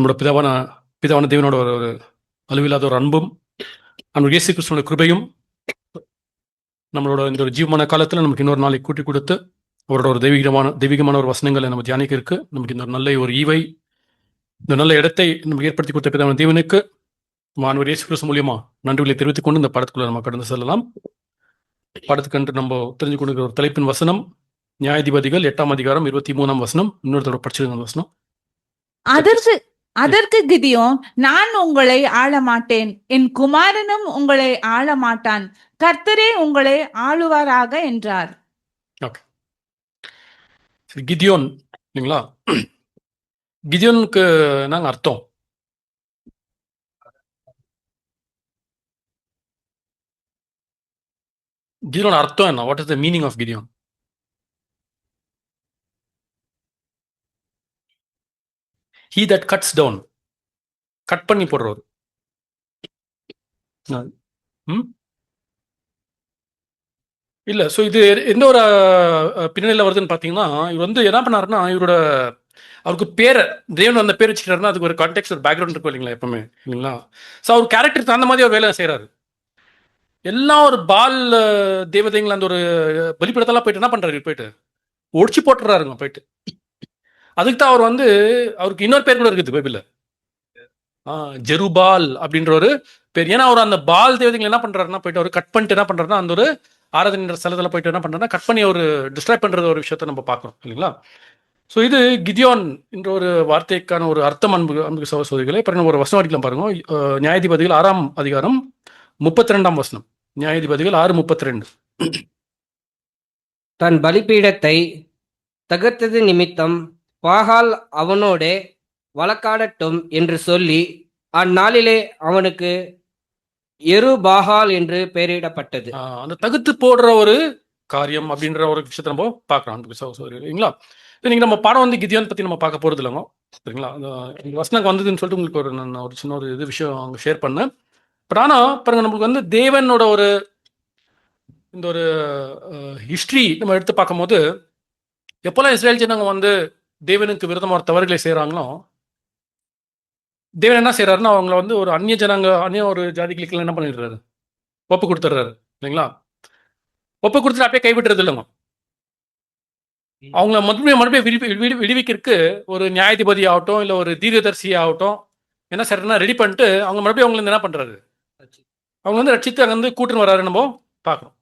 நம்மளோட பிதாவான தேவனோட ஒரு அளவில்லாத ஒரு அன்பும் நம்ம இயேசு கிறிஸ்துவோட கிருபையும் நம்மளோட இந்த ஒரு ஜீவமான காலத்தில் நமக்கு இன்னொரு நாளை கூட்டி கொடுத்து அவரோட ஒரு தெய்வீகமான ஒரு வசனங்களை நம்ம தியானிக்க இருக்கு. நமக்கு இந்த ஒரு நல்ல ஒரு ஈவை, இந்த நல்ல இடத்தை நமக்கு ஏற்படுத்தி கொடுத்த பிதாவான தேவனுக்கு மாணவர் இயேசு கிறிஸ்து மூலியமா நன்றிகளை தெரிவித்துக் கொண்டு இந்த படத்துக்குள்ள நம்ம கடந்து செல்லலாம். படத்துக்கன்று நம்ம தெரிஞ்சு கொண்டிருக்கிற ஒரு தலைப்பின் வசனம் நியாயாதிபதிகள் 8ஆம் அதிகாரம் 23ஆம் வசனம். இன்னொருத்தரோட படிச்சிருந்த வசனம். அதற்கு கிதியோன், நான் உங்களை ஆளமாட்டேன், என் குமாரனும் உங்களை ஆளமாட்டான், கர்த்தரே உங்களை ஆளுவாராக என்றார். கிதியோன் இல்லைங்களா? கிதியோனுக்கு நாங்க அர்த்தம் கிதியோனோட அர்த்தம் என்ன? What is the meaning of Gideon? He that cuts down, cut பண்ணி போடுறவர். இல்ல. ஸோ இது எந்த ஒரு பின்னணியில் வருதுன்னு பார்த்தீங்கன்னா, இவர் வந்து என்ன பண்ணாருன்னா, அவருக்கு பேரை தேவன் அந்த பேர் வச்சுக்கிறாருன்னா அதுக்கு ஒரு கான்டெக்ட், ஒரு பேக்ரவுண்ட் இருக்கும் இல்லைங்களா எப்பவுமே, இல்லைங்களா? ஸோ அவர் கேரக்டருக்கு தகுந்த மாதிரி அவர் வேலை செய்கிறாரு. எல்லாம் ஒரு பால் தேவதைங்கள அந்த ஒரு பலிப்படத்தெல்லாம் போயிட்டு என்ன பண்ணுறாரு, போயிட்டு ஒடிச்சு போட்டுறாருங்க போயிட்டு. அதுக்கு தான் அவர் வந்து அவருக்கு இன்னொரு பேர் கூட இருக்குது பைபிளில், ஜெருபால் அப்படின்ற ஒரு பேர். ஏன்னா அவர் அந்த பால் தேவதைங்களை என்ன பண்ணுறாருன்னா போயிட்டு அவர் கட் பண்ணிட்டு என்ன பண்ணுறாருன்னா அந்த ஒரு ஆராதனை ஸ்தலத்தில் போயிட்டு என்ன பண்ணுறாருன்னா கட் பண்ணி ஒரு டிஸ்ட்ராய் பண்ணுறது ஒரு விஷயத்த நம்ம பார்க்குறோம் இல்லைங்களா? ஸோ இது கிதியோன் என்ற ஒரு வார்த்தைக்கான ஒரு அர்த்தம். அன்பு சகோதரிகளே, பாருங்க ஒரு வசனம் அடிக்கலாம் பாருங்க. நியாயாதிபதிகள் 6ஆம் அதிகாரம் 32ஆம் வசனம். நியாயாதிபதிகள் 6:32. தன் பலிபீடத்தை தகர்த்தது நிமித்தம் பாகால் அவனோடே வழக்காடட்டும் என்று சொல்லி அந்நாளிலே அவனுக்கு எருபாகால் என்று பெயரிடப்பட்டது. அந்த தகுத்து போடுற ஒரு காரியம் அப்படின்ற ஒரு விஷயத்தை நம்ம பார்க்கலாம் இல்லைங்களா? இன்னைக்கு நம்ம பாடம் வந்து கிதியோன் பத்தி நம்ம பார்க்க போறது இல்லைங்க, சரிங்களா? இந்த வசனம் வந்ததுன்னு சொல்லிட்டு உங்களுக்கு நான் ஒரு சின்ன ஒரு இது விஷயம் அங்கே ஷேர் பண்ணேன். பட் ஆனால் பாருங்க, நம்மளுக்கு வந்து தேவனோட ஒரு இந்த ஒரு ஹிஸ்ட்ரி நம்ம எடுத்து பார்க்கும்போது, எப்போல்லாம் இஸ்ரேல் ஜனங்க வந்து தேவனுக்கு விரோதமாக ஒரு தவறுகளை செய்கிறாங்களோ, தேவன் என்ன செய்யறாருன்னா அவங்கள வந்து ஒரு அந்நிய ஒரு ஜாதிகளுக்கு என்ன பண்ணிடுறாரு, ஒப்பு கொடுத்துட்றாரு இல்லைங்களா? ஒப்பு கொடுத்துட்டு அப்படியே கைவிட்டுறது இல்லைங்க. அவங்கள மறுபடியும் விடுவிக்கிறதுக்கு ஒரு நியாயாதிபதி ஆகட்டும், இல்லை ஒரு தீர்க்கதரிசி ஆகட்டும், என்ன செய்யறதுன்னா ரெடி பண்ணிட்டு அவங்க மறுபடியும் அவங்களை என்ன பண்றாரு, அவங்க வந்து ரட்சித்து அங்கே வந்து கூட்டுன்னு வர்றாரு நம்ம பார்க்குறோம்.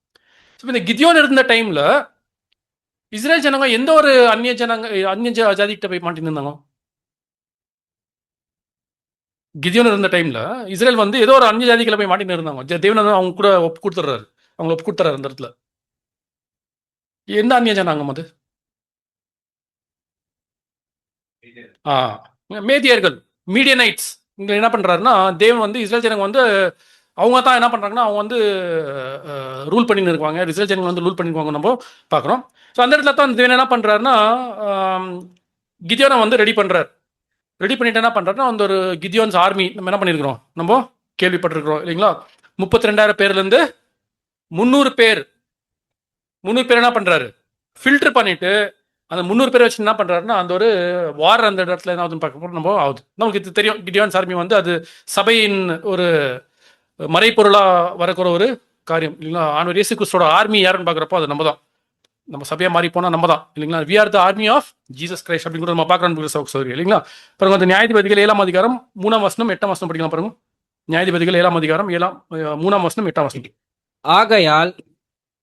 ஸோ இந்த கிதியோன் இருந்த டைம்ல இஸ்ரேல் ஜனங்க எந்த ஒரு அந்நிய ஜாதிகிட்ட போய் மாட்டின்னு இருந்தாங்க? கிதியோன் இருந்த டைம்ல இஸ்ரேல் வந்து ஏதோ ஒரு அந்நிய ஜாதிகளை போய் மாட்டின்னு இருந்தாங்க. தேவன் அவங்க கூட ஒப்பு கொடுத்துட்றாரு, அவங்களை ஒப்பு கொடுத்துறாரு. அந்த இடத்துல எந்த அந்நிய ஜனாங்கம் அது? மேதியர்கள், மீடியனைட்ஸ். இங்க என்ன பண்றாருன்னா தேவன் வந்து இஸ்ரேல் ஜனங்க வந்து அவங்க தான் என்ன பண்றாங்கன்னா அவங்க வந்து ரூல் பண்ணின்னு இருக்காங்க. இஸ்ரேல் ஜனங்க வந்து ரூல் பண்ணிருக்காங்க நம்ம பார்க்குறோம். ஸோ அந்த இடத்துல தான் தேவன் என்ன பண்றாருன்னா கிதியோனை வந்து ரெடி பண்றாரு. ரெடி பண்ணிட்டு என்ன பண்றாருன்னா அந்த ஒரு கிதியோன்ஸ் ஆர்மி நம்ம என்ன பண்ணியிருக்கிறோம், நம்ம கேள்விப்பட்டிருக்கிறோம் இல்லைங்களா? 32,000 பேர்லேருந்து 300 பேர் என்ன பண்றாரு, ஃபில்டர் பண்ணிட்டு அந்த 300 பேரை வச்சு என்ன பண்றாருன்னா அந்த ஒரு வார் அந்த இடத்துல என்ன ஆகுதுன்னு பார்க்க போகிறோம் நம்ம ஆகுது. நமக்கு இது தெரியும், கிதியோன்ஸ் ஆர்மி வந்து அது சபையின் ஒரு மறைப்பொருளாக வரக்கூற ஒரு காரியம் இல்லைங்களா? ஆண்டவர் இயேசு கிறிஸ்துவோட ஆர்மி யாருன்னு பார்க்குறப்போ அது நம்ம தான். நம்ம சபையாக மாறி போனால் நம்ம தான் இல்லைங்களா? We are the army of Jesus Christ அப்படின்னு கூட நம்ம பார்க்குறோம் சரி இல்லைங்களா? பாருங்க அந்த நியாயாதிபதிகள் 7ஆம் அதிகாரம் 3ஆம் வசனம் 8ஆம் வசனம் படிக்கலாம் பாருங்க. நியாயாதிபதிகள் 7ஆம் அதிகாரம் 3ஆம் வசனம் 8ஆம் வசனம். ஆகையால்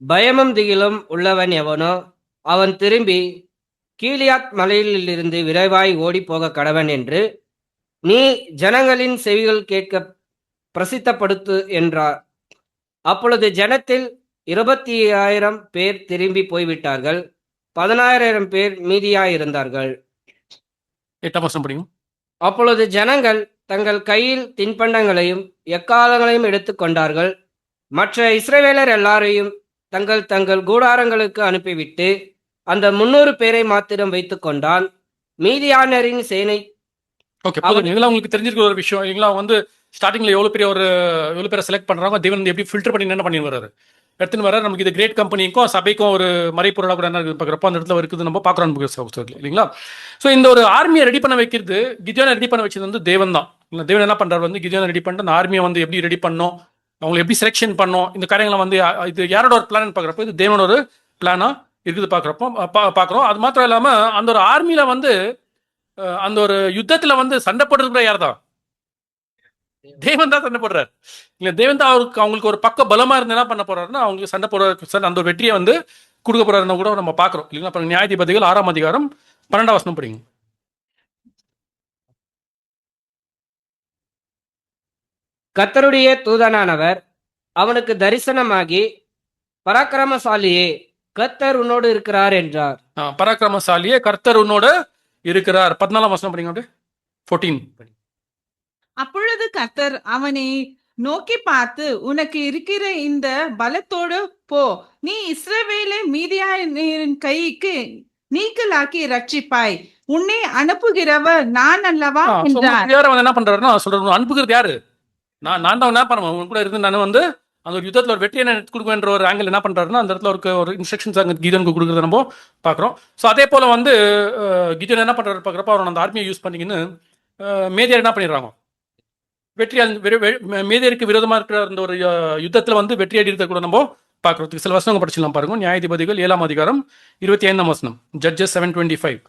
பயமும் திகிலும் உள்ளவன் எவனோ அவன் திரும்பி கீலியாத் மலையிலிருந்து விரைவாய் ஓடி போக கடவன் என்று நீ ஜனங்களின் செவிகள் கேட்க பிரசித்தப்படுத்து என்றார். அப்பொழுது ஜனத்தில் 25,000 பேர் திரும்பி போய்விட்டார்கள், 16,000 பேர் மீதியாயிருந்தார்கள். 8ஆம் வசனம் படிங்க. அப்பொழுது ஜனங்கள் தங்கள் கையில் தின்பண்டங்களையும் எக்காலங்களையும் எடுத்துக்கொண்டார்கள். மற்ற இஸ்ரவேலர் எல்லாரையும் தங்கள் தங்கள் கூடாரங்களுக்கு அனுப்பிவிட்டு அந்த 300 பேரை மாத்திரம் வைத்துக் கொண்டான். மீதியானரின் சேனை. உங்களுக்கு தெரிஞ்சிருக்கிற ஒரு விஷயம் இல்லைங்களா? வந்து ஸ்டார்டிங்ல எவ்வளவு பேரை செலக்ட் பண்றாங்க, தேவன் எப்படி ஃபில்டர் பண்ணி என்ன பண்ணி வர்றாரு. எடுத்துன்னு வர நமக்கு இது கிரேட் கம்பெனிக்கும் சபைக்கும் ஒரு மறைப்பொருளாக கூட என்ன பார்க்குறப்போ அந்த இடத்துல இருக்குது நம்ம பார்க்குறோம் இல்லைங்களா. ஸோ இந்த ஒரு ஆர்மியை ரெடி பண்ண வைக்கிறது, கிதியோனை ரெடி பண்ண வச்சது வந்து தேவன் தான். தேவன் என்ன பண்ணுறாரு வந்து கிதியோனை ரெடி பண்ணிட்டு அந்த ஆர்மியை வந்து எப்படி ரெடி பண்ணோம், அவங்களை எப்படி செலெக்ஷன் பண்ணோம், இந்த காரியங்களை வந்து இது யாரோட ஒரு பிளான் பார்க்குறப்போ இது தேவனோட ஒரு பிளானாக இருக்குது பார்க்குறப்போ பார்க்குறோம். அது மாத்திரம் இல்லாமல் அந்த ஒரு ஆர்மியில் வந்து அந்த ஒரு யுத்தத்தில் வந்து சண்டை போடுறது யார் தான்? தேவன் தான் சண்டை போடுறாரு. இல்லை தேவன் தான் அவங்களுக்கு ஒரு பக்க பலமாக இருந்து என்ன பண்ண போறாருன்னா அவங்களுக்கு சண்டை போடுற அந்த ஒரு வெற்றியை வந்து கொடுக்க போறாருன்னு கூட நம்ம பார்க்குறோம் இல்லைங்களா. அப்புறம் நியாயாதிபதிகள் 6ஆம் அதிகாரம் 12ஆம் வசனம் படிங்க. கர்த்தருடைய தூதனானவர் அவனுக்கு தரிசனமாகி, பராக்கிரமசாலியே, கர்த்தர் உன்னோடு இருக்கிறார் என்றார். பராக்கிரமசாலியே கர்த்தர் உன்னோட இருக்கிறார். 14ஆம் வசனம் படிங்க. அப்படியே 14. அப்பொழுது கர்த்தர் அவனை நோக்கி பார்த்து, உனக்கு இருக்கிற இந்த பலத்தோடு போ, நீ இஸ்ரவேலை மீதியானியரின் கைக்கு நீக்கலாக்கி ரட்சிப்பாய், உன்னை அனுப்புகிறவர் நான் அல்லவா என்றார். வந்து என்ன பண்றாருன்னா சொல்றாரு, அனுப்புகிறது யாரு? நான் தான் என்ன பண்ணுவேன், உன் கூட இருந்து நான் வந்து அந்த ஒரு யுத்தத்தில் ஒரு வெற்றியை கொடுக்குவேன்ற ஒரு ஆங்கிள் என்ன பண்றாருன்னா அந்த இடத்துல ஒரு இன்ஸ்ட்ரக்ஷன்ஸ் அங்கே கீதனுக்கு கொடுக்குறத நம்ம பார்க்குறோம். ஸோ அதே போல வந்து கீதன் என்ன பண்றாரு பார்க்குறப்ப அவர் அந்த ஆர்மியை யூஸ் பண்ணிக்கின்னு மேதியர் என்ன பண்ணிடுறாங்க, மேதியருக்கு விரோதமாக இருக்கிற அந்த ஒரு யுத்தத்தில் வந்து வெற்றி அடிக்கிறத கூட நம்ம பார்க்குறதுக்கு சில வசனங்கள் படிச்சுலாம் பாருங்க. நியாயாதிபதிகள் 7ஆம் அதிகாரம் 25ஆம் வசனம், ஜட்ஜஸ் 7:25.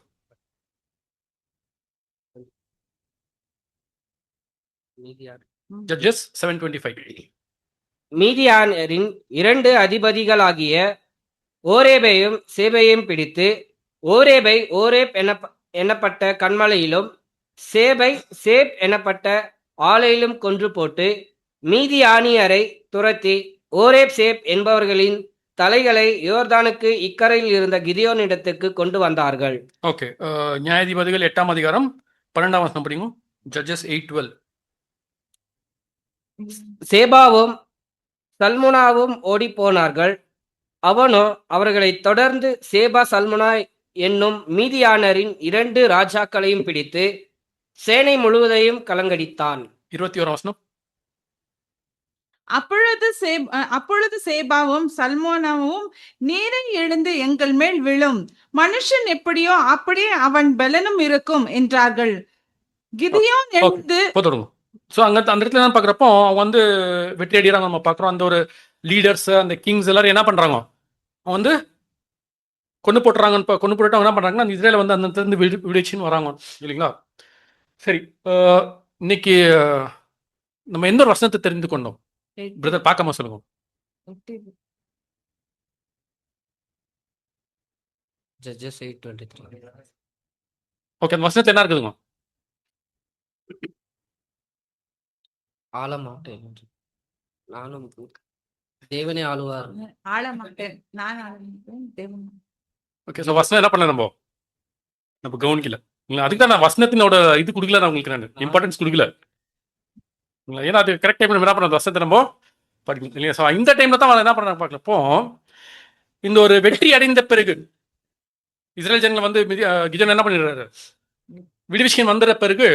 ஜட்ஜஸ் 7:25. மீதியானியரின் 2 அதிபதிகளாகிய ஓரேபையும் சேபையும் பிடித்து, ஓரேபை ஓரேப் எனப்பட்ட கன்மலையிலும் சேபை சேப் எனப்பட்ட ஆலையிலும் கொன்று போட்டு, மீதியானியரை துரத்தி ஓரேப் சேப் என்பவர்களின் தலைகளை யோர்தானுக்கு இக்கரையில் இருந்த கிதியோனிடத்துக்கு கொண்டு வந்தார்கள். ஓகே, நியாயாதிபதிகள் 8ஆம் அதிகாரம் 12ஆம் வசனம் படிங்க. ஜட்ஜஸ் 8:12. சேபாவும் சல்முனாவும் ஓடி போனார்கள். அவனோ அவர்களை தொடர்ந்து சேபா சல்முனா என்னும் மீதியானரின் 2 ராஜாக்களையும் பிடித்து சேனை முழுவதையும் கலங்கடித்தான். 21ஆம் வசனம். அப்பொழுது சேபாவும் சல்மோனாவும், நீரை எழுந்து எங்கள் மேல் விழும், மனுஷன் எப்படியோ அப்படியே அவன் பலனும் இருக்கும் என்றார்கள். கிதியோன் எழுந்து போதும். ஸோ அந்த இடத்துல என்ன பார்க்குறப்போ அவங்க வந்து வெற்றி அடிக்கிறாங்க நம்ம பார்க்குறோம். அந்த ஒரு லீடர்ஸ் அந்த கிங்ஸ் எல்லாரும் என்ன பண்ணுறாங்க, அவங்க வந்து கொண்டு போட்டுறாங்க. கொண்டு போட்டு அவங்க என்ன பண்ணுறாங்கன்னா அந்த இஸ்ரேலை வந்து அந்த இடத்துல விடுச்சின்னு வராங்க இல்லைங்களா. சரி, இன்னைக்கு நம்ம எந்த ஒரு வசனத்தை தெரிந்து கொண்டோம் பிரதர்? பார்க்காம சொல்லுங்க. ஜட்ஜஸ் 8:23. ஓகே, அந்த வசனத்தில் என்ன இருக்குதுங்க? ஆளமாட்டேன், நானும் தேவனே ஆளுவார். ஆளமாட்டேன், நான் ஆளமாட்டேன், தேவன். ஓகே, ஸோ வசனம் என்ன பண்ணல நம்ம கவனிக்கல. அதுக்கு தான் நான் வசனத்தினோட இது கொடுக்கல, நான் உங்களுக்கு நான் இம்பார்ட்டன்ஸ் கொடுக்கல. ஏன்னா அது கரெக்ட் டைம் என்ன பண்ண வசனத்தை நம்ம படிக்கணும் இல்லையா. ஸோ இந்த டைம்ல தான் என்ன பண்ண பார்க்கலப்போ இந்த ஒரு வெற்றி அடைந்த பிறகு இஸ்ரேல் ஜனங்கள் வந்து கிதியோன் என்ன பண்ணிடுறாரு, விடுவிஷன் வந்துற பிறகு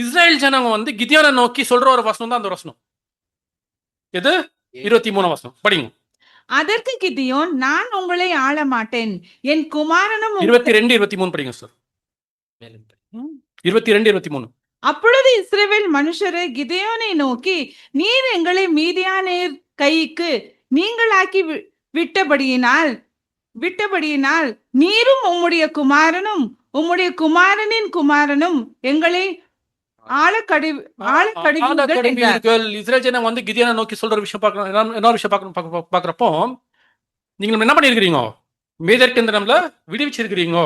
இஸ்ரேல் ஜனங்க வந்து கிதியோனை நோக்கி சொல்ற ஒரு வசனம் தான் அந்த வசனம். எது? 23ஆம் வசனம் படிங்க. அதற்கு கிதியோன், நான் உங்களை ஆள மாட்டேன், என் குமாரனும் 22-23 படிங்க சார். 22-23. அப்பொழுது இஸ்ரவேல் மனுஷரை கிதியோனை நோக்கி, நீர் எங்களை மீதியானியர் கைக்கு நீங்களாக்கி விட்டபடியினால் நீரும் உம்முடைய குமாரனின் குமாரனும் எங்களை இஸ்ரேல் ஜனங்க வந்து கிதியோனை நோக்கி சொல்ற விஷயம் பார்க்கணும். இன்னொரு விஷயம் பார்க்குறப்போ நீங்க என்ன பண்ணிருக்கிறீங்க, மேதற்கு நம்மள விடுவிச்சிருக்கிறீங்க,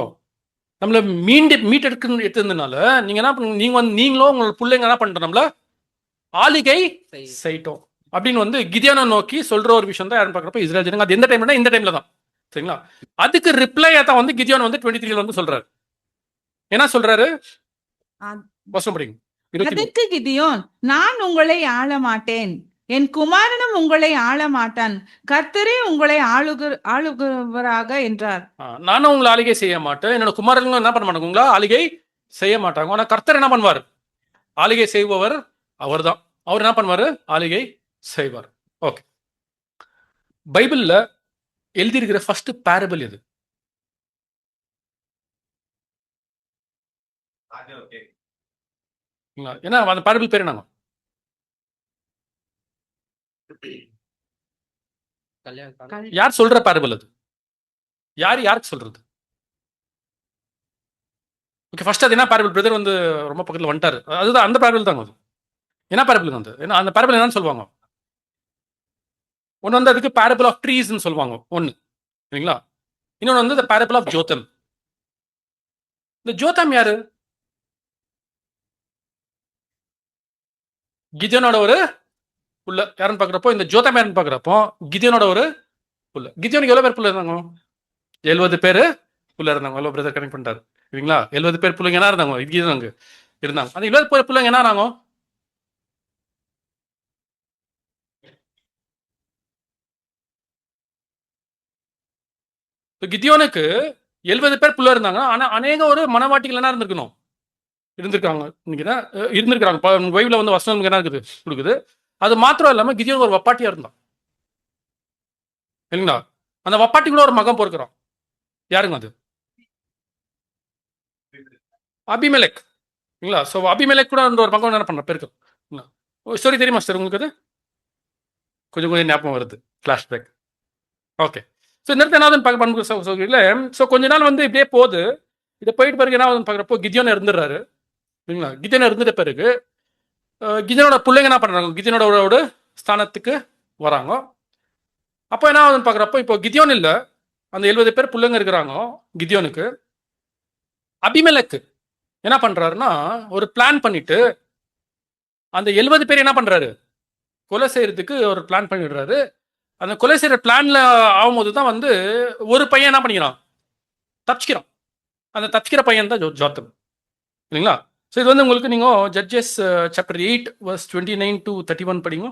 நம்மள மீட் எடுத்ததுனால நீங்க என்ன பண்ண, நீங்களும் உங்களோட பிள்ளைங்க என்ன பண்றோம், நம்மள ஆளிகை செய்யட்டும் அப்படின்னு வந்து கிதியோனை நோக்கி சொல்ற ஒரு விஷயம் தான் யாரும் பார்க்குறப்போ இஸ்ரேல் ஜனங்க. அது எந்த டைம்னா இந்த டைம்ல தான், சரிங்களா. அதுக்கு ரிப்ளையா தான் வந்து கிதியோன் வந்து 23 வந்து சொல்றாரு. என்ன சொல்றாரு? வசனம் படிங்க. அதற்கு கிதியோன், நான் உங்களை ஆள மாட்டேன், என் குமாரனும் உங்களை ஆள மாட்டான், கர்த்தரே உங்களை ஆளுகிறவராக என்றார். நானும் உங்களை ஆளுகை செய்ய மாட்டேன், என்னோட குமாரங்களும் என்ன பண்ண மாட்டாங்க, உங்களா ஆளுகை செய்ய மாட்டாங்க. ஆனா கர்த்தர் என்ன பண்ணுவார், ஆளுகை செய்பவர் அவர் தான். அவர் என்ன பண்ணுவாரு, ஆளுகை செய்வார். ஓகே, பைபிளில் எழுதியிருக்கிற ஃபர்ஸ்ட் பேரபிள் எது? ஏன்னா அந்த பேரபிள் பேர் என்னங்க? யார் சொல்ற பேரபிள் அது? யாருக்கு சொல்றது? ஓகே, ஃபர்ஸ்ட் அது என்ன பேரபிள்? பிரதர் வந்து ரொம்ப பக்கத்தில் வந்துட்டாரு. அதுதான் அந்த பேரபிள் தாங்க அது. என்ன பேரபிள் வந்து? ஏன்னா அந்த பேரபிள் என்னன்னு சொல்லுவாங்க? ஒன்று வந்து அதுக்கு பேரபிள் ஆஃப் ட்ரீஸ்ன்னு சொல்லுவாங்க ஒன்று, சரிங்களா? இன்னொன்று வந்து பேரபிள் ஆஃப் ஜோத்தம். இந்த ஜோத்தம் யாரு? கிதியோனோட ஒரு புள்ள. யாருன்னு பார்க்குறப்போ இந்த ஜோத்தம் யாருன்னு பார்க்குறப்போ கிதியோனோட ஒரு புள்ள. கிதியோனுக்கு எவ்வளோ பேர் புள்ள இருந்தாங்க? 70 பேர் புள்ள இருந்தாங்க. எவ்வளோ பிரதர் கனெக்ட் பண்ணிட்டாரு, சரிங்களா? 70 பேர் பிள்ளைங்க என்ன இருந்தாங்க? கிதியோனுக்கு இருந்தாங்க. அந்த 70 பேர் பிள்ளைங்க என்ன ஆனாங்க? கிதியோனுக்கு 70 பேர் புள்ள இருந்தாங்க. ஆனால் அநேக ஒரு மனவாட்டிகள் என்ன இருந்திருக்கணும்? இருந்திருக்காங்க. இருந்திருக்காங்க. பைபிளில் வந்து வசனம் என்ன இருக்குது கொடுக்குது. அது மாத்திரம் இல்லாமல் கிதியோன் ஒரு வப்பாட்டியா இருந்தான், இல்லைங்களா? அந்த வப்பாட்டிக்குள்ள ஒரு மகன் பொறுக்கிறான். யாருங்க அது? அபிமெலெக், இல்லைங்களா? ஸோ அபிமெலெக் கூட அந்த ஒரு மகன் என்ன பண்ண பேருக்கு ஸ்டோரி தெரியுமா சார் உங்களுக்கு? அது கொஞ்சம் ஞாபகம் வருது, ஃப்ளாஷ்பேக். ஓகே, ஸோ இந்த இடத்துல என்ன பார்க்க ஸோ கொஞ்ச நாள் வந்து இப்படியே போகுது. இதை போயிட்டு பிறகு என்ன பார்க்குறப்போ கிதியோன் இருந்துடுறாரு, இல்லைங்களா? கிதியோன் இருந்துட்ட பிறகு கிதியோனோட பிள்ளைங்க என்ன பண்ணுறாங்க? கிதியோனோட ஸ்தானத்துக்கு வராங்க. அப்போ என்ன ஆகுதுன்னு பார்க்குறப்போ இப்போ கிதியோன் இல்லை, அந்த 70 பேர் பிள்ளைங்க இருக்கிறாங்க கிதியோனுக்கு. அபிமெலெக்கு என்ன பண்ணுறாருன்னா ஒரு பிளான் பண்ணிட்டு அந்த 70 பேர் என்ன பண்ணுறாரு? கொலை செய்யறதுக்கு ஒரு பிளான் பண்ணிடுறாரு. அந்த கொலை செய்கிற பிளான்ல ஆகும்போது தான் வந்து ஒரு பையன் என்ன பண்ணிக்கிறான்? தப்பிச்சுக்கிறான். அந்த தப்பிக்கிற பையன் தான் ஜோத்தம், இல்லைங்களா? ஸோ இது வந்து உங்களுக்கு நீங்கள் ஜட்ஜஸ் சாப்டர் 8 verse 29 to 31 படிங்க.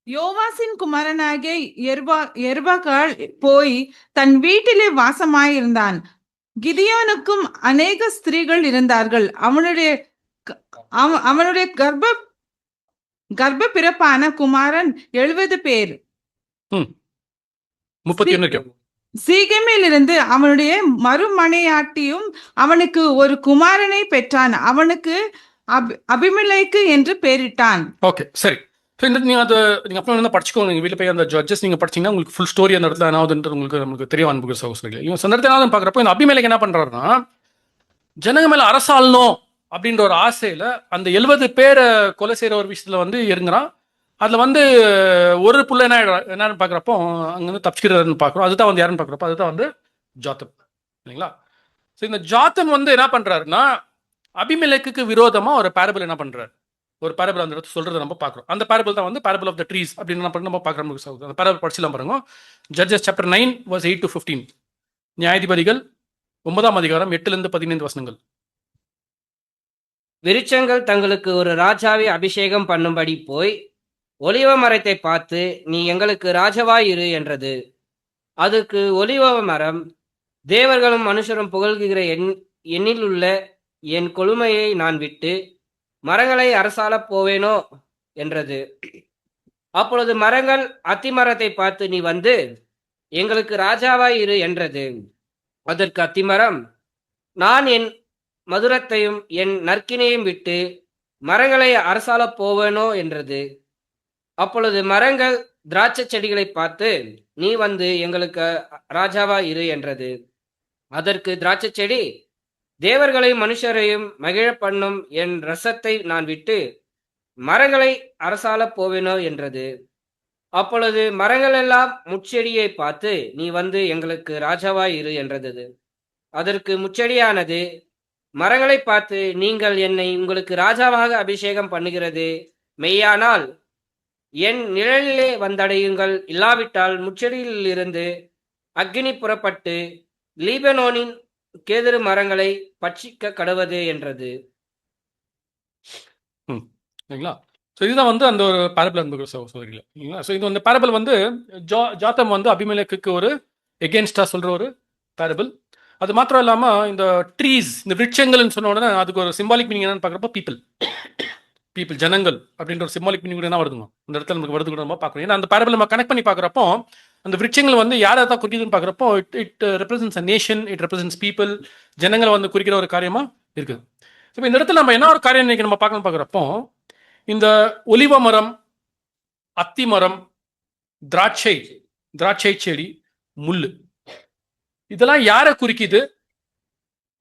யோவாசின் குமாரனாகிய எர்பாகால் போய் தன் வீட்டிலே வாசமாயிருந்தான். கிதியோனுக்கும் அநேக ஸ்திரீகள் இருந்தார்கள். அவனுடைய கர்ப்ப பிறப்பான குமாரன் 70 பேர். 31 வரைக்கும். சீகேமிலிருந்து அவனுடைய மறுமனையாட்டியும் அவனுக்கு ஒரு குமாரனை பெற்றான். அவனுக்கு அபிமெலேக்கு என்று பெயரிட்டான். ஓகே, சரி. ஸோ இந்த நீங்கள் அப்புறம் வந்து படிச்சுக்கோங்க. நீங்கள் வீட்டில் போய் அந்த ஜட்ஜஸ் நீங்கள் படிச்சிங்கன்னா உங்களுக்கு ஃபுல் ஸ்டோரி அந்த இடத்துல என்னாவதுன்றது உங்களுக்கு தெரிய அனுப்புகிற சகோதரர்கள். இவன் சந்தர்ப்பத்தை என்ன பார்க்குறப்போ இந்த அபிமெலேக்கு என்ன பண்ணுறாருன்னா ஜனங்க மேலே அரசாளணும் அப்படின்ற ஒரு ஆசையில் அந்த 70 பேரை கொலை செய்கிற ஒரு விஷயத்தில் வந்து இருங்கிறான். அதில் வந்து ஒரு புள்ள என்னன்னு பார்க்குறப்போ அங்கே வந்து தப்பிச்சுக்கிறதுன்னு பார்க்குறோம். அதுதான் வந்து யாருன்னு பார்க்குறப்போ அதுதான் வந்து ஜாத்தம், இல்லைங்களா? ஸோ இந்த ஜாத்தம் வந்து என்ன பண்ணுறாருன்னா அபிமெலேக்குக்கு விரோதமாக ஒரு பேரபிள் என்ன பண்ணுறாரு? ஒரு பேரபிள் அந்த இடத்துல சொல்கிறத நம்ம பார்க்குறோம். அந்த பேரபிள் தான் வந்து பேரபிள் ஆஃப் த ட்ரீஸ் அப்படின்னு நம்ம பார்க்குறோம். அந்த பேரபிள் படிச்சுலாம் பாருங்க. Judges chapter 9 verse 8 to 15. நியாயாதிபதிகள் 9ஆம் அதிகாரம் 8 to 15 வசனங்கள். விருட்சங்கள் தங்களுக்கு ஒரு ராஜாவை அபிஷேகம் பண்ணும்படி போய் ஒலிவ மரத்தை பார்த்து, நீ எங்களுக்கு ராஜாவாய் இரு என்றது. அதுக்கு ஒலிவ மரம், தேவர்களும் மனுஷரும் புகழ்கிற எண்ணிலுள்ள என் கொழுமையை நான் விட்டு மரங்களை அரசால போவேனோ என்றது. அப்பொழுது மரங்கள் அத்திமரத்தை பார்த்து, நீ வந்து எங்களுக்கு ராஜாவாய் இரு என்றது. அதற்கு அத்திமரம், நான் என் மதுரத்தையும் என் நற்கினையும் விட்டு மரங்களை அரசால போவேனோ என்றது. அப்பொழுது மரங்கள் திராட்சை செடிகளை பார்த்து, நீ வந்து எங்களுக்கு ராஜாவா இரு என்றது. அதற்கு திராட்சை செடி, தேவர்களையும் மனுஷரையும் மகிழ பண்ணும் என் ரசத்தை நான் விட்டு மரங்களை அரசால போவேனோ என்றது. அப்பொழுது மரங்கள் எல்லாம் முச்செடியை பார்த்து, நீ வந்து எங்களுக்கு ராஜாவாய் இரு என்றது. அதற்கு முச்செடியானது மரங்களை பார்த்து, நீங்கள் என்னை உங்களுக்கு ராஜாவாக அபிஷேகம் பண்ணுகிறது மெய்யானால் என் நிழலிலே வந்தடையுங்கள், இல்லாவிட்டால் முச்செடியில் இருந்து அக்கினி புறப்பட்டு லீபனோனின் கேதுரு மரங்களை பட்சிக்க கடவது என்றது. சரிங்களா? ஸோ இதுதான் வந்து அந்த ஒரு பேரபிள் அன்புகள் சகோதரிகள், இல்லைங்களா? ஸோ இது வந்து பேரபிள் வந்து ஜாத்தம் வந்து அபிமெலேக்குக்கு ஒரு எகென்ஸ்டாக சொல்கிற ஒரு பேரபிள். அது மாத்திரம் இல்லாமல் இந்த ட்ரீஸ், இந்த விருட்சங்கள்னு சொன்ன உடனே அதுக்கு ஒரு சிம்பாலிக் மீனிங் என்னன்னு பார்க்குறப்போ பீப்புள், ஜனங்கள் அப்படின்ற ஒரு சிம்பாலிக் மீனிங் கூட என்ன வருதுங்க இந்த இடத்துல நமக்கு வருது கூட நம்ம பார்க்குறோம். ஏன்னா அந்த பேரபிள் நம்ம கனெக்ட் பண்ணி பார்க்குறப்போ அந்த விருட்சங்கள் வந்து யாரை தான் குறிக்குதுன்னு பார்க்குறப்போ it represents a nation, it represents people, ஜனங்களை வந்து குறிக்கிற ஒரு காரியமா இருக்குது. ஸோ இந்த இடத்துல நம்ம என்ன ஒரு காரியம் இன்னைக்கு நம்ம பார்க்குறப்போ இந்த ஒலிவ மரம், அத்தி மரம், திராட்சை செடி, முள்ளு, இதெல்லாம் யாரை குறிக்குது?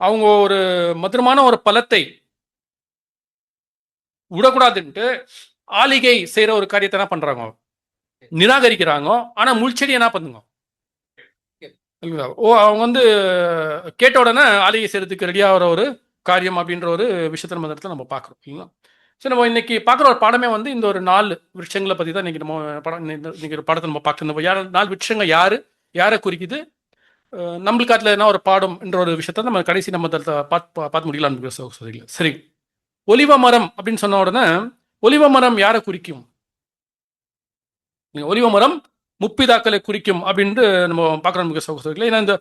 அவங்க ஒரு மதுரமான ஒரு பழத்தை விடக்கூடாதுன்ட்டு ஆலிகை செய்யற ஒரு காரியத்தை என்ன பண்றாங்க, நிராகரிக்கிறாங்க. ஆனா முள்செடி என்ன பண்ணுங்க, அவங்க வந்து கேட்ட உடனே ஆலிகை செய்யறதுக்கு ரெடியா வர ஒரு காரியம் அப்படின்ற ஒரு விஷயத்த நம்ம இடத்துல நம்ம பார்க்குறோம். இல்லைங்களா? ஸோ நம்ம இன்னைக்கு பார்க்குற ஒரு பாடமே வந்து இந்த ஒரு 4 விருட்சங்களை பற்றி தான் இன்னைக்கு நம்ம இன்னைக்கு ஒரு பாடத்தை நம்ம பார்க்கணும். 4 விருட்சங்கள் யாரை குறிக்குது, நம்மளுக்கு அதில் என்ன ஒரு பாடம் என்ற ஒரு விஷயத்த நம்ம கடைசி நம்ம பார்த்து முடியலாம்னு. சரி, ஒலிவ மரம் அப்படின்னு சொன்ன உடனே ஒலிவ மரம் யாரை குறிக்கும்? ஒலிவ மரம் முப்பிதாக்களை குறிக்கும் அப்படின்ட்டு நம்ம பார்க்குறோம். ஏன்னா இந்த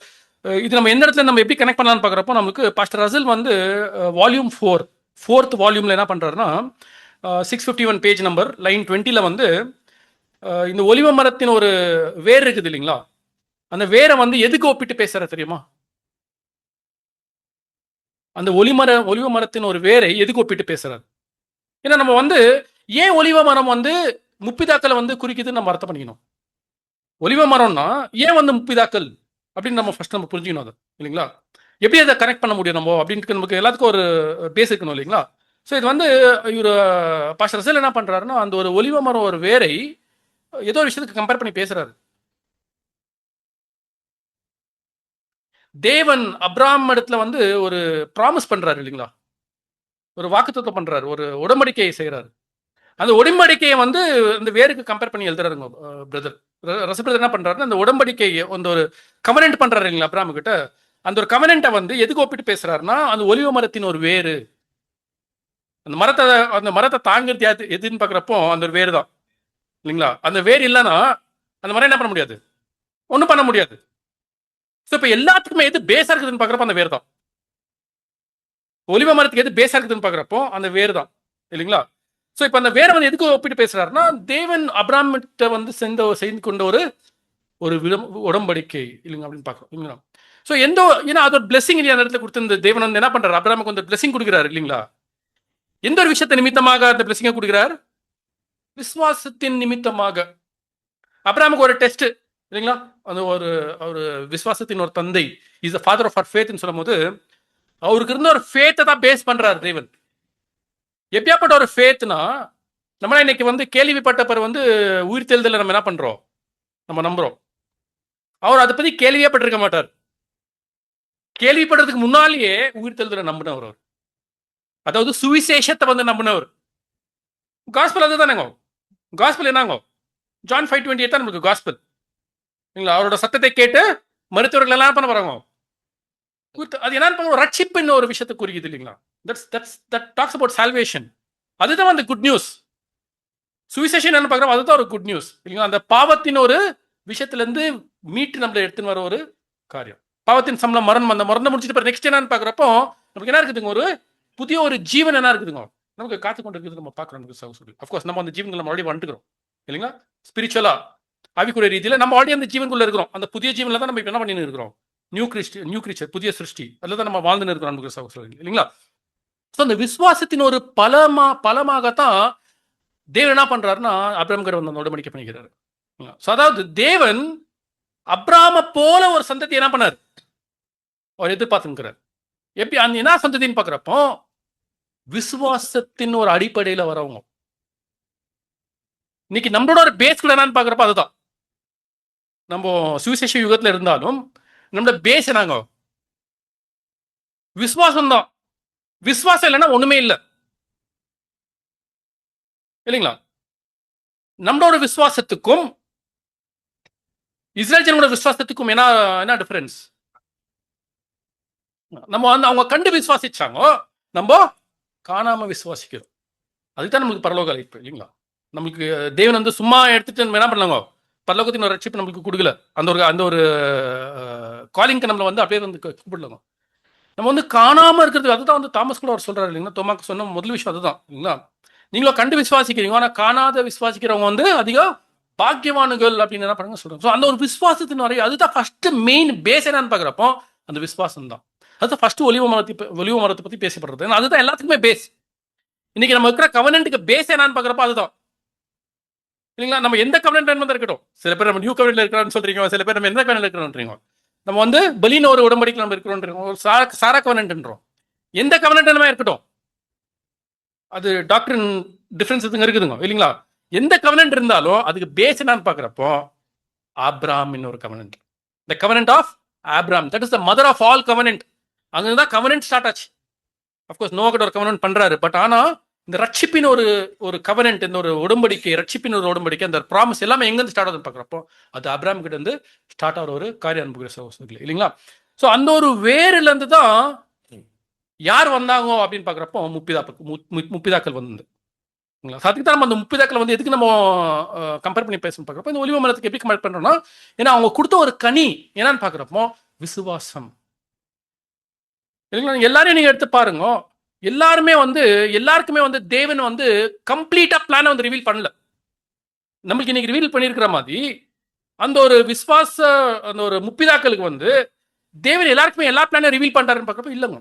இது நம்ம எந்த இடத்துல நம்ம எப்படி கனெக்ட் பண்ணலாம்னு பார்க்குறப்போ நமக்கு பாஸ்டர் ரசல் வந்து வால்யூம் 4th வால்யூமில் என்ன பண்ணுறாருன்னா 651 பேஜ் நம்பர் லைன் 20 வந்து இந்த ஒலிவ மரத்தின் ஒரு வேர் இருக்குது இல்லைங்களா, அந்த வேரை வந்து எதுக்கு ஒப்பிட்டு பேசுற தெரியுமா? அந்த ஒலிவ மரத்தின் ஒரு வேரை எதுக்கு ஒப்பிட்டு பேசுறாரு? ஏன்னா நம்ம வந்து ஏன் ஒலிவ மரம் வந்து முப்பிதாக்களை வந்து குறிக்குதுன்னு நம்ம அர்த்தம் பண்ணிக்கணும். ஒலிவ மரம்னா ஏன் வந்து முப்பிதாக்கள் அப்படின்னு நம்ம ஃபர்ஸ்ட் நம்ம புரிஞ்சுக்கணும் அது, இல்லைங்களா? எப்படி அதை கனெக்ட் பண்ண முடியும் நம்ம அப்படின்ட்டு நமக்கு எல்லாத்துக்கும் ஒரு பேஸ் இருக்கணும், இல்லைங்களா? ஸோ இது வந்து இவர் பாஸ்டர் ரசல் என்ன பண்றாருன்னா அந்த ஒரு ஒலிவ மரம் ஒரு வேரை ஏதோ ஒரு விஷயத்துக்கு கம்பேர் பண்ணி பேசுறாரு. தேவன் அப்ராம் இடத்துல வந்து ஒரு ப்ராமிஸ் பண்றாரு இல்லைங்களா, ஒரு வாக்குத்தத்தம் பண்றாரு, ஒரு உடன்படிக்கையை செய்யறாரு. அந்த உடன்படிக்கையை வந்து அந்த வேருக்கு கம்பேர் பண்ணி எழுதுறாருங்க பிரதர். ரசபிரதர் என்ன பண்றாருன்னா அந்த உடன்படிக்கையை அந்த ஒரு கவனன்ட் பண்றாரு இல்லைங்களா அப்ராம் கிட்ட. அந்த ஒரு கவனன்ட்டை வந்து எதுக்கு ஒப்பிட்டு பேசுறாருன்னா அந்த ஒலிவ மரத்தின் ஒரு வேறு, அந்த மரத்தை தாங்கிறது எதுன்னு பார்க்குறப்போ அந்த ஒரு வேறு தான், இல்லைங்களா? அந்த வேர் இல்லைன்னா அந்த மரம் என்ன பண்ண முடியாது, ஒன்றும் பண்ண முடியாது. ஸோ இப்போ எல்லாத்துக்குமே எது பேஸா இருக்குதுன்னு பார்க்குறப்போ அந்த வேர் தான். ஒலிவ மரத்துக்கு எது பேஸா இருக்குதுன்னு பார்க்குறப்போ அந்த வேர் தான், இல்லைங்களா? ஸோ இப்போ அந்த வேரை வந்து எதுக்கு ஒப்பிட்டு பேசுறாருன்னா தேவன் அப்ராமிட்ட வந்து செய்து கொண்ட ஒரு உடன்படிக்கை இல்லைங்க அப்படின்னு பார்க்குறோம், இல்லைங்களா? ஸோ ஏன்னா அது ஒரு பிளெஸிங் அந்த இடத்துல கொடுத்து தேவன் வந்து என்ன பண்றாரு, அப்ராமுக்கு வந்து பிளெஸிங் கொடுக்குறாரு, இல்லைங்களா? எந்த ஒரு விஷயத்தை நிமித்தமாக அந்த பிளெஸிங்கை கொடுக்குறார்? விசுவாசத்தின் நிமித்தமாக. அப்ராமுக்கு ஒரு டெஸ்ட், இல்லைங்களா? அந்த ஒரு விசுவாசத்தின் ஒரு தந்தை, is the father of our ஃபேத்னு சொல்லும் போது அவருக்கு இருந்த ஒரு ஃபேத்தை தான் பேஸ் பண்றாரு தேவன். எப்படியாப்பட்ட ஒரு ஃபேத்னா நம்மளா இன்னைக்கு வந்து கேள்விப்பட்ட பிறகு வந்து உயிர் தெழுதல நம்ம என்ன பண்றோம், நம்ம நம்புறோம். அவர் அதை பத்தி கேள்வியே பட்டிருக்க மாட்டார். கேள்விப்படுறதுக்கு முன்னாலேயே உயிர் தெழுதல நம்பினவர் அவர். அதாவது சுவிசேஷத்தை வந்து நம்பினவர். காஸ்பல் அதுதானேங்க. காஸ்பல் என்னங்க, ஜான் 5:28 தான் நமக்கு காஸ்பல், இல்லைங்களா? அவரோட சத்தத்தை கேட்டு மருத்துவர்கள் எல்லாம் பண்ண வராங்க. அது என்னன்னு ரட்சிப்புன்னு ஒரு விஷயத்தை குறிக்குது, இல்லைங்களா? That talks about salvation. அதுதான் வந்து குட் நியூஸ். சுவிசேஷன் என்ன பார்க்குறோம், அதுதான் ஒரு குட் நியூஸ், இல்லைங்களா? அந்த பாவத்தின் ஒரு விஷயத்திலேருந்து மீட்டு நம்மளை எடுத்துன்னு வர ஒரு காரியம். பாவத்தின் சம்பளம் மரணம். அந்த மரணம் முடிச்சுட்டு நெக்ஸ்ட் என்னன்னு பார்க்குறப்போ நமக்கு என்ன இருக்குதுங்க, ஒரு புதிய ஒரு ஜீவன் என்ன இருக்குதுங்க நமக்கு காத்து கொண்டு இருக்குது. நம்ம பார்க்குறோம். அஃப்கோர்ஸ் நம்ம அந்த ஜீவன்களை மறுபடியும் வந்துக்கிறோம், இல்லைங்களா? ஸ்பிரிச்சுவலா ஆவிக்குரிய ரீதியில் நம்ம ஆல்ரெடி அந்த ஜீவனுக்குள்ள இருக்கிறோம். அந்த புதிய ஜீவனில் தான் நம்ம இப்போ என்ன பண்ணின்னு இருக்கிறோம், நியூ கிரீச்சர், புதிய சிருஷ்டி, அதில் தான் நம்ம வாழ்ந்துன்னு இருக்கிறோம், இல்லைங்களா? ஸோ அந்த விசுவாசத்தின் ஒரு பலமாகத்தான் தேவன் என்ன பண்றாருன்னா அப்ராம்கிட்ட வந்து உடன்படிக்கை பண்ணிக்கிறாரு. ஸோ அதாவது தேவன் அப்ராம போல ஒரு சந்ததி என்ன பண்ணார், அவர் எதிர்பார்த்துக்கிறார். எப்படி அந்த என்ன சந்ததின்னு பார்க்குறப்போ விசுவாசத்தின் ஒரு அடிப்படையில் வரவங்க. இன்னைக்கு நம்மளோட ஒரு பேஸ்குள்ள என்னன்னு பார்க்குறப்போ அதுதான். நம்ம சுவிசேஷ யுகத்தில் இருந்தாலும் நம்மளோட பேஸ் என்னங்க, விசுவாசம் தான். விசுவாசம் இல்லைன்னா ஒண்ணுமே இல்லை, இல்லைங்களா? நம்மளோட விசுவாசத்துக்கும் இஸ்ரேல் ஜனங்களோட விசுவாசத்துக்கும் என்ன டிஃபரன்ஸ்? நம்ம வந்து அவங்க கண்டு விசுவாசிச்சாங்க, நம்ம காணாம விசுவாசிக்கிறோம். அதுதான் நம்மளுக்கு பரலோக அழைப்பு, இல்லைங்களா? நம்மளுக்கு தேவன் வந்து சும்மா எடுத்துட்டு நம்ம என்ன பண்ணலாங்க, பரலோகத்தின் ஒரு ரட்சிப்பு நம்மளுக்கு கொடுக்கல. அந்த ஒரு காலிங்க்கு நம்மளை வந்து அப்படியே வந்து கூப்பிடலாங்க. நம்ம வந்து காணாம இருக்கிறது. அதுதான் வந்து தாமஸ் கூட அவர் சொல்றாரு, இல்லைங்களா? தோமாக்கு சொன்ன முதல் விஷயம் அதுதான், இல்லைங்களா? நீங்களும் கண்டு விசுவாசிக்கிறீங்க, ஆனா காணாத விசுவாசிக்கிறவங்க வந்து அதிகம் பாக்கியவானுகள் அப்படின்னு என்ன பண்ணுங்க சொல்றாங்க. ஸோ அந்த ஒரு விசுவாசத்தின் வரை அதுதான் ஃபர்ஸ்ட் மெயின் பேஸ் என்னன்னு பார்க்குறப்போ அந்த விசுவாசம் தான். அதுதான் ஃபர்ஸ்ட் ஒலிவ மரத்தை பத்தி பேசப்படுறது. ஏன்னா அதுதான் எல்லாத்துக்குமே பேஸ். இன்னைக்கு நம்ம இருக்கிற கவர்னன்ட்டுக்கு பேஸ் என்னன்னு பார்க்குறப்போ அதுதான் இல்லைங்களா. நம்ம எந்த கவர்னன்ட் வேணுமோ இருக்கட்டும். சில பேர் நம்ம நியூ கவர்னன்ட்ல இருக்கிறோம்னு சொல்றீங்க, சில பேர் நம்ம எந்த கவர்னன்ட்ல இருக்கிறோம்ன்றீங்க. நம்ம வந்து பலின்னு ஒரு உடன்படிக்கை நம்ம இருக்கிறோம், ஒரு சாரா கவர்னன்ட்ன்றோம். எந்த கவர்னன்ட் வேணுமா இருக்கட்டும், அது டாக்டரின் டிஃபரன்ஸ் இருக்குதுங்க இல்லைங்களா. எந்த கவர்னன்ட் இருந்தாலும் அதுக்கு பேஸ் என்னன்னு பார்க்குறப்போ ஆப்ராம் ஒரு covenant, the covenant of Abram, that is the mother of all covenant. அங்கதான் கவர்னன்ட் ஸ்டார்ட் ஆச்சு. அஃப்கோர்ஸ் நோவா கிட்ட ஒரு கவர்னன்ட் பண்றாரு, பட் ஆனா இந்த ரட்சிப்பின் ஒரு கவர்னன்ட், இந்த ஒரு உடன்படிக்கை, ரட்சிப்பின் ஒரு உடன்படிக்கை, அந்த ப்ராமிஸ் எல்லாமே எங்கேருந்து ஸ்டார்ட் ஆகுதுன்னு பார்க்குறப்போ அது ஆப்ராம் கிட்ட இருந்து ஸ்டார்ட் ஆகிற ஒரு காரிய அனுப்புகிற சகோதரர்களே இல்லைங்களா. ஸோ அந்த ஒரு வேர்ல இருந்து தான் யார் வந்தாங்க அப்படின்னு பார்க்குறப்போ முப்பிதாக்கள் வந்து அதுக்கு தான் நம்ம அந்த முப்பிதாக்கள் வந்து எதுக்கு நம்ம கம்பேர் பண்ணி பேசணும் பார்க்குறப்போ இந்த ஒலிவ மரத்துக்கு எப்படி கம்பேர் பண்ணுறோம்னா, ஏன்னா அவங்க கொடுத்த ஒரு கனி என்னன்னு பார்க்குறப்போ விசுவாசம் இல்லைங்களா. எல்லாரையும் நீங்க எடுத்து பாருங்க, எல்லாருக்குமே வந்து தேவன் வந்து கம்ப்ளீட்டா பிளான வந்து ரிவீல் பண்ணல. நம்மளுக்கு இன்னைக்கு ரிவீல் பண்ணியிருக்கிற மாதிரி அந்த ஒரு விசுவாச அந்த ஒரு முப்பிதாக்களுக்கு வந்து தேவன் எல்லாருக்குமே எல்லா பிளானையும் ரிவீல் பண்றாருன்னு பார்க்குறப்போ இல்லைங்க.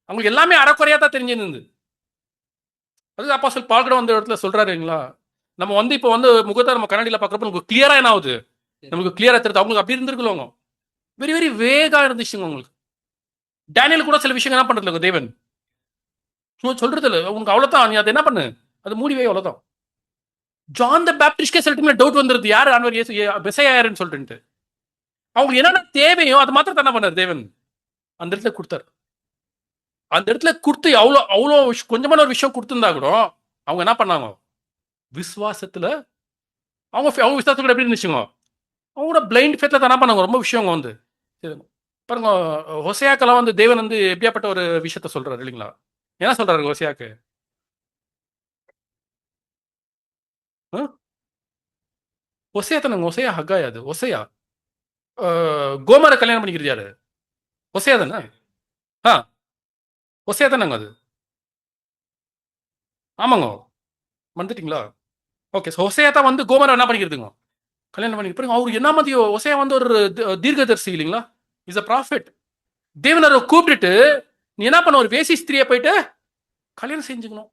அவங்களுக்கு எல்லாமே அறக்குறையா தான் தெரிஞ்சிருந்தது. அது அப்போஸ்தலன் பால் கூட வந்து இடத்துல சொல்றாருங்களா, நம்ம வந்து இப்போ வந்து முகத்தை நம்ம கண்ணாடியில் பார்க்குறப்ப நமக்கு கிளியரா என்ன ஆகுது, நமக்கு கிளியரா தெரியுது. அவங்களுக்கு அப்படி இருந்திருக்கலவங்க, வெரி வெரி வேகா இருந்துச்சுங்க. உங்களுக்கு டேனியல் கூட சில விஷயங்கள் என்ன பண்றது தேவன் சொல்றது இல்லை, உங்களுக்கு அவ்வளவுதான், நீ அதை என்ன பண்ணு, அது மூடிவே அவ்வளவுதான். ஜான் த பேப்டிஸ்ட்கே சில டைம்ல டவுட் வந்துருது, யார் ஆண்டவர் இயேசு மெசியா யாருன்னு சொல்லிட்டு. அவங்களுக்கு என்னென்ன தேவையோ அது மாத்திரம் என்ன பண்ணார் தேவன் அந்த இடத்துல கொடுத்தாரு. அந்த இடத்துல கொடுத்து அவ்வளோ கொஞ்சமான ஒரு விஷயம் கொடுத்துருந்தா கூட அவங்க என்ன பண்ணாங்க, விசுவாசத்துல அவங்க விசுவாசத்துல எப்படி இருந்துச்சுங்க, அவங்களோட பிளைண்ட் ஃபேத்ல என்ன பண்ணாங்க, ரொம்ப விஷயம் வந்து பாருங்க. ஹோசேயாக்கெல்லாம் வந்து தேவன் வந்து எப்படியாப்பட்ட ஒரு விஷயத்த சொல்றாரு இல்லைங்களா. என்ன சொல்றாரு ஹோசேயாக்கு, ஒசையா தானங்க, ஒசையா ஹக்காயா, அது ஒசையா கோமரை கல்யாணம் பண்ணிக்கிறது யாரு, ஒசையா தானே. ஒசையா தானங்க அது, ஆமாங்க, வந்துட்டீங்களா. ஓகே, ஒசையா தான் வந்து கோமரை என்ன பண்ணிக்கிறதுங்க, கல்யாணம் பண்ணிக்க. அவருக்கு என்ன மதியோ, ஒசையா வந்து ஒரு தீர்க்கதரிசி இல்லைங்களா, இஸ் அ ப்ராஃபிட். தேவனரை கூப்பிட்டுட்டு நீ என்ன பண்ண, ஒரு வேசி ஸ்திரியை போயிட்டு கல்யாணம் செஞ்சுக்கணும்.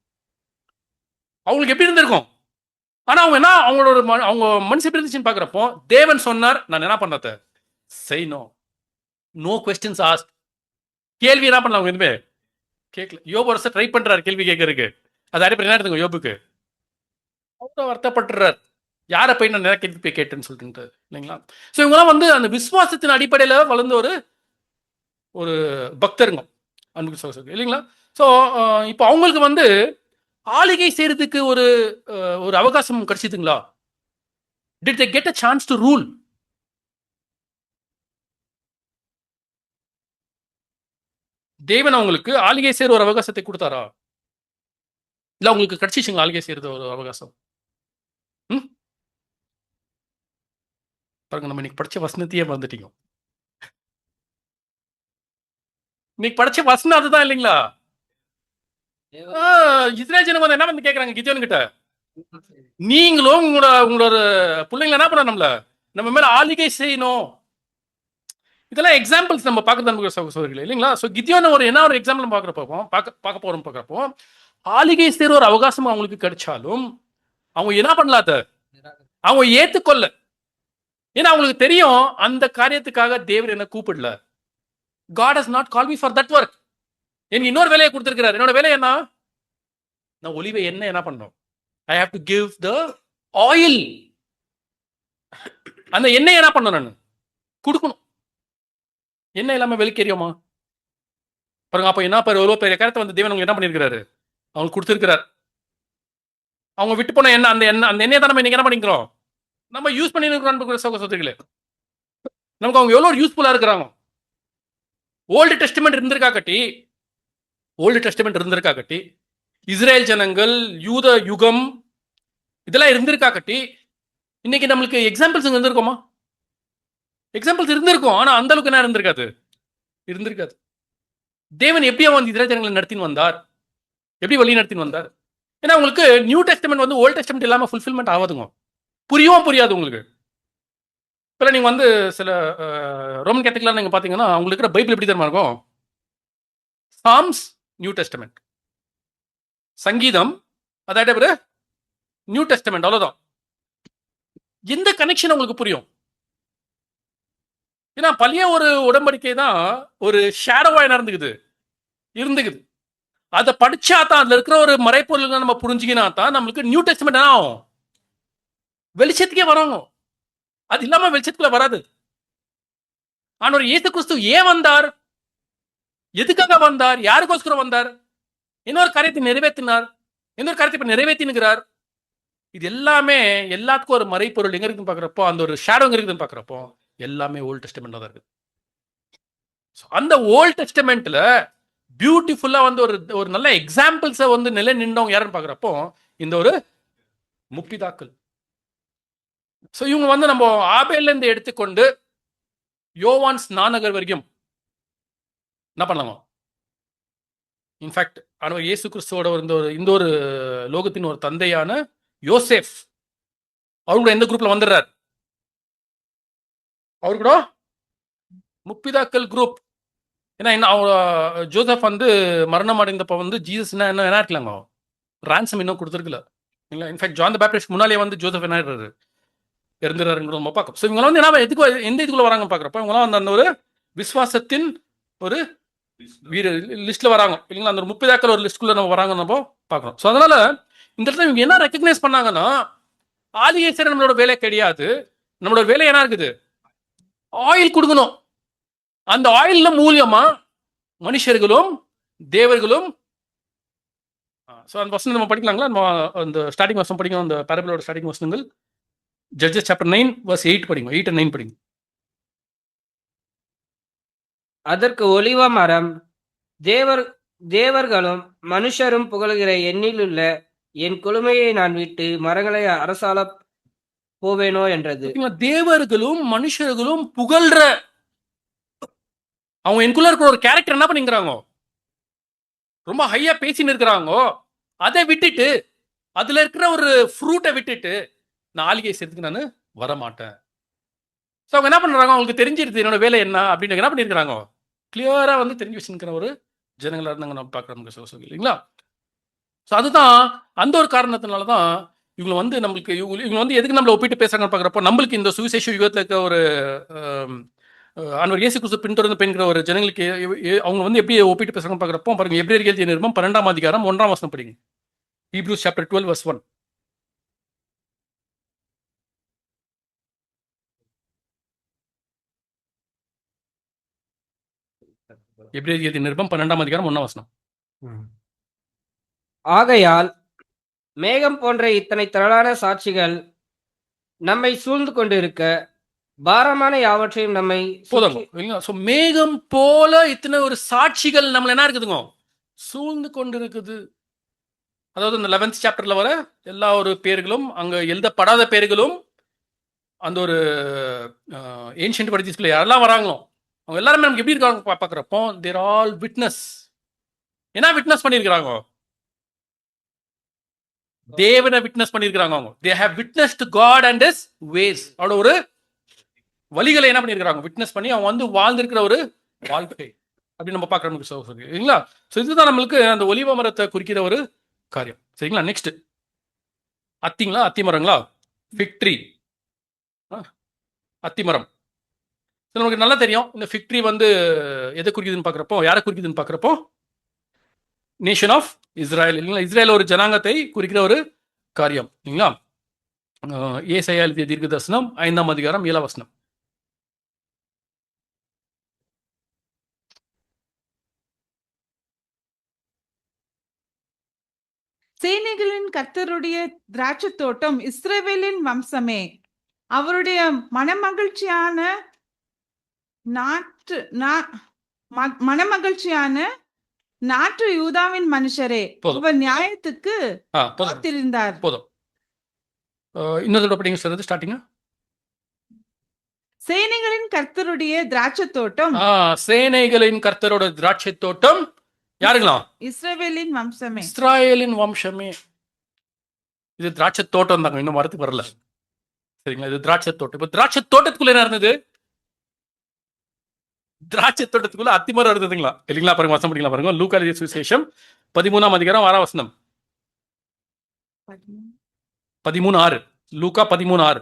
அவங்களுக்கு எப்படி இருந்திருக்கும், ஆனா அவங்க என்ன, அவங்களோட அவங்க மனசு எப்படி இருந்துச்சுன்னு பாக்குறப்போ தேவன் சொன்னார், நான் என்ன பண்ணத செய்யணும், நோ கொஸ்டின்ஸ் ஆஸ்க். கேள்வி என்ன பண்ணல அவங்க எதுவுமே கேட்கல. யோபு வருஷம் ட்ரை பண்றாரு கேள்வி கேட்கறதுக்கு, அது அடிப்படை என்ன எடுத்துங்க யோபுக்கு அவ்வளோ வருத்தப்பட்டுறார், யாரை போய் நான் நிறைய கேள்வி போய் கேட்டேன்னு சொல்லிட்டு இல்லைங்களா. ஸோ இவங்கெல்லாம் வந்து அந்த விசுவாசத்தின் அடிப்படையில் வளர்ந்த ஒரு பக்தருங்க அன்புக்கு சொல்ல இல்லைங்களா. ஸோ இப்போ அவங்களுக்கு வந்து ஆளுகை செய்யறதுக்கு ஒரு அவகாசம் கிடைச்சதுங்களா, did they get a chance to rule. தேவன் அவங்களுக்கு ஆளுகை செய்யற ஒரு அவகாசத்தை கொடுத்தாரா, இல்ல அவங்களுக்கு கிடைச்சிச்சுங்களா ஆளுகை செய்யறது ஒரு அவகாசம். பாருங்க, நம்ம இன்னைக்கு படிச்ச வசனத்தையே வந்துட்டீங்க. இன்னைக்கு படிச்ச வசனம் அதுதான் இல்லைங்களா. இஸ்ரேல் ஜனம் என்ன வந்து கேட்கறாங்க கிதியோன் கிட்ட, நீங்களும் உங்களோட பிள்ளைங்களை என்ன பண்ண நம்ம மேல ஆளுகை செய்யணும். இதெல்லாம் எக்ஸாம்பிள்ஸ் நம்ம பார்க்க சகோதரிகள் இல்லைங்களா. ஸோ கிதியோன் என்ன ஒரு எக்ஸாம்பிள் பார்க்க போறோம் பார்க்குறப்போ ஆளுகை செய்யற ஒரு அவகாசம் அவங்களுக்கு கிடைச்சாலும் அவங்க என்ன பண்ணலாத, அவங்க ஏத்துக்கொள்ள. ஏன்னா அவங்களுக்கு தெரியும் அந்த காரியத்துக்காக தேவன் என்ன கூப்பிடல. God has not called me for that work. எனக்கு இன்னொரு வேலையை கொடுத்திருக்கிறார். என்னோட வேலை என்ன, நான் ஒலிவை என்ன பண்ணணும், I have to give the oil. அந்த எண்ணெய் என்ன பண்ணணும், நான் கொடுக்கணும். எண்ணெய் இல்லாம வெளிக்கேறியோமா பாருங்க. அப்ப என்ன பாரு, எவ்வளவு பெரிய காரியத்தை வந்து தேவன் அவங்க என்ன பண்ணிருக்கிறாரு, அவங்களுக்கு கொடுத்திருக்கிறார். அவங்க விட்டு போன எண்ணெய், அந்த எண்ணெயை தான் நம்ம இன்னைக்கு என்ன பண்ணிக்கிறோம், நம்ம யூஸ் பண்ணிருக்கிறோம் சகோதரிகளே. நமக்கு அவங்க எவ்வளவு யூஸ்ஃபுல்லா இருக்கிறாங்க. ஓல்டு டெஸ்டிமெண்ட் இருந்திருக்காகட்டி இஸ்ரேல் ஜனங்கள், யூத யுகம் இதெல்லாம் இருந்திருக்காகட்டி இன்னைக்கு நம்மளுக்கு எக்ஸாம்பிள்ஸ் இருந்திருக்கோமா, எக்ஸாம்பிள்ஸ் இருந்திருக்கும். ஆனா அந்த அளவுக்கு என்ன இருந்திருக்காது. தேவன் எப்படியா வந்து இஸ்ரேல் ஜனங்களை நடத்தின்னு வந்தார், எப்படி வழி நடத்தின்னு வந்தார். ஏன்னா உங்களுக்கு நியூ டெஸ்டமெண்ட் வந்து ஓல்ட் டெஸ்டமெண்ட் இல்லாமல் ஃபுல்ஃபில்மெண்ட் ஆகாதுங்க, புரியாது உங்களுக்கு. இப்போ நீங்கள் வந்து சில ரோமன் கேத்தலிக்லாம் நீங்கள் பார்த்தீங்கன்னா உங்களுக்கு இருக்கிற பைபிள் எப்படி தெரியுமா இருக்கும்? சாம்ஸ் நியூ டெஸ்டமெண்ட், சங்கீதம் அதாட்ட பேர் நியூ டெஸ்டமெண்ட், அவ்வளோதான். எந்த கனெக்ஷன் உங்களுக்கு புரியும்? ஏன்னா பழைய ஒரு உடன்படிக்கை தான் ஒரு ஷேடோவா இருந்துக்குது. அதை படிச்சா தான் அதுல இருக்கிற ஒரு மறைப்பொருள்களை நம்ம புரிஞ்சுக்கினா தான் நம்மளுக்கு நியூ டெஸ்டமெண்ட் என்ன ஆகும், வெளிச்சத்துக்கே வராங்க. அது இல்லாம வெளிச்சத்துக்குள்ள வராது. ஆனா இயேசு கிறிஸ்து ஏன் வந்தார், எதுக்காக வந்தார், யாருக்கோஸ்கரம் வந்தார், இன்னொரு காரியத்தை நிறைவேற்றினார், இன்னொரு காரியத்தை இப்ப நிறைவேற்றினுக்கிறார். இது எல்லாமே எல்லாத்துக்கும் ஒரு மறைப்பொருள் எங்க இருக்குன்னு பாக்குறப்போ, அந்த ஒரு ஷேடோ எங்க இருக்குதுன்னு பாக்குறப்போ எல்லாமே ஓல்ட் டெஸ்டமெண்ட்ல தான் இருக்கு. அந்த ஓல்ட் டெஸ்டமெண்ட்ல பியூட்டிஃபுல்லா வந்து ஒரு நல்ல எக்ஸாம்பிள்ஸை வந்து நிலை நின்றவங்க யாருன்னு பாக்குறப்போ இந்த ஒரு முப்பிதாக்கள். ஸோ இவங்க வந்து நம்ம ஆபேல்ல இருந்து எடுத்துக்கொண்டு யோவான் ஸ்நானகர் வரைக்கும் என்ன பண்ணலாமா? இன்ஃபேக்ட் ஆனவர் இயேசு கிறிஸ்துவோட இந்த ஒரு லோகத்தின் ஒரு தந்தையான யோசேஃப் அவரு கூட எந்த குரூப்ல வந்துடுறார்? அவரு கூட முப்பிதாக்கள் குரூப். ஏன்னா என்ன ஜோசப் வந்து மரணம் அடைந்தப்ப வந்து ஜீசஸ் என்ன இருக்கலாங்க, ரான்சம் இன்னும் கொடுத்துருக்கல. இல்லை, இன்ஃபேக்ட் ஜான் த பேப்டிஸ்ட் முன்னாலே வந்து ஜோசப் என்ன இறந்துறாருங்கிறத நம்ம பார்க்கணும். ஸோ இவங்க வந்து என்ன எந்த இதுக்குள்ள வராங்க பார்க்குறப்ப இவங்களாம் வந்து அந்த ஒரு விசுவாசத்தின் ஒரு வீடு லிஸ்ட்ல வராங்க இல்லைங்களா? அந்த ஒரு முப்பிதாக்கள் ஒரு லிஸ்ட்குள்ள நம்ம வராங்க நம்ம பார்க்கணும். ஸோ அதனால இந்த இடத்துல இவங்க என்ன ரெக்கக்னைஸ் பண்ணாங்கன்னா, ஆலியை சரி நம்மளோட வேலை கிடையாது, நம்மளோட வேலை என்ன இருக்குது, ஆயில் கொடுக்கணும். அந்த ஆயில்ல மூலியமா மனுஷர்களும் தேவர்களும். ஸோ அந்த வசனம் நம்ம படிக்கலாங்களா? நம்ம அந்த ஸ்டார்டிங் வசனம் படிக்கணும், அந்த பேரபிளோட ஸ்டார்டிங் வசனங்கள் ஜட்ஜஸ் சாப்டர் 9 verse 8 படிங்க, 8 and 9 படிங்க. அதற்கு ஒலிவ மரம், தேவர்களும் மனுஷரும் புகழ்கிற எண்ணிலுள்ள என் குழுமையை நான் விட்டு மரங்களை அரசால போவேனோ என்றது. தேவர்களும் மனுஷர்களும் புகழ்ற அவங்க எனக்குள்ள இருக்கிற ஒரு கேரக்டர் என்ன பண்ணிக்கிறாங்க, ரொம்ப ஹையா பேசின்னு இருக்கிறாங்க. அதை விட்டுட்டு அதுல இருக்கிற ஒரு ஃப்ரூட்டை விட்டுட்டு நான் ஆலிகை சேர்த்துக்கு நான் வரமாட்டேன். ஸோ அவங்க என்ன பண்றாங்க, அவங்களுக்கு தெரிஞ்சிருது என்னோட வேலை என்ன அப்படின்னு என்ன பண்ணியிருக்கிறாங்க, கிளியரா வந்து தெரிஞ்சு வச்சுருக்கிற ஒரு ஜனங்களா இருந்தாங்க நம்ம பார்க்குறோம் இல்லைங்களா? ஸோ அதுதான் அந்த ஒரு காரணத்தினால தான் இவங்க வந்து நம்மளுக்கு இவங்க வந்து எதுக்கு நம்மளை ஒப்பிட்டு பேசுறாங்கன்னு பார்க்குறப்போ, நம்மளுக்கு இந்த சுவிசேஷ யுகத்தில் இருக்கிற ஒரு ஆண்டவர் இயேசு கிறிஸ்து பின்தொடர்ந்து பெண்கிற ஒரு ஜனங்களுக்கு அவங்க வந்து எப்படி ஒப்பிட்டு பேசுறாங்கன்னு பார்க்குறப்போ பாருங்க, எபிரேயர் எழுதிய நிருபம் 12ஆம் அதிகாரம் 1ஆம் வசனம் படிங்க. Hebrews chapter 12 verse 1. எபிரேயர் எழுதிய நிருபம் 12ஆம் அதிகாரம் 1ஆம் வசனம். ஆகையால் மேகம் போன்ற இத்தனை திரளான சாட்சிகள் நம்மை சூழ்ந்து கொண்டிருக்க, பாரமான யாவற்றையும் நம்மை போதுங்க இல்லைங்களா? ஸோ மேகம் போல இத்தனை ஒரு சாட்சிகள் நம்மள என்ன இருக்குதுங்க, சூழ்ந்து கொண்டு இருக்குது. அதாவது இந்த 11th சாப்டர்ல வர எல்லா ஒரு பேர்களும், அங்க எழுதப்படாத பேர்களும், அந்த ஒரு ஏன்ஷியன்ட் படிச்சுல யாரெல்லாம் வராங்களோ அவங்க எல்லாருமே நமக்கு எப்படி இருக்காங்க பார்க்குறப்போ, தேர் ஆல் விட்னஸ். என்ன விட்னஸ் பண்ணியிருக்கிறாங்க, தேவனை விட்னஸ் பண்ணியிருக்கிறாங்க. அவங்க they have witnessed God and his ways. அவரோட ஒரு வழிகளை என்ன பண்ணியிருக்கிறாங்க, விட்னஸ் பண்ணி அவங்க வந்து வாழ்ந்திருக்கிற ஒரு வாழ்க்கை அப்படின்னு நம்ம பார்க்குறோம் சரிங்களா? ஸோ இதுதான் நம்மளுக்கு அந்த ஒலிவ மரத்தை குறிக்கிற ஒரு காரியம் சரிங்களா? நெக்ஸ்ட் அத்திங்களா, அத்தி மரங்களா, ஃபிக் ட்ரீ, அத்தி மரம். நமக்கு நல்லா தெரியும் இந்த ஃபிக் ட்ரீ வந்து எதை குறிக்குதுன்னு பார்க்குறப்போ, யாரை குறிக்குதுன்னு பார்க்குறப்போ, நேஷன் ஆஃப் இஸ்ராயல் இல்லைங்களா? இஸ்ராயல் ஒரு ஜனாங்கத்தை குறிக்கிற ஒரு காரியம் இல்லைங்களா? ஏசாயா எழுதிய தீர்க்க தரிசனம் 5ஆம் அதிகாரம் 7ஆம் வசனம். சேனைகளின் கர்த்தருடைய திராட்சை தோட்டம் இஸ்ரவேலின் வம்சமே, அவருடைய மனமகிழ்ச்சியான நாற்று யூதாவின் மனுஷரே, அவர் நியாயத்துக்கு காத்திருந்தார். போதும். இன்னொரு படிங்க சார், ஸ்டார்டிங். சேனைகளின் கர்த்தருடைய திராட்சை தோட்டம், சேனைகளின் கர்த்தரோட திராட்சை தோட்டம் யாருங்களா? இஸ்ரவேலின் வம்சமே. இஸ்ராயலின் வம்சமே. இது திராட்சை தோட்டம் தாங்க, இன்னும் மரத்துக்கு வரல. சரிங்களா, இது திராட்சை தோட்டம். இப்போ திராட்சை தோட்டத்துக்குள்ள என்ன இருந்தது? திராட்சை தோட்டத்துக்குள்ள அத்திமரம் இருந்ததுங்களா? இல்லைங்களா? பாருங்க, வசனம் படிக்கலாம் பாருங்க. லூக்கா எழுதிய சுவிசேஷம் 13ஆம் அதிகாரம் 6ஆம் வசனம். 13:6. லூக்கா 13:6.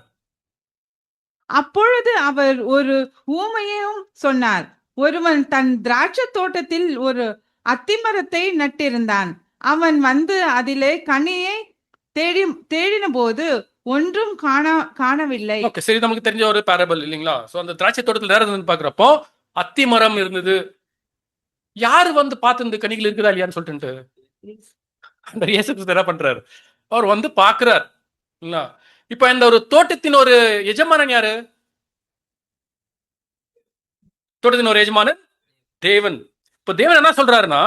அப்பொழுது அவர் ஒரு ஊமையையும் சொன்னார். ஒருவன் தன் திராட்சை தோட்டத்தில் ஒரு அத்திமரத்தை நட்டிருந்தான். அவன் வந்து அதிலே கனியை தேடின போது ஒன்றும் காணவில்லை. ஓகே, சரி, நமக்கு தெரிஞ்ச ஒரு பேரபிள் இல்லைங்களா? ஸோ அந்த திராட்சை தோட்டத்தில் நேரம் இருந்து பார்க்குறப்போ அத்தி மரம் இருந்தது. யாரு வந்து பார்த்து கனிகள் இருக்குதா இல்லையான்னு சொல்லிட்டு அந்த இயேசு கிறிஸ்து என்ன பண்றாரு? அவர் வந்து பார்க்கிறார். இல்லைங்களா? இப்ப இந்த ஒரு தோட்டத்தின் ஒரு எஜமானன் யாரு? தோட்டத்தின் ஒரு எஜமானன் தேவன். இப்ப தேவன் என்ன சொல்றாருன்னா,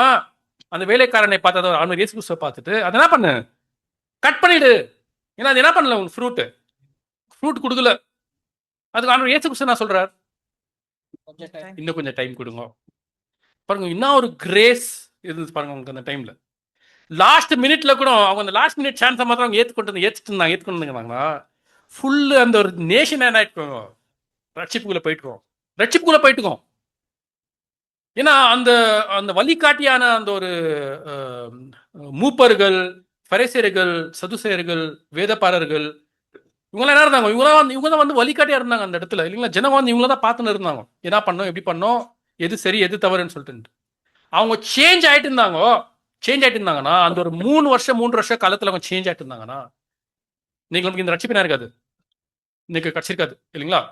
அந்த வேலைக்காரனை பார்த்தத அவன் இயேசு கிறிஸ்துவை பார்த்துட்டு அதை என்ன பண்ணு, கட் பண்ணிடு. ஏன்னா அது என்ன பண்ணல, உங்க ஃப்ரூட் கொடுக்கல. அதுக்கு அவன் இயேசு கிறிஸ்து என்ன சொல்றார்? இன்னும் கொஞ்சம் டைம் கொடுங்க. பாருங்க, இன்னும் ஒரு கிரேஸ் இருந்துச்சு பாருங்க உங்களுக்கு அந்த டைம்ல. லாஸ்ட் மினிட்ல கூட அவங்க அந்த லாஸ்ட் மினிட் சான்ஸை மாத்திரம் அவங்க ஏற்றுட்டு இருந்தாங்கன்னா ஃபுல்லு அந்த ஒரு நேஷன் என்ன ஆயிட்டுக்கோங்க, ரட்சிப்புக்குள்ள போயிட்டுக்கோம். ஏன்னா அந்த அந்த வழிகாட்டியான அந்த ஒரு மூப்பர்கள், பரிசேயர்கள், சதுசேயர்கள், வேதப்பாரர்கள், இவங்களாம் என்ன இருந்தாங்க? இவங்க தான் வந்து வழிகாட்டியா இருந்தாங்க அந்த இடத்துல இல்லைங்களா? ஜனம் வந்து இவங்கள தான் பார்த்துன்னு இருந்தாங்க. என்ன பண்ணோம், எப்படி பண்ணோம், எது சரி எது தவறுன்னு சொல்லிட்டு. அவங்க சேஞ்ச் ஆயிட்டு இருந்தாங்கன்னா அந்த ஒரு 3 வருஷ காலத்துல அவங்க சேஞ்ச் ஆயிட்டு இருந்தாங்கன்னா இன்னைக்கு நமக்கு இந்த ரட்சிப்பு இருக்காது, இன்னைக்கு கிடைச்சிருக்காது இல்லைங்களா?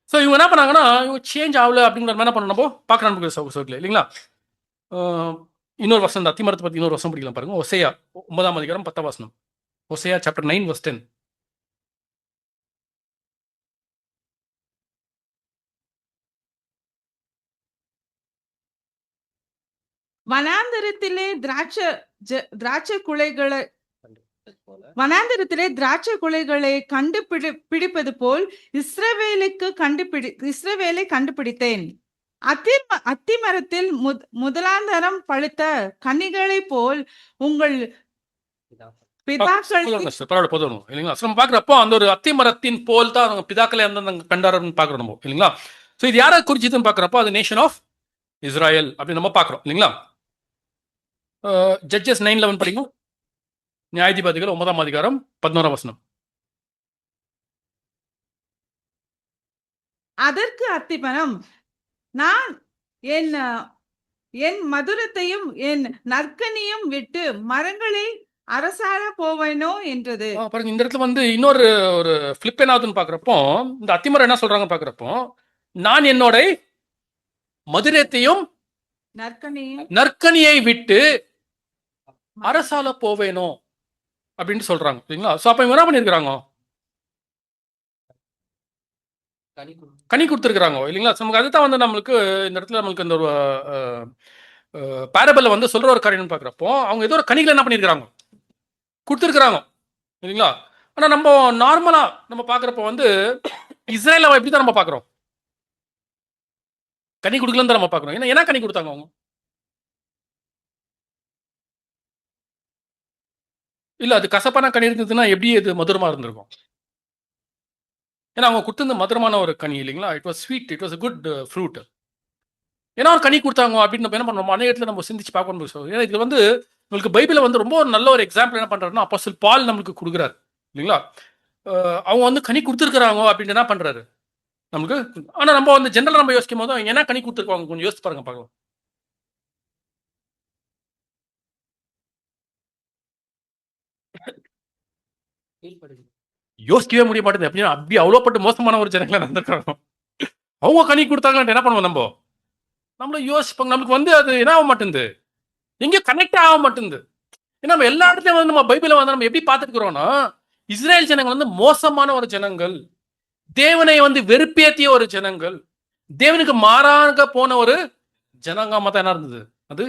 ஸோ இவங்க என்ன பண்ணாங்கன்னா, இவங்க சேஞ்ச் ஆகல அப்படிங்கிற என்ன பண்ணணும், நம்ம பார்க்கணும் நமக்கு சோக்கில் இல்லைங்களா? இன்னொரு வசனம், இந்த அத்திமரத்தை பற்றி இன்னொரு வசனம் படிக்கலாம் பாருங்க. ஒசையா 9ஆம் அதிகாரம் 10ஆம் வசனம். ஒசையா சாப்டர் 9 verse 10. வனாந்தரத்திலே திராட்சை குலைகளை பிடிப்பது போல் இஸ்ரவேலை கண்டுபிடித்தேன். அத்திமரத்தில் முதலாந்தரம் பழுத்த கனிகளை போல் உங்கள் பிதாக்கள் போதும் இல்லைங்களா? நம்ம பார்க்குறப்போ அந்த ஒரு அத்திமரத்தின் போல் தான் அவங்க பிதாக்களை கண்டாரன்னு பார்க்குறோம் நம்ம இல்லைங்களா? ஸோ இது யாரை குறிச்சதுன்னு பார்க்குறப்போ அது நேஷன் ஆஃப் இஸ்ராயல் அப்படின்னு நம்ம பார்க்குறோம் இல்லைங்களா? ஜட்ஜஸ் 9:11 படிக்கும். நியாயாதிபதிகள் 9ஆம் அதிகாரம் 11ஆம் வசனம். அதற்கு அத்திமரம், நான் என் மதுரத்தையும் என் நற்கனியும் விட்டு மரங்களை அரசாள போவேனோ என்றது. பாருங்க, இந்த இடத்துல வந்து இன்னொரு ஒரு பிளிப் என்னாவதுன்னு பார்க்குறப்போ இந்த அத்திமரம் என்ன சொல்றாங்க பார்க்குறப்போ, நான் என்னோட மதுரத்தையும் நற்கனியை விட்டு அரசால போவேனோ அப்படின்னு சொல்றாங்க இல்லைங்களா? ஸோ அப்போ இவங்க என்ன பண்ணியிருக்கிறாங்க? கனி கொடுத்துருக்குறாங்க இல்லைங்களா? நமக்கு அதுதான் வந்து நம்மளுக்கு இந்த இடத்துல நம்மளுக்கு இந்த ஒரு பேரபிள் வந்து சொல்ற ஒரு காரியம் பார்க்குறப்போ அவங்க ஏதோ ஒரு கனிகளை என்ன பண்ணியிருக்கிறாங்க, கொடுத்துருக்குறாங்க இல்லைங்களா? ஆனால் நம்ம நார்மலா நம்ம பார்க்குறப்போ வந்து இஸ்ரேலை எப்படி தான் நம்ம பார்க்குறோம், கனி கொடுக்கலன்னு தான் நம்ம பார்க்குறோம். ஏன்னா என்ன கனி கொடுத்தாங்க அவங்க? இல்லை, அது கசப்பான கனி இருந்ததுன்னா எப்படி அது மதுரமா இருந்திருக்கும்? ஏன்னா அவங்க கொடுத்திருந்த மதுரமான ஒரு கனி இல்லைங்களா? It was sweet, it was good fruit. ஏன்னா ஒரு கனி கொடுத்தாங்க அப்படின்னு நம்ம என்ன பண்ணுறோம், அநேக இடத்துல நம்ம சிந்திச்சு பார்க்கணும். ஏன்னா இது வந்து உங்களுக்கு பைபிளில் வந்து ரொம்ப ஒரு நல்ல ஒரு எக்ஸாம்பிள் என்ன பண்ணுறாருன்னா அப்போஸ்தலன் பால் நம்மளுக்கு கொடுக்குறாரு இல்லைங்களா? அவங்க வந்து கனி கொடுத்துருக்குறாங்க அப்படின்னு என்ன பண்ணுறாரு நமக்கு. ஆனால் நம்ம வந்து ஜென்ரலாக நம்ம யோசிக்கும் போது என்ன கனி கொடுத்துருக்காங்க கொஞ்சம் யோசிச்சு பாருங்க பார்க்கலாம். யோசிக்கவே முடிய மாட்டேங்குது. அப்படின்னா அப்படி அவ்வளோப்பட்டு மோசமான ஒரு ஜனங்களை நடந்திருக்காங்க. அவங்க கனி கொடுத்தாங்கன்ட்டு என்ன பண்ணுவோம் நம்மள யோசிப்பாங்க. நமக்கு வந்து அது என்ன ஆக மாட்டேங்குது, எங்கேயும் கனெக்ட் ஆக மாட்டேங்குது. ஏன்னா நம்ம எல்லா இடத்துலையும் வந்து நம்ம பைபிளை வந்து நம்ம எப்படி பார்த்துக்கிறோம்னா இஸ்ரேல் ஜனங்கள் வந்து மோசமான ஒரு ஜனங்கள், தேவனை வந்து வெறுப்பேற்றிய ஒரு ஜனங்கள், தேவனுக்கு மாறாக போன ஒரு ஜனங்கமா தான் என்ன இருந்தது அது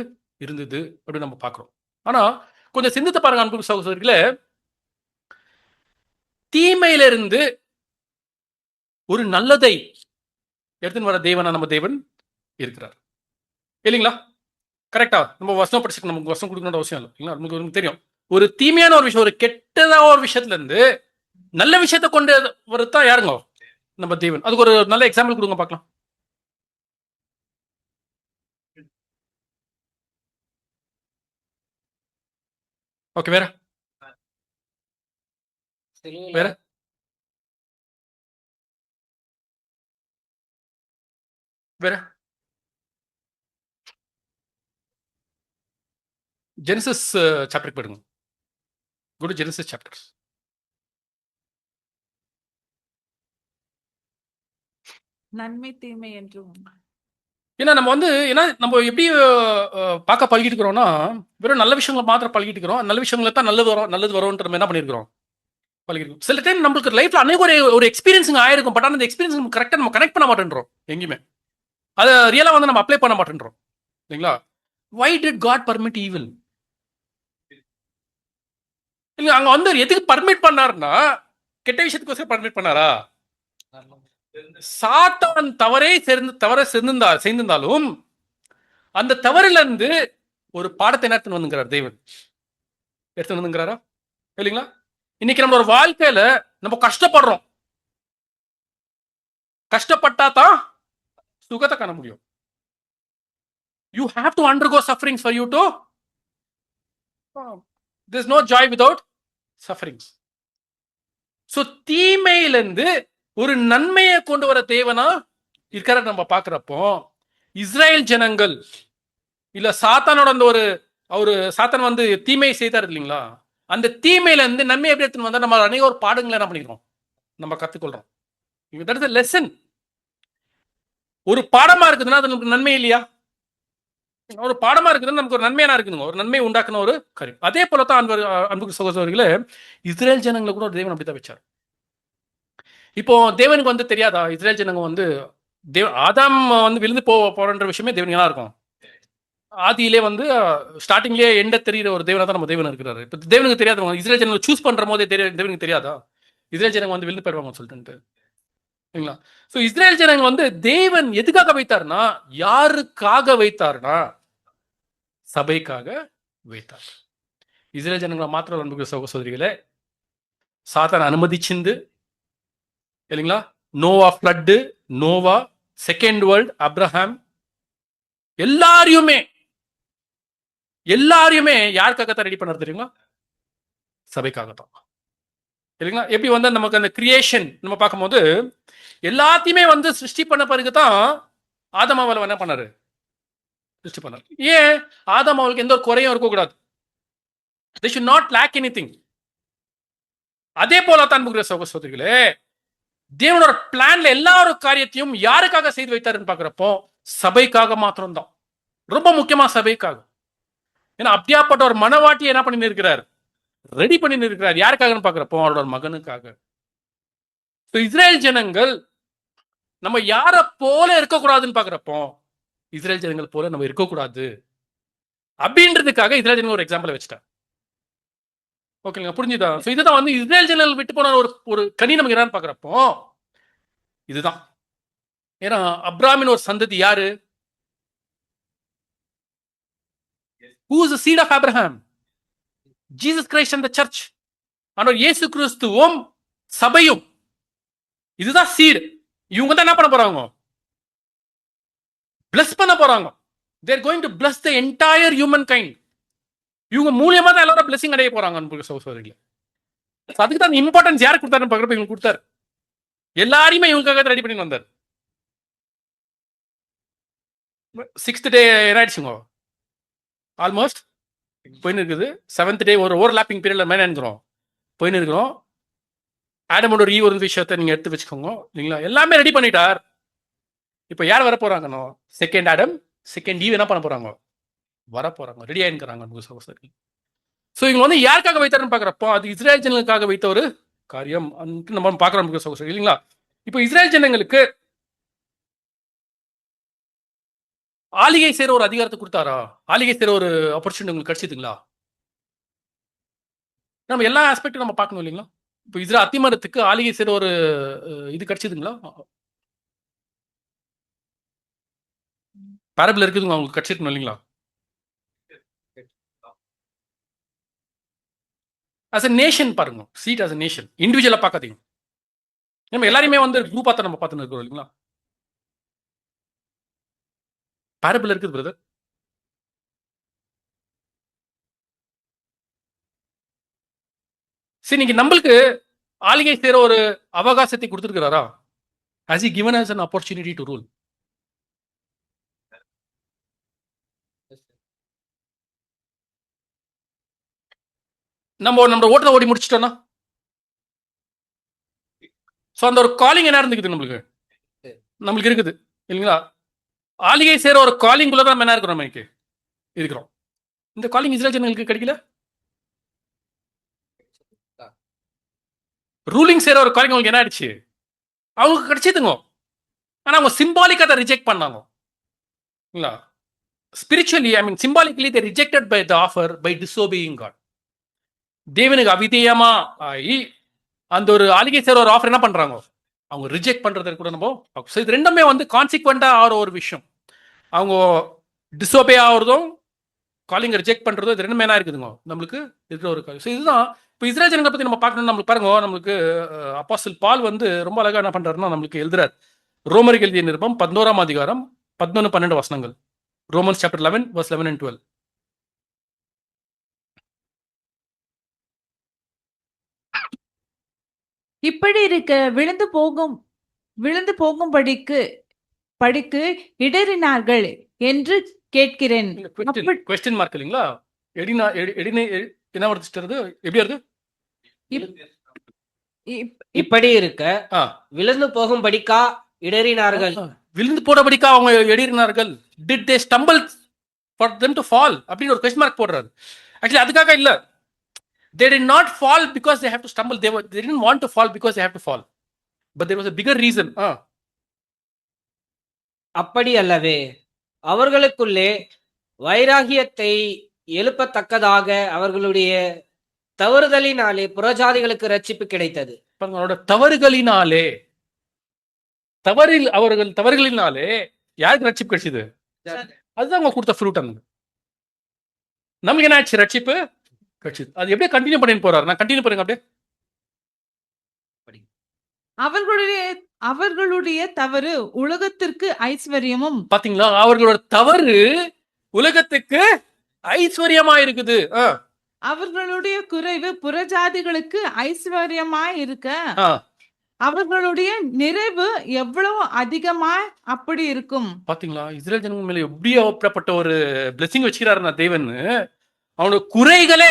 இருந்தது அப்படின்னு நம்ம பார்க்குறோம். ஆனா கொஞ்சம் சிந்தித்து பாருங்க அன்பு சகோதரர்களே, தீமையிலிருந்து ஒரு நல்லதை எடுத்துன்னு வர தேவனா நம்ம தேவன் இருக்கிறார் இல்லைங்களா? கரெக்டா? நம்ம வசனம் படிச்சுக்க நமக்கு வசனம் கொடுக்கணுன்ற அவசியம் இல்லை இல்லைங்களா? நமக்கு தெரியும் ஒரு தீமையான ஒரு விஷயம், ஒரு கெட்டதா ஒரு விஷயத்துல இருந்து நல்ல விஷயத்த கொண்டு வரத்தான் யாருங்க நம்ம தேவன். அதுக்கு ஒரு நல்ல எக்ஸாம்பிள் கொடுங்க பார்க்கலாம். ஓகே, வேற வேற வேற ஜெனசிஸ் சாப்டர் போயிடுங்க. Good Genesis chapters. நன்மை தீமை என்றும். ஏன்னா நம்ம வந்து நம்ம எப்படி பார்க்க பழகிட்டு இருக்கிறோம்னா, வெறும் நல்ல விஷயங்களை மாத்திரம் பழகிட்டு இருக்கிறோம். நல்ல விஷயங்களை தான் நல்லது வரும்ன்ற நம்ம என்ன பண்ணியிருக்கிறோம், பழகிருக்கோம். சில டைம் நம்மளுக்கு லைஃப்ல அநேக ஒரு எக்ஸ்பீரியன்ஸுங்க ஆயிருக்கும். பட் ஆனால் அந்த எக்ஸ்பீரியன்ஸ் கரெக்டாக நம்ம கனெக்ட் பண்ண மாட்டேன்றோம் எங்கேயுமே. அதை ரியலாக வந்து நம்ம அப்ளை பண்ண மாட்டேன்றோம் இல்லைங்களா. Why did God permit evil? இல்ல, அங்க வந்து எதுக்கு பர்மிட் பண்ணாருன்னா, கெட்ட விஷயத்துக்கு பர்மிட் பண்ணாரா? சாத்தான் தவற செய்திருந்தாலும் அந்த தவறுல இருந்து ஒரு பாடத்தை என்ன எடுத்துன்னு வந்துங்கிறார் தேவன். எடுத்துன்னு வந்துங்கிறாரா இல்லைங்களா? இன்னைக்கு நம்மளோட வாழ்க்கையில நம்ம கஷ்டப்படுறோம். கஷ்டப்பட்டா தான் சுகத்தை காண முடியும். You have to undergo sufferings for you to. There's no joy without sufferings. So தீமையிலிருந்து ஒரு நன்மையை கொண்டு வர தேவனா இருக்கிற நம்ம பார்க்கிறப்போ, இஸ்ரேல் ஜனங்கள் இல்ல சாத்தானோட அந்த அவரு சாத்தான் வந்து தீமை செய்தார் இல்லைங்களா, அந்த தீமையில இருந்து நன்மை எப்படி எடுத்துன்னு வந்தா நம்ம அநேக ஒரு பாடங்களை என்ன பண்ணிக்கிறோம், நம்ம கத்துக்கொள்றோம். That is a lesson. ஒரு பாடமா இருக்குதுன்னா அது நமக்கு நன்மை இல்லையா? ஒரு பாடமா இருக்குதுன்னு நமக்கு ஒரு நன்மையான இருக்குதுங்க, ஒரு நன்மை உண்டாக்குன ஒரு காரியம். அதே போலதான் அன்புக்கு சகோதரர்களே, இஸ்ரேல் ஜனங்களை கூட ஒரு தேவன் அப்படித்தான் வச்சார். இப்போ தேவனுக்கு வந்து தெரியாதா இஸ்ரேல் ஜனங்க வந்து ஆதாம் வந்து விழுந்து போறன்ற விஷயமே தேவனுக்கு என்ன இருக்கும்? ஆதியிலே வந்து ஸ்டார்டிங்லேயே எண்ட தெரியுற ஒரு தேவனா தான் நம்ம தேவன் இருக்கிறாரு. இப்போ தேவனுக்கு தெரியாதவங்க இஸ்ரேல் ஜனங்களை சூஸ் பண்ற போதே தேவனுக்கு தெரியாதா இஸ்ரேல் ஜனங்க வந்து விழுந்து போயிடுவாங்கன்னு சொல்லிட்டு இல்லைங்களா? ஸோ இஸ்ரேல் ஜனங்க வந்து தேவன் எதுக்காக வைத்தார்னா, யாருக்காக வைத்தார்னா சபைக்காக வைத்தார். இஸ்ரேல் ஜனங்களை மாத்திரம் அன்புக்கு சகோதரிகளே, சாத்தான் அனுமதிச்சிருந்து இல்லைங்களா, Noah flood, Noah, second world, Abraham, எல்லாரையுமே யாருக்காகத்தான் ரெடி பண்ணார் தெரியுங்களா? சபைக்காகத்தான் இல்லைங்களா. எப்படி வந்து நமக்கு அந்த கிரியேஷன் நம்ம பார்க்கும்போது எல்லாத்தையுமே வந்து சிருஷ்டி பண்ண பிறகுதான் ஆதமாவளை என்ன பண்ணாரு, சிருஷ்டி பண்ணார். ஏன் ஆதமாவளுக்கு எந்த ஒரு குறையும் இருக்கக்கூடாது. They should not lack anything. அதே போல தான் சகோதரிகளே, தேவனோட பிளான்ல எல்லா ஒரு காரியத்தையும் யாருக்காக செய்து வைத்தாருன்னு பாக்குறப்போ சபைக்காக மாத்திரம்தான். ரொம்ப முக்கியமா சபைக்காக. ஏன்னா அப்படியாப்பட்ட ஒரு மனவாட்டி என்ன பண்ணி இருக்கிறார், ரெடி பண்ணி இருக்கிறார். யாருக்காகன்னு பாக்குறப்போ அவரோட மகனுக்காக. இஸ்ரேல் ஜனங்கள் நம்ம யார போல இருக்கக்கூடாதுன்னு பாக்குறப்போ இஸ்ரேல் ஜனங்கள் போல நம்ம இருக்கக்கூடாது அப்படின்றதுக்காக இஸ்ரேல் ஜனங்கள் ஒரு எக்ஸாம்பிள் வச்சுட்டார். ஓகேங்க, புரிஞ்சுதா? இதுதான் வந்து இஸ்ரேல் ஜனங்கள் விட்டு போன ஒரு கனி நமக்கு என்னன்னு பாக்குறப்போ இதுதான். ஏன்னா அப்ராமின் ஒரு சந்ததி யாரு? Who is the seed of Abraham? Jesus Christ and the church. ஆனால் இயேசு கிறிஸ்துவும் சபையும், இதுதான் சீடு. இவங்க தான் என்ன பண்ண போறாங்க, பிளஸ் பண்ண போறாங்க. they are going to bless the entire human kind. இவங்க மூலியமா தான் எல்லாரும் பிளஸிங் அடைய போறாங்க அன்புக்கு சகோதரர்களே. அதுக்கு தான் இம்பார்ட்டன்ஸ் யாருக்கு கொடுத்தாருன்னு பார்க்கறப்ப இவங்க கொடுத்தாரு. எல்லாரையுமே இவங்களுக்காக ரெடி பண்ணி வந்தார். 6th டே என்ன ஆயிடுச்சுங்க, ஆல்மோஸ்ட் போயின்னு இருக்குது. 7th டே ஒரு ஓவர்லாப்பிங் பீரியட்ல மேலே இருக்கிறோம், போயின்னு இருக்கிறோம். ஆடமோட ஈவ் ஒரு விஷயத்தை நீங்க எடுத்து வச்சுக்கோங்க இல்லைங்களா. எல்லாமே ரெடி பண்ணிட்டார். இப்போ யார் வர போறாங்கன்னோ, செகண்ட் ஆடம், செகண்ட் ஈவ் என்ன பண்ண போறாங்க, வர போறாங்க, ரெடி ஆயிருக்கிறாங்க சகோதரர்கள். ஸோ இவங்க வந்து யாருக்காக வைத்தாருன்னு பாக்குறப்போ அது இஸ்ரேல் ஜனங்களுக்காக வைத்த ஒரு காரியம் நம்ம பாக்குறோம் சகோதரர்கள் இல்லைங்களா. இப்போ இஸ்ரேல் ஜனங்களுக்கு ஆளிகை செய்யற ஒரு அதிகாரத்தை கொடுத்தாரா, ஆளிகை செய்யற ஒரு ஆப்பர்ச்சுனிட்டி உங்களுக்கு கிடைச்சதுங்களா? நம்ம எல்லா ஆஸ்பெக்டும் நம்ம பார்க்கணும் இல்லைங்களா. இப்போ இஸ்ரேல் அத்திமரத்துக்கு ஆளிகை செய்யற ஒரு இது கிடைச்சதுங்களா? பேரபிள் இருக்குதுங்க, அவங்களுக்கு கிடைச்சிருக்கணும் இல்லைங்களா. as a நேஷன் பாருங்க, சீட் as a நேஷன், இண்டிவிஜுவலா பார்க்காதீங்க. நம்ம எல்லாரையுமே வந்து குரூப்பா தான் நம்ம பார்த்துன்னு இருக்கிறோம் இல்லைங்களா? பேரபிள் இருக்குது பிரதர். சரி, நீங்க நம்மளுக்கு ஆளுகை செய்யற ஒரு அவகாசத்தை கொடுத்துருக்கிறாரா? Has he given us an opportunity to rule? நம்ம ஓட்டத்தை ஓடி முடிச்சிட்டோம்னா, ஸோ அந்த ஒரு காலிங் என்ன இருந்துக்குது நம்மளுக்கு இருக்குது இல்லைங்களா? ஆளுகை செய்யற ஒரு காலிங்குள்ள தான் நம்ம என்ன இருக்கிறோம், நமக்கு இருக்கிறோம். இந்த காலிங் இஸ்ரேல் ஜனங்களுக்கு கிடைக்கல. ரூலிங் செய்யற ஒரு காலிங் அவங்களுக்கு என்ன ஆயிடுச்சு, அவங்களுக்கு கிடைச்சதுங்க. ஆனா அவங்க சிம்பாலிக்கா அதை ரிஜெக்ட் பண்ணாங்க இல்லைங்களா? Spiritually, I mean symbolically they rejected by the offer by disobeying God. தேவனுக்கு அவிதேயமா ஆகி அந்த ஒரு ஆளுகை செய்யற ஒரு ஆஃபர் என்ன பண்றாங்க, அவங்க ரிஜெக்ட் பண்றது கூட நம்ம. ஸோ இது ரெண்டுமே வந்து கான்சிக்வெண்டா ஆகிற ஒரு விஷயம். அவங்க டிஸ்ஓபே ஆகிறதும் காலிங் ரிஜெக்ட் பண்றதும், இது ரெண்டுமே என்ன இருக்குதுங்க நம்மளுக்கு இருக்கிற ஒரு காரியம். ஸோ இதுதான் இப்போ இஸ்ரேல் ஜனங்களை பத்தி நம்ம பார்க்கணும். நம்மளுக்கு பாருங்க, நம்மளுக்கு அப்போஸ்தலன் பால் வந்து ரொம்ப அழகா என்ன பண்றாருன்னா நம்மளுக்கு எழுதுறாரு. ரோமருக்கு எழுதிய நிருபம் 11ஆம் அதிகாரம் 11-12 வசனங்கள். Romans chapter 11 verse 11 and 12. இப்படி இருக்க விழுந்து போகும்படிக்கு இடறினார்கள் என்று கேட்கிறேன். கொஸ்டின் மார்க் இல்லைங்களா? என்ன வருது, எப்படி வருது? இப்படி இருக்க ஆ, விழுந்து போகும்படிக்கா இடறினார்கள். விழுந்து போடபடிக்கா அவங்க எடினார்கள். Did they stumble for them to fall? அப்படின்னு ஒரு கொஸ்டின் மார்க் போடுறாரு. ஆக்சுவலி அதுக்காக இல்ல. They did not fall because they have to stumble. They didn't want to fall because they have to fall. But there was a bigger reason. அப்படி அல்லவே, அவர்களுக்குள்ளே வைராகியத்தை எழுப்பத்தக்கதாக அவர்களுடைய தவறுதலினாலே புறஜாதிகளுக்கு ரட்சிப்பு கிடைத்தது. அவங்களோட தவறுகளினாலே யாருக்கு ரட்சிப்பு கிடைச்சது? அதுதான் அவங்க கொடுத்த ஃப்ரூட். அந்த நமக்கு என்ன ஆச்சு? ரட்சிப்பு கிடைச்சது. அது எப்படியே கண்டினியூ பண்ணிட்டு போறாரு. நான் கண்டினியூ பண்ணுங்க அப்படியே. அவர்களுடைய தவறு உலகத்திற்கு ஐஸ்வர்யமும். பாத்தீங்களா? அவர்களோட தவறு உலகத்துக்கு ஐஸ்வர்யமா இருக்குது. அவர்களுடைய குறைவு புறஜாதிகளுக்கு ஐஸ்வர்யமாய் இருக்க, அவர்களுடைய நிறைவு எவ்வளவு அதிகமா அப்படி இருக்கும். பாத்தீங்களா? இஸ்ரேல் ஜனங்கள் மேல எப்படி அப்படிப்பட்ட ஒரு பிளெஸிங் வச்சுக்கிறாரு தேவன். அவனோட குறைகளே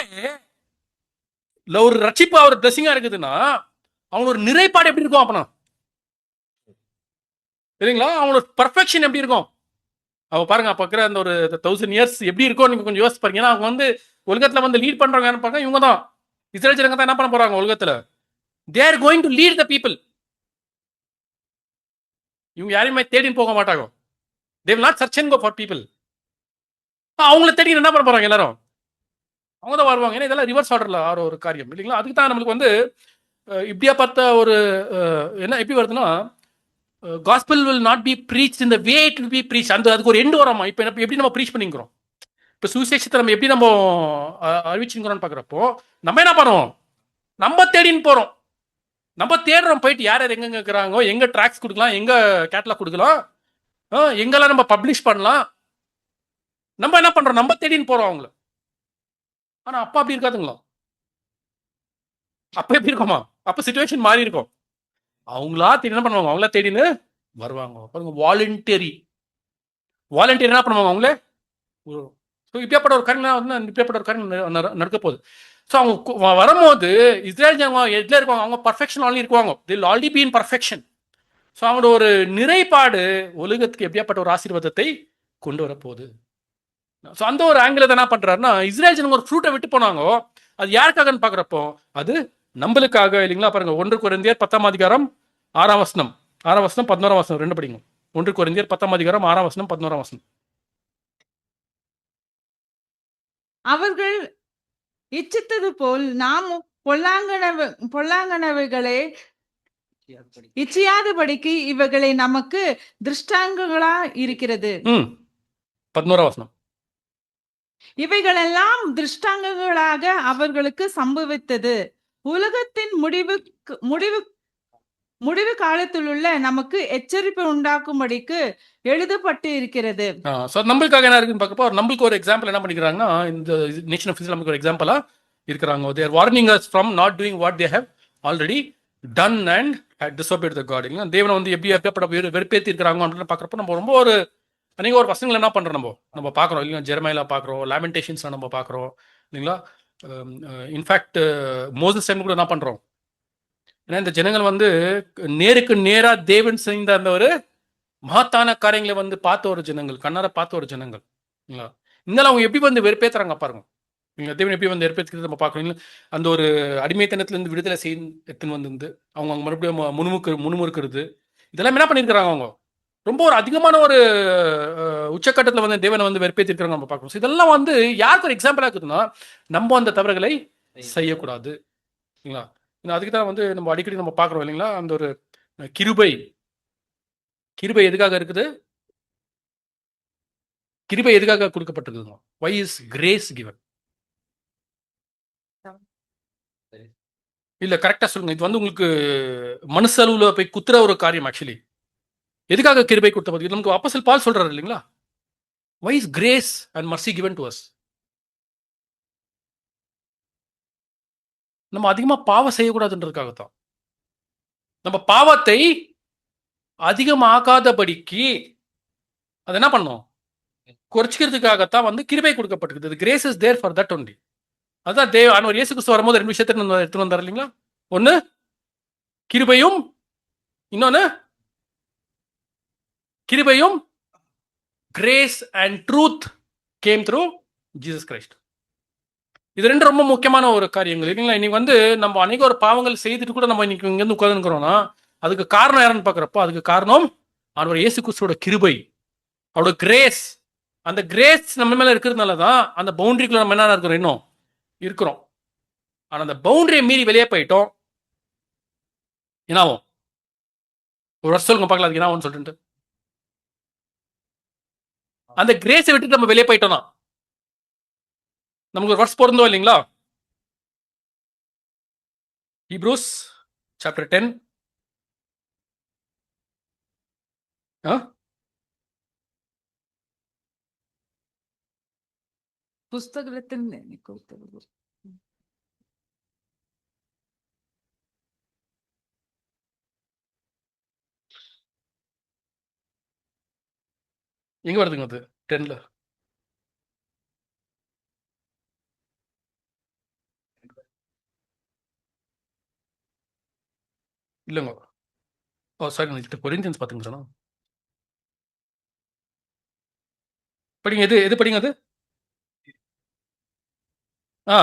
ஒரு ரட்சிப்பு அவர் பிளெஸிங்கா இருக்குதுன்னா, அவனோட நிறைப்பாடு எப்படி இருக்கும் அப்பனா? சரிங்களா? அவனோட பர்ஃபெக்ஷன் எப்படி இருக்கும்? அவ பாருங்க, அப்ப இருக்கிற அந்த ஒரு 1000 years எப்படி இருக்கும் நீங்க கொஞ்சம் யோசிச்சு பாருங்க. ஏன்னா அவங்க வந்து உலகத்துல வந்து லீட் பண்றவங்க பாருங்க, இவங்க தான் இஸ்ரேல் ஜனங்க தான் என்ன பண்ண போறாங்க உலகத்துல. they are going to lead the people. இவங்க யாரையுமே தேடின்னு போக மாட்டாங்க. they will not search and go for people. அவங்கள தேடி என்ன பண்ண போறாங்க? எல்லாரும் அவங்க தான் வருவாங்க. ஏன்னா இதெல்லாம் ரிவர்ஸ் ஆர்டர்ல ஆற ஒரு காரியம் இல்லைங்களா? அதுக்கு தான் நம்மளுக்கு வந்து இப்படியா பார்த்த ஒரு என்ன எப்படி வருதுன்னா, gospel will not be preached in the way it will be preached. அதுக்கு ஒரு எண்டு வராமா? இப்போ எப்படி நம்ம ப்ரீச் பண்ணிக்கிறோம்? இப்போ சுவிசேஷத்தை நம்ம எப்படி நம்ம அறிவிச்சுக்கிறோம்னு பார்க்குறப்போ நம்ம என்ன பண்ணுவோம்? நம்ம தேடின்னு போகிறோம். நம்ம தேடுறோம் போயிட்டு யார் யார் எங்கெங்க இருக்கிறாங்க, எங்கே ட்ராக்ஸ் கொடுக்கலாம், எங்கே கேட்லாக் கொடுக்கலாம், எங்கெல்லாம் நம்ம பப்ளிஷ் பண்ணலாம். நம்ம என்ன பண்ணுறோம்? நம்ம தேடின்னு போகிறோம் அவங்கள. ஆனால் அப்பா அப்படி இருக்காதுங்களா? அப்போ எப்படி இருக்குமா? அப்போ சிச்சுவேஷன் மாறி இருக்கும். அவங்களா தேடி என்ன பண்ணுவாங்க? அவங்களா தேடின்னு வருவாங்க. பாருங்க, வாலண்டியர் என்ன பண்ணுவாங்க அவங்களே. ஸோ இப்படியாப்பட்ட ஒரு காரியம் வந்து இப்படியாப்பட்ட ஒரு காரியம் நடக்க போகுது. ஸோ அவங்க வரும்போது இஸ்ரேல் ஜனங்க எதில் இருப்பாங்க? அவங்க பர்ஃபெக்ஷன் ஆல்ரெடி இருக்குவாங்க. they will already be in perfection. So அவங்களோட ஒரு நிறைப்பாடு உலகத்துக்கு எப்படியாப்பட்ட ஒரு ஆசீர்வாதத்தை கொண்டு வரப்போகுது. ஸோ அந்த ஒரு ஆங்கிள் என்ன பண்றாருன்னா, இஸ்ரேல் ஜனங்க ஒரு ஃப்ரூட்டை விட்டு போனாங்க. அது யாருக்காகன்னு பார்க்குறப்போ அது நம்மளுக்காக இல்லைங்களா? பாருங்க, 1 கொரிந்தியர் 10ஆம் அதிகாரம் 6ஆம் வசனம் 11ஆம் வசனம் 2 படிங்க. 1 கொரிந்தியர் 10ஆம் அதிகாரம் 6ஆம் வசனம் 11ஆம் வசனம். அவர்கள் இச்சித்தது போல் நாம் பொல்லாங்கனவைகளை இச்சியாதபடிக்கு இவைகளை நமக்கு திருஷ்டாங்கங்களா இருக்கிறது. 11ஆம் வசனம். இவைகளெல்லாம் திருஷ்டாங்கங்களாக அவர்களுக்கு சம்பவித்தது. உலகத்தின் முடிவு காலத்திலுள்ள நமக்கு எச்சரிப்பு உண்டாக்கும்படிக்கு எழுதப்பட்டு இருக்கிறது. நம்மளுக்காக என்ன இருக்குன்னு பார்க்கப்போ நம்மளுக்கு ஒரு எக்ஸாம்பிள் என்ன பண்ணிக்கிறாங்கன்னா, இந்த நேஷன் ஆஃப் இஸ்ரேல் நமக்கு ஒரு எக்ஸாம்பிளா இருக்கிறாங்க. They are warning us from not doing what they have already done and had disobeyed the God. இல்லைங்களா, தேவனை வந்து எப்படிப்பட்ட வெறுப்பேற்றி இருக்கிறாங்க அப்படின்னு பார்க்குறப்போ நம்ம ரொம்ப ஒரு அன்றைக்கி ஒரு பசங்களை என்ன பண்ணுறோம், நம்ம பார்க்குறோம் இல்லைங்களா. ஜெரமையில பார்க்குறோம், லேமெண்டேஷன்ஸில் நம்ம பார்க்குறோம் இல்லைங்களா. இன்ஃபேக்ட் மோசஸ் டைம் கூட என்ன பண்ணுறோம், ஏன்னா இந்த ஜனங்கள் வந்து நேருக்கு நேராக தேவன் செய்த அந்த ஒரு மகத்தான காரியங்களை வந்து பார்த்த ஒரு ஜனங்கள், கண்ணார பார்த்த ஒரு ஜனங்கள் இல்லைங்களா. இருந்தாலும் அவங்க எப்படி வந்து வெறுப்பேற்றுறாங்க பாருங்க. நீங்கள் தேவன் எப்படி வந்து ஏற்படுத்தி நம்ம பார்க்குறீங்க. அந்த ஒரு அடிமைத்தனத்துலேருந்து விடுதலை செய்ய எடுத்துன்னு வந்து அவங்க மறுபடியும் முணுமுறுக்கிறது இதெல்லாம் என்ன பண்ணியிருக்கிறாங்க. அவங்க ரொம்ப ஒரு அதிகமான ஒரு உச்சக்கட்டத்தில் வந்து தேவனை வந்து வெறுப்பேற்றிருக்கிறாங்க நம்ம பார்க்கணும். இதெல்லாம் வந்து யாருக்கு ஒரு எக்ஸாம்பிளாக இருக்குதுன்னா, நம்ம அந்த தவறுகளை செய்யக்கூடாது இல்லைங்களா. அதுக்கு தான் வந்து நம்ம அடிக்கடி நம்ம பார்க்குறோம் இல்லைங்களா. அந்த ஒரு கிருபை எதுக்காக இருக்குது, கிருபை எதுக்காக கொடுக்கப்பட்டிருக்குதுங்க. why is grace given? இல்ல கரெக்டா சொல்லுங்க. இது வந்து உங்களுக்கு மனசளவுல போய் குத்துற ஒரு காரியம். ஆக்சுவலி எதுக்காக கிருபை கொடுத்த இது நமக்கு அப்போஸ்தலன் பால் சொல்றாரு இல்லைங்களா. why is grace and mercy given to us? நம்ம அதிகமா பாவம் செய்யக்கூடாதுன்றதுக்காகத்தான். நம்ம பாவத்தை அதிகமாக்காதபடிக்கு அது என்ன பண்ணோம், குறைச்சிக்கிறதுக்காகத்தான் வந்து கிருபை கொடுக்கப்பட்டிருக்குது. Grace is there for that only. அதான் ஆண்டவர் இயேசு கிறிஸ்து வரும்போது 2 விஷயத்தை எடுத்துட்டு வந்தார் இல்லைங்களா. ஒன்று கிருபையும், இன்னொன்று கிருபையும் grace and truth came through Jesus Christ. இது ரெண்டு ரொம்ப முக்கியமான ஒரு காரியங்கள் இல்லைங்களா. இன்னைக்கு வந்து நம்ம அநேக ஒரு பாவங்கள் செய்துட்டு கூட நம்ம இன்னைக்கு இங்கேருந்து உட்காந்துக்கிறோம்னா அதுக்கு காரணம் யாருன்னு பார்க்குறப்போ அதுக்கு காரணம் ஆண்டவர் இயேசு கிறிஸ்துவோட கிருபை, அவரோட கிரேஸ். அந்த கிரேஸ் நம்ம மேலே இருக்கிறதுனால தான் அந்த பவுண்டரிக்குள்ள நம்ம என்ன இருக்கிறோம், இன்னும் இருக்கிறோம். ஆனால் அந்த பவுண்டரியை மீறி வெளியே போயிட்டோம், என்னாவும் ஒரு வருஷம் சொல்லுங்க பார்க்கலாம். அதுக்கு என்னாவும் சொல்லிட்டு அந்த கிரேஸை விட்டுட்டு நம்ம வெளியே போயிட்டோம்னா நமக்கு ஒரு வருஷம் பொருந்தோம் இல்லைங்களா. ஹீப்ரூஸ் சாப்டர் 10 புஸ்தகத்தில் எங்க வருதுங்க அது 10ல? இல்லைங்க. ஓ சாரி, கொரிந்தியன்ஸ் பார்த்துங்க சொன்னா படிங்க. எது படிங்க அது? ஆ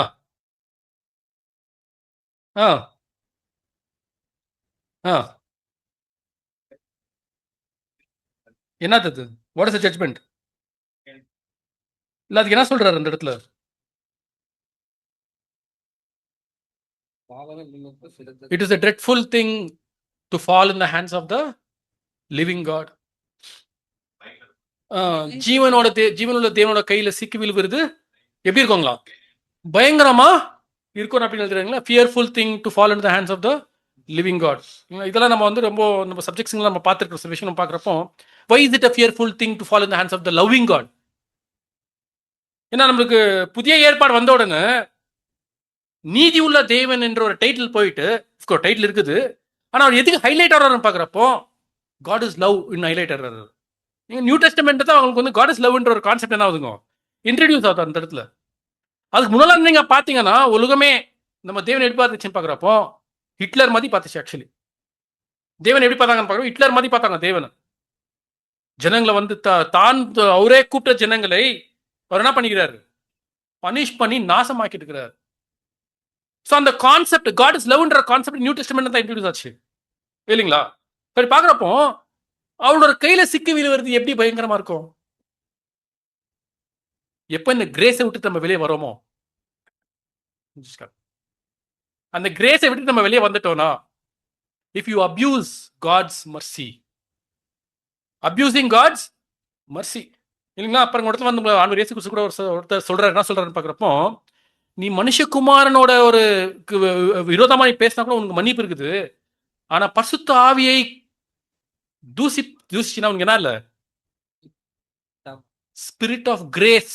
ஆ ஆ என்னது? What is the judgment? இல்லை அதுக்கு என்ன சொல்றாரு அந்த இடத்துல? It is a dreadful thing to fall in the hands of the living God. ஜீவனுள்ள தேவனோட கையில சிக்கி விழுவுறது எப்படி இருக்குங்களா, பயங்கரமா இருக்கும் அப்படின்னு எழுதுறாங்களா. Fearful thing to fall in the hands of the living God. இதெல்லாம் நம்ம வந்து ரொம்ப நம்ம சப்ஜெக்ட்ஸ்லாம் நம்ம பார்த்துருக்கோம். சில விஷயம் நம்ம பார்க்குறப்போ why is it a fearful thing to fall in the hands of the loving God? ஏன்னா நம்மளுக்கு புதிய ஏற்பாடு வந்த உடனே நீதி உள்ள தேவன் என்ற ஒரு டைட்டில் போயிட்டு டைட்டில் இருக்குது. ஆனால் அவர் எதுக்கு ஹைலைட் ஆகிறாருன்னு பார்க்குறப்போ God is love in highlight ஆகிறாரு. நீங்கள் நியூ டெஸ்டமெண்ட் தான் அவங்களுக்கு வந்து காட் இஸ் லவ்ன்ற ஒரு கான்செப்ட் என்ன ஆகுதுங்க, இன்ட்ரடியூஸ் ஆகுது அந்த இடத்துல. அதுக்கு முன்னால நீங்க பார்த்தீங்கன்னா உலகமே நம்ம தேவன் எப்படி பார்த்துச்சுன்னு பார்க்குறப்போ ஹிட்லர் மாதிரி பார்த்துச்சு. ஆக்சுவலி தேவன் எப்படி பார்த்தாங்கன்னு பார்க்குறோம், ஹிட்லர் மாதிரி பார்த்தாங்க தேவனை. ஜனங்களை வந்து தான் அவரே கூப்பிட்ட ஜனங்களை அவர் என்ன பண்ணிக்கிறாரு, பனிஷ் பண்ணி நாசமாக்கிட்டு இருக்கிறார். ஸோ அந்த கான்செப்ட் காட் இஸ் லவ்ன்ற கான்செப்ட் நியூ டெஸ்டமெண்ட் தான் இன்ட்ரடியூஸ் ஆச்சு இல்லைங்களா. சரி பார்க்குறப்போ அவளோட கையில சிக்கி விழுவது எப்படி பயங்கரமா இருக்கும். எப்போ இந்த கிரேஸை விட்டு நம்ம வெளியே வரோமோ, அந்த கிரேஸை விட்டு நம்ம வெளியே வந்துட்டோம்னா, if you abuse God's mercy, abusing God's mercy. இல்லைங்களா? அப்புறம் ஒரு இடத்துல வந்து ஆண்டவர் இயேசு கிறிஸ்து கூட ஒருத்தர் சொல்றாரு, என்ன சொல்றாருன்னு பார்க்குறப்போ, நீ மனுஷகுமாரனோட ஒரு விரோதமா நீ பேசினா கூட உனக்கு மன்னிப்பு இருக்குது. ஆனா பரிசுத்த ஆவியை தூசிச்சுன்னா உனக்கு என்ன இல்ல? Spirit of grace.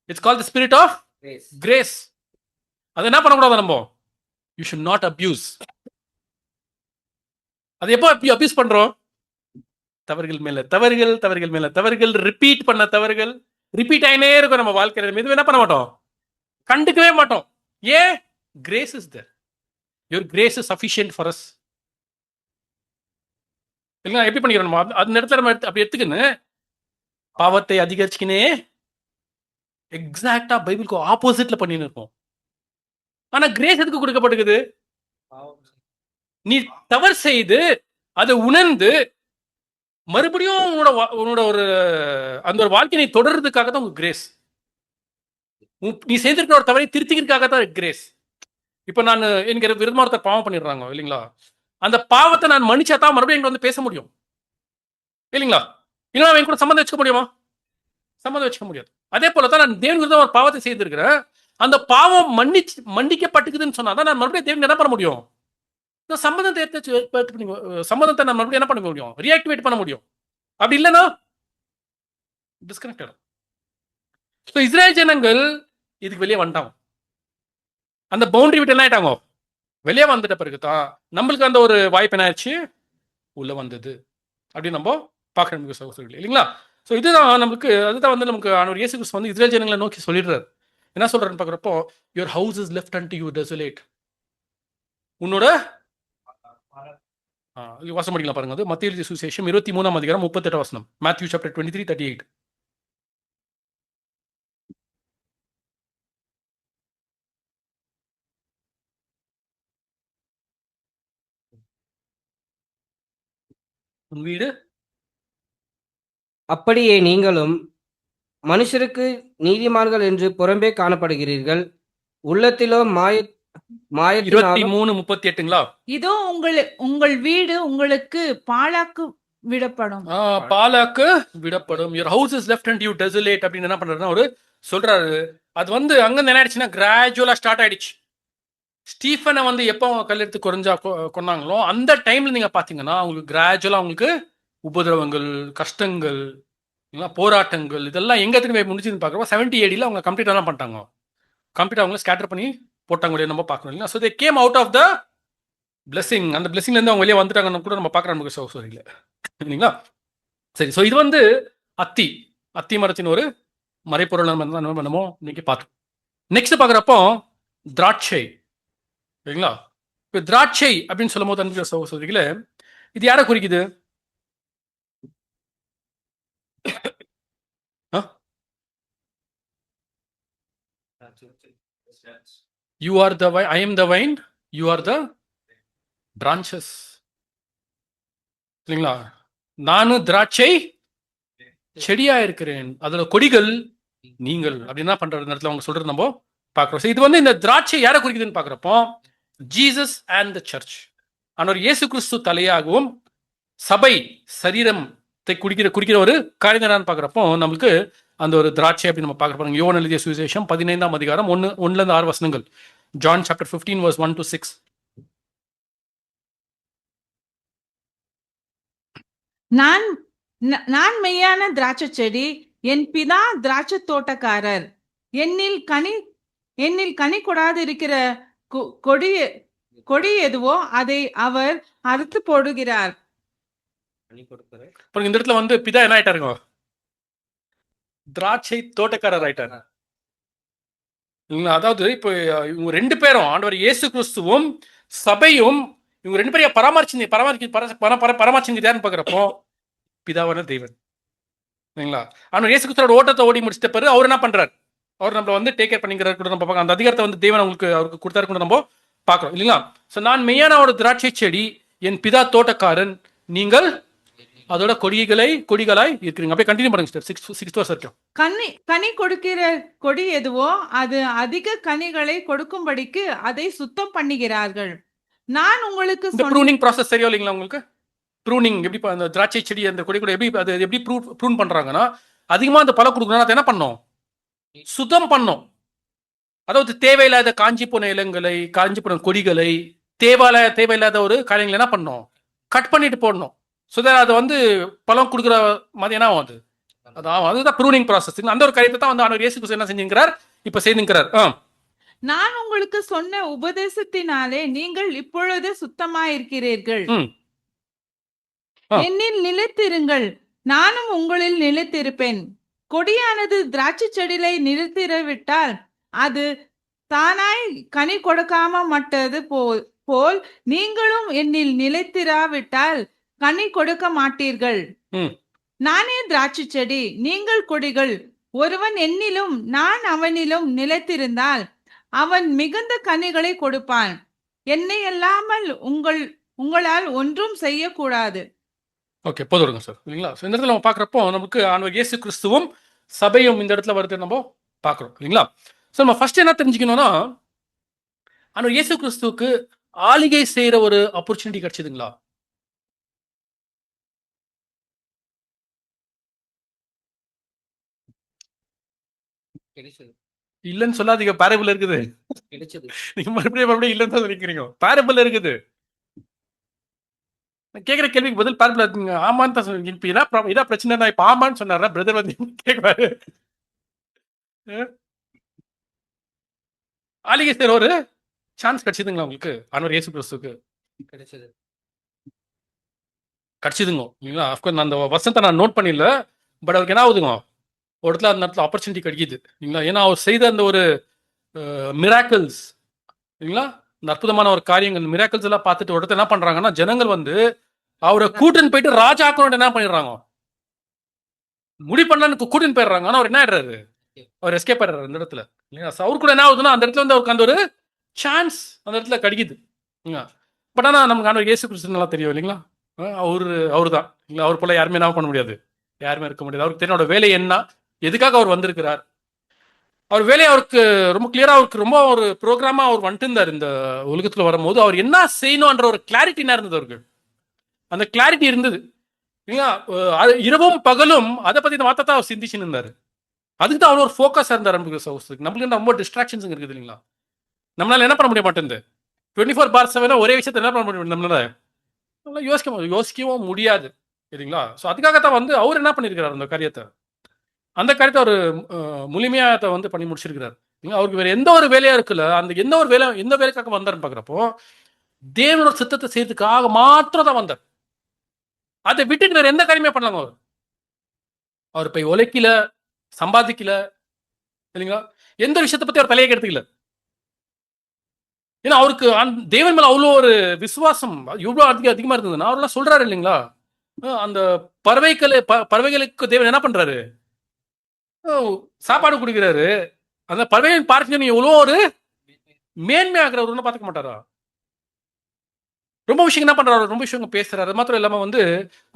It's called the spirit of grace. அது என்ன பண்ணக்கூடாது நம்ம? You should not abuse. அது எப்போ அபியூஸ் பண்றோம்? தவறுகள் மேல தவறுகள், தவறுகள் மேல தவறுகள், ரிப்பீட் பண்ண தவறுகள், ரிப்பீட் ஆயினே இருக்கும் நம்ம வாழ்க்கையில. எதுவும் என்ன பண்ண மாட்டோம், கண்டுக்கவே மாட்டோம். ஏன்? Grace is there. Your grace is sufficient for us. இல்லைங்களா? எப்படி பண்ணிக்கிறோம் நம்ம? அந்த இடத்துல நம்ம அப்படி எடுத்துக்கின்னு பாவத்தை அதிகரிச்சுக்கினே எக்ஸாக்டா பைபிளுக்கு ஆப்போசிட்ல பண்ணின்னு இருப்போம். ஆனா கிரேஸ் எதுக்கு கொடுக்கப்பட்டிருக்குது? நீ தவறு செய்து அதை உணர்ந்து மறுபடியும் உன்னோட ஒரு அந்த ஒரு வாழ்க்கையை தொடர்றதுக்காக தான் உங்க கிரேஸ். நீ செய்திருக்கிற ஒரு தவறை திருத்திக்கிறதுக்காக தான் கிரேஸ். இப்போ நான் எனக்கு விரும்ப ஒருத்தர் பாவம் பண்ணிடுறாங்க இல்லைங்களா? அந்த பாவத்தை நான் மன்னிச்சா தான் மறுபடியும் எங்களை வந்து பேச முடியும் இல்லைங்களா? இல்லைன்னா அவன் கூட சம்மந்தம் வச்சுக்க முடியுமா? சம்மந்தம் வச்சுக்க முடியாது. அதே போல தான் நான் தேவன் விருதம் ஒரு பாவத்தை செய்திருக்கிறேன். அந்த பாவம் மன்னிக்கப்பட்டுக்குதுன்னு சொன்னா தான் நான் மறுபடியும் தேவன் என்ன பண்ண முடியும்? சம்மதத்தை நான் மறுபடியும் என்ன பண்ண முடியும்? ரீஆக்டிவேட் பண்ண முடியும். அப்படி இல்லைன்னா டிஸ்கனெக்ட் ஆகும். இஸ்ரேல் ஜனங்கள் இதுக்கு வெளியே வந்துட்டாங்க. அந்த பவுண்டரி விட்டு என்ன ஆயிட்டாங்க? வெளியே வந்துட்ட பிறகு தான் நம்மளுக்கு அந்த ஒரு வாய்ப்பு என்ன ஆயிடுச்சு, உள்ள வந்தது அப்படின்னு நம்ம பார்க்கணும் இல்லைங்களா? ஸோ இதுதான் நமக்கு, அதுதான் வந்து நமக்கு ஆண்டவர் இயேசு கிறிஸ்து வந்து இஸ்ரேல் ஜனங்களை நோக்கி சொல்லிடுறாரு. என்ன சொல்றாருன்னு பார்க்குறப்போ, your house is left unto you desolate. உன்னோட வாசம் படிக்கலாம் பாருங்க. அது மத்திய எழுதிய சுவிசேஷம் 23ஆம் அதிகாரம் 38 வசனம். Matthew chapter 23:38. உன் வீடு அப்படியே நீங்களும் மனுஷருக்கு நீதிமான்கள் என்று புறம்பே காணப்படுகிறீர்கள், உள்ளத்திலோ மாயத்தினாலும் 23:38ங்களா? இதோ உங்கள் வீடு உங்களுக்கு பாழாக்கு விடப்படும். பாலாக்கு விடப்படும். Your house is left and you desolate அப்படின்னு என்ன பண்றாருன்னா ஒரு சொல்றாரு. அது வந்து அங்க என்ன ஆயிடுச்சுன்னா கிராஜுவலா ஸ்டார்ட் ஆயிடுச்சு. ஸ்டீஃபனை வந்து எப்போ கல்லெடுத்து கொண்டாங்களோ அந்த டைம்ல நீங்க பாத்தீங்கன்னா அவங்களுக்கு கிராஜுவலா அவங்களுக்கு உபதிரவங்கள், கஷ்டங்கள், போராட்டங்கள் இதெல்லாம் எங்க திரும்பி முடிச்சுன்னு பார்க்குறப்போ 70 AD அவங்க கம்ப்ளீட்டாக என்ன பண்ணிட்டாங்க? கம்ப்ளீட்டாக அவங்கள ஸ்கேட்டர் பண்ணி போட்டாங்க நம்ம பார்க்கணும் இல்லைங்களா? So they came out of the blessing. அந்த பிளெஸிங்லேருந்து அவங்க வெளியே வந்துட்டாங்கன்னு கூட நம்ம பார்க்குறோம் நமக்கு சோரியில் இல்லைங்களா? சரி, ஸோ இது வந்து அத்தி மரத்தின் ஒரு மறைப்பொருள் நம்ம என்னமோ இன்னைக்கு பார்த்தோம். நெக்ஸ்ட் பார்க்குறப்போ திராட்சை இல்லைங்களா? இப்போ திராட்சை அப்படின்னு சொல்லும் போது அன்பு சகோதரிகளே, இது யாரை குறிக்குது? You are the vine, I am the vine, you are the branches. இல்லைங்களா? நானும் திராட்சை செடியா இருக்கிறேன், அதோட கொடிகள் நீங்கள் அப்படின்னா பண்றது இடத்துல அவங்க சொல்றது நம்ம பார்க்கிறோம். இது வந்து இந்த திராட்சை யாரை குறிக்குதுன்னு பார்க்குறப்போ ஜீசஸ் அண்ட் த சர்ச். ஆனால் இயேசு கிறிஸ்து தலையாகவும் சபை சரீரத்தை குறிக்கிற ஒரு காரியம் என்னன்னு பார்க்குறப்போ நம்மளுக்கு அந்த ஒரு திராட்சை அப்படி நம்ம பார்க்க போறோம். யோவான் எழுதிய சுவிசேஷம் 15ஆம் அதிகாரம் 1-6 வசனங்கள். John chapter 15 verse 1-6. நான் மெய்யான திராட்சை செடி, என் பிதா திராட்சை தோட்டக்காரர். என்னில் கனி கொடாது இருக்கிற கொடி எதுவோ அதை அவர் அறுத்து போடுகிறார். இந்த இடத்துல வந்து பிதா என்ன ஆயிட்டாருங்க? திராட்சை தோட்டக்காரர் ஆயிட்டாரு. அதாவது இப்போ இவங்க 2 பேரும், ஆண்டவர் இயேசு கிறிஸ்துவும் சபையும், இவங்க 2 பேரையும் பராமரிச்சு யாருன்னு பாக்குறப்போ பிதாவான தெய்வன் இல்லைங்களா? ஆனா இயேசு கிறிஸ்துவோட ஓட்டத்தை ஓடி முடிச்சிட்ட பிறகு அவர் என்ன பண்றாரு? அவர் நம்மள வந்து டேக் கேர் பண்ணிக்கிறாரு கூட நம்ம பார்க்கலாம். அந்த அதிகாரத்தை வந்து தேவன் அவருக்கு கொடுத்தாரு கூட நம்ம பார்க்கிறோம் இல்லைங்களா? ஸோ நான் மெய்யான ஒரு திராட்சை செடி, என் பிதா தோட்டக்காரன், நீங்கள் அதோட கொடிகளாய் இருக்கிறீங்க. அப்படியே கண்டினியூ பண்ணுங்க சார். 6th verse வரைக்கும். கனி கொடுக்கிற கொடி எதுவோ அது அதிக கனிகளை கொடுக்கும்படிக்கு அதை சுத்தம் பண்ணுகிறார்கள். நான் உங்களுக்கு ப்ரூனிங் ப்ராசஸ் தெரியும் இல்லைங்களா உங்களுக்கு? ப்ரூனிங் எப்படி அந்த திராட்சை செடி அந்த கொடி கூட எப்படி ப்ரூன் பண்றாங்கன்னா அதிகமா அந்த பழம் கொடுக்கணும்னா அதை என்ன பண்ணோம்? சுத்தம் பண்ணோம். அதாவது தேவையில்லாத காஞ்சி போன இளங்களை, காஞ்சி போன கொடிகளை, தேவையில்லாத ஒரு காரியங்களை என்ன பண்ணோம்? கட் பண்ணிட்டு போடணும். ஸோ அதை வந்து பழம் கொடுக்குற மாதிரி என்ன ஆகும்? அதுதான் ப்ரூனிங் ப்ராசஸ். அந்த ஒரு காரியத்தை தான் வந்து ஆண்டவர் இயேசு கிறிஸ்து என்ன செஞ்சுக்கிறார்? இப்ப செய்துங்கிறார். நான் உங்களுக்கு சொன்ன உபதேசத்தினாலே நீங்கள் இப்பொழுது சுத்தமாயிருக்கிறீர்கள். என்னில் நிலைத்திருங்கள், நானும் உங்களில் நிலைத்திருப்பேன். கொடியானது திராட்சை செடியை நிலைத்திரவிட்டால் அது தானாய் கனி கொடுக்காம மட்டது போல் நீங்களும் என்னில் நிலைத்திராவிட்டால் கனி கொடுக்க மாட்டீர்கள். நானே திராட்சை செடி, நீங்கள் கொடிகள். ஒருவன் என்னிலும் நான் அவனிலும் நிலைத்திருந்தால் அவன் மிகுந்த கனிகளை கொடுப்பான். என்னை அல்லாமல் உங்களால் ஒன்றும் செய்யக்கூடாது. ஓகே, போதும் சார். இல்லைங்களா? இந்த இடத்துல நம்ம பார்க்குறப்போ நமக்கு ஆண்டவர் இயேசு கிறிஸ்துவும் சபையும் இந்த இடத்துல வருது நம்ம பார்க்குறோம். இல்லைங்களா? ஸோ நம்ம ஃபர்ஸ்ட் என்ன தெரிஞ்சுக்கணும்னா, ஆண்டவர் இயேசு கிறிஸ்துவுக்கு ஆளுகை செய்யற ஒரு ஆப்பர்ச்சுனிட்டி கிடைச்சதுங்களா? இல்லைன்னு சொல்லாதீங்க. பேரபிள் இருக்குது. நீங்க மறுபடியும் இல்லைன்னு தான் நினைக்கிறீங்க. பேரபிள் இருக்குது. கேட்குற கேள்விக்கு பதில் பேரபிள் இருக்குங்க. ஆமான்னு தான் சொல்லுங்க. இப்போ இதான் பிரச்சனை தான். இப்போ ஆமான்னு சொன்னாரா பிரதர் வந்து கேட்குறாரு. ஆளுகை செய்யற ஒரு சான்ஸ் கிடைச்சதுங்களா உங்களுக்கு? ஆண்டவர் இயேசு கிறிஸ்துவுக்கு கிடைச்சதுங்க. இல்லைங்களா? அஃப்கோர்ஸ் நான் அந்த வசனத்தை நான் நோட் பண்ணிடல. பட் அவருக்கு என்ன ஆகுதுங்க? ஒரு இடத்துல அந்த இடத்துல ஆப்பர்ச்சுனிட்டி கிடைக்குது. இல்லைங்களா? ஏன்னா அவர் செய்த அந்த ஒரு மிராக்கிள்ஸ், இல்லைங்களா, இந்த அற்புதமான ஒரு காரியங்கள் மிராக்கிள்ஸ் எல்லாம் பார்த்துட்டு ஒரு இடத்துல என்ன பண்றாங்கன்னா, ஜனங்கள் வந்து அவரை கூட்டுன்னு போயிட்டு ராஜாக்கணும் என்ன பண்ணிடுறாங்க? முடி பண்ணலான்னு கூட்டின்னு போயிடுறாங்க. ஆனால் அவர் என்ன ஆயிடுறாரு? அவர் எஸ்கேப் ஆயிடுறாரு அந்த இடத்துல. இல்லைங்களா? அவர் கூட என்ன ஆகுதுன்னா, அந்த இடத்துல வந்து அவருக்கு அந்த ஒரு சான்ஸ் அந்த இடத்துல கிடைக்குது. பட் ஆனால் நமக்கு ஆண்டவர் இயேசு கிறிஸ்து நல்லா தெரியும். இல்லைங்களா? அவரு தான். இல்லைங்களா? அவர் போல யாருமே என்ன பண்ண முடியாது, யாருமே இருக்க முடியாது. அவருக்கு தெரியும் வேலை என்ன, எதுக்காக அவர் வந்திருக்கிறார். அவர் வேலையை அவருக்கு ரொம்ப கிளியரா, அவருக்கு ரொம்ப ஒரு ப்ரோக்ராமா அவர் வந்துட்டு இருந்தார். இந்த உலகத்துல வரும்போது அவர் என்ன செய்யணும்ன்ற ஒரு கிளாரிட்டி என்ன இருந்தது அவருக்கு. அந்த கிளாரிட்டி இருந்தது. இல்லைங்களா? இரவும் பகலும் அதை பத்தி இந்த வார்த்தை அவர் சிந்திச்சுன்னு இருந்தாரு. அதுக்கு தான் அவர் ஒரு ஃபோக்கஸ் இருந்தார். நம்மளுக்கு ரொம்ப டிஸ்ட்ராக்ஷன்ஸ் இருக்குது. இல்லைங்களா? நம்மளால என்ன பண்ண முடிய மாட்டேங்குது. 24/7 ஒரே விஷயத்தை என்ன பண்ண முடியும்? நம்மளால யோசிக்கவும் முடியாது. சரிங்களா? ஸோ அதுக்காகத்தான் வந்து அவர் என்ன பண்ணியிருக்கிறார், அந்த காரியத்தை அவர் முழுமையாக வந்து பண்ணி முடிச்சிருக்கிறார். அவருக்கு வேற எந்த ஒரு வேலையா இருக்குல்ல, அந்த எந்த வேலைக்காக வந்தாருன்னு பார்க்குறப்போ தேவனோட சித்தத்தை செய்யறதுக்காக மாத்திரம் தான் வந்தார். அதை விட்டுட்டு வேற எந்த காரியமே பண்ணலாங்க. அவர் போய் உழைக்கல, சம்பாதிக்கல. இல்லைங்களா? எந்த விஷயத்தை பத்தி அவர் தலையை கெடுத்துக்கல. ஏன்னா அவருக்கு தேவன் மேல அவ்வளோ ஒரு விசுவாசம் எவ்வளோ அதிகமா இருந்ததுன்னா, அவரெல்லாம் சொல்றாரு இல்லைங்களா, அந்த பறவைகளுக்கு தேவன் என்ன பண்றாரு? சாப்பாடு கொடுக்கிறாரு. அந்த பறவைகளின் பார்க்க எவ்வளோ ஒரு மேன்மையாகிறவர் பார்த்துக்க மாட்டாரா? ரொம்ப விஷயம் என்ன பண்றாரு? ரொம்ப விஷயம் பேசுறாரு. அது மாத்திரம் இல்லாம வந்து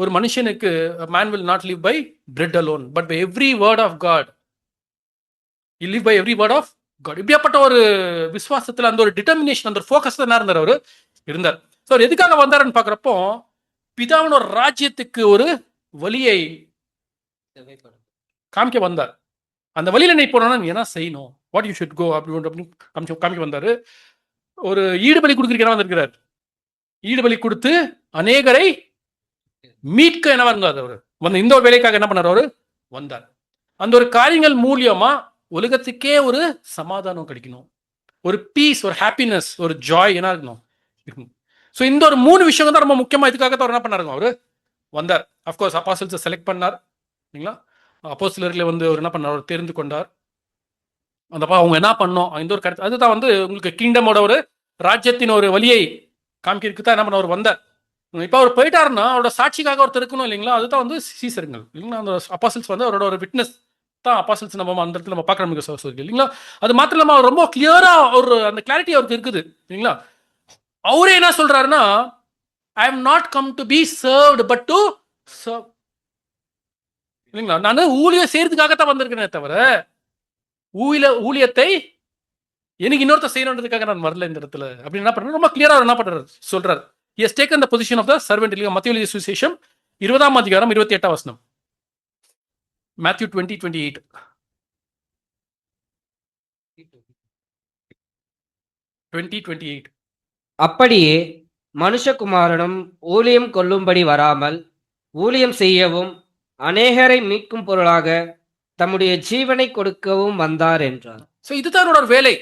ஒரு மனுஷனுக்கு man will not live by bread alone but by every word of God. He live by every word of God. இப்படியாப்பட்ட ஒரு விசுவாசத்துல அந்த ஒரு டிட்டர்மினேஷன், அந்த ஒரு ஃபோக்கஸ் தான் இருந்தார் அவரு இருந்தார். ஸோ அவர் எதுக்காக வந்தாருன்னு பார்க்குறப்போ பிதாவின் ஒரு ராஜ்யத்துக்கு ஒரு வழியை காமிக்க வந்தார். அந்த வழியில நீ போனா நீ என்ன செய்யணும், வாட் யூ ஷுட் கோ அப்படின்னு காமிக்க வந்தாரு. ஒரு ஈடுபலி கொடுக்குறீங்க வந்திருக்கிறார். ஈடுபலி கொடுத்து அநேகரை மீட்க என்ன வந்தார் அவரு. வந்து இந்த ஒரு வேலைக்காக என்ன பண்ணார் அவரு வந்தார். அந்த ஒரு காரியங்கள் மூலியமா உலகத்துக்கே ஒரு சமாதானம் கிடைக்கணும், ஒரு பீஸ், ஒரு ஹாப்பினஸ், ஒரு ஜாய் என்ன இருக்கணும். ஸோ இந்த ஒரு 3 விஷயம் தான் ரொம்ப முக்கியமா. இதுக்காக தான் அவர் என்ன பண்ணாருங்க அவரு வந்தார். அஃப்கோர்ஸ் அப்போஸ்தலர்ஸை செலக்ட் பண்ணார். இல்லைங்களா? அப்போஸ்தலர்களை வந்து அவர் என்ன பண்ணார், அவர் தெரிந்து கொண்டார். அந்த அவங்க என்ன பண்ணோம் இந்த ஒரு கருத்து, அதுதான் வந்து உங்களுக்கு கிங்டமோட ஒரு ராஜ்யத்தின் ஒரு வழியை காமிக்கிறதுக்கு தான் என்ன பண்ண அவர் வந்தார். இப்போ அவர் போயிட்டாருன்னா அவரோட சாட்சிக்காக ஒருத்தர் இருக்கணும். இல்லைங்களா? அதுதான் வந்து சீசருங்கள். இல்லைங்களா? அந்த அப்போஸ்தலர்ஸ் வந்து அவரோட ஒரு விட்னஸ் தான். அப்போஸ்தலர்ஸ் நம்ம அந்த இடத்துல நம்ம பார்க்குறோம். இல்லைங்களா? அது மாத்திரம் இல்லாமல் அவர் ரொம்ப கிளியரா ஒரு அந்த கிளாரிட்டி அவருக்கு இருக்குது. இல்லைங்களா? அவரே என்ன சொல்றாருன்னா, I am not come to be served but to serve. இல்லைங்களா? நான் ஊழியம் செய்யறதுக்காகத்தான் வந்திருக்கிறேன் தவிர ஊழியத்தை எனக்கு இன்னொருத்த செய்யணுன்றதுக்காக நான் வரல இந்த இடத்துல அப்படின்னு என்ன பண்றாரு, ரொம்ப கிளியரா என்ன பண்றாரு சொல்றாரு. He has taken the position of the servant. இல்லையா? மத்தேயு சுவிசேஷம் 20 அதிகாரம் 28 வசனம். மேத்யூ 20:28. அப்படியே மனுஷகுமாரனும் ஊழியம் கொள்ளும்படி வராமல் ஊழியம் செய்யவும் அநேகரை மீட்கும் பொருளாக தம்முடைய ஜீவனை கொடுக்கவும் வந்தார் என்றார். ஸோ இதுதான் அவரோட ஒரு வேலை.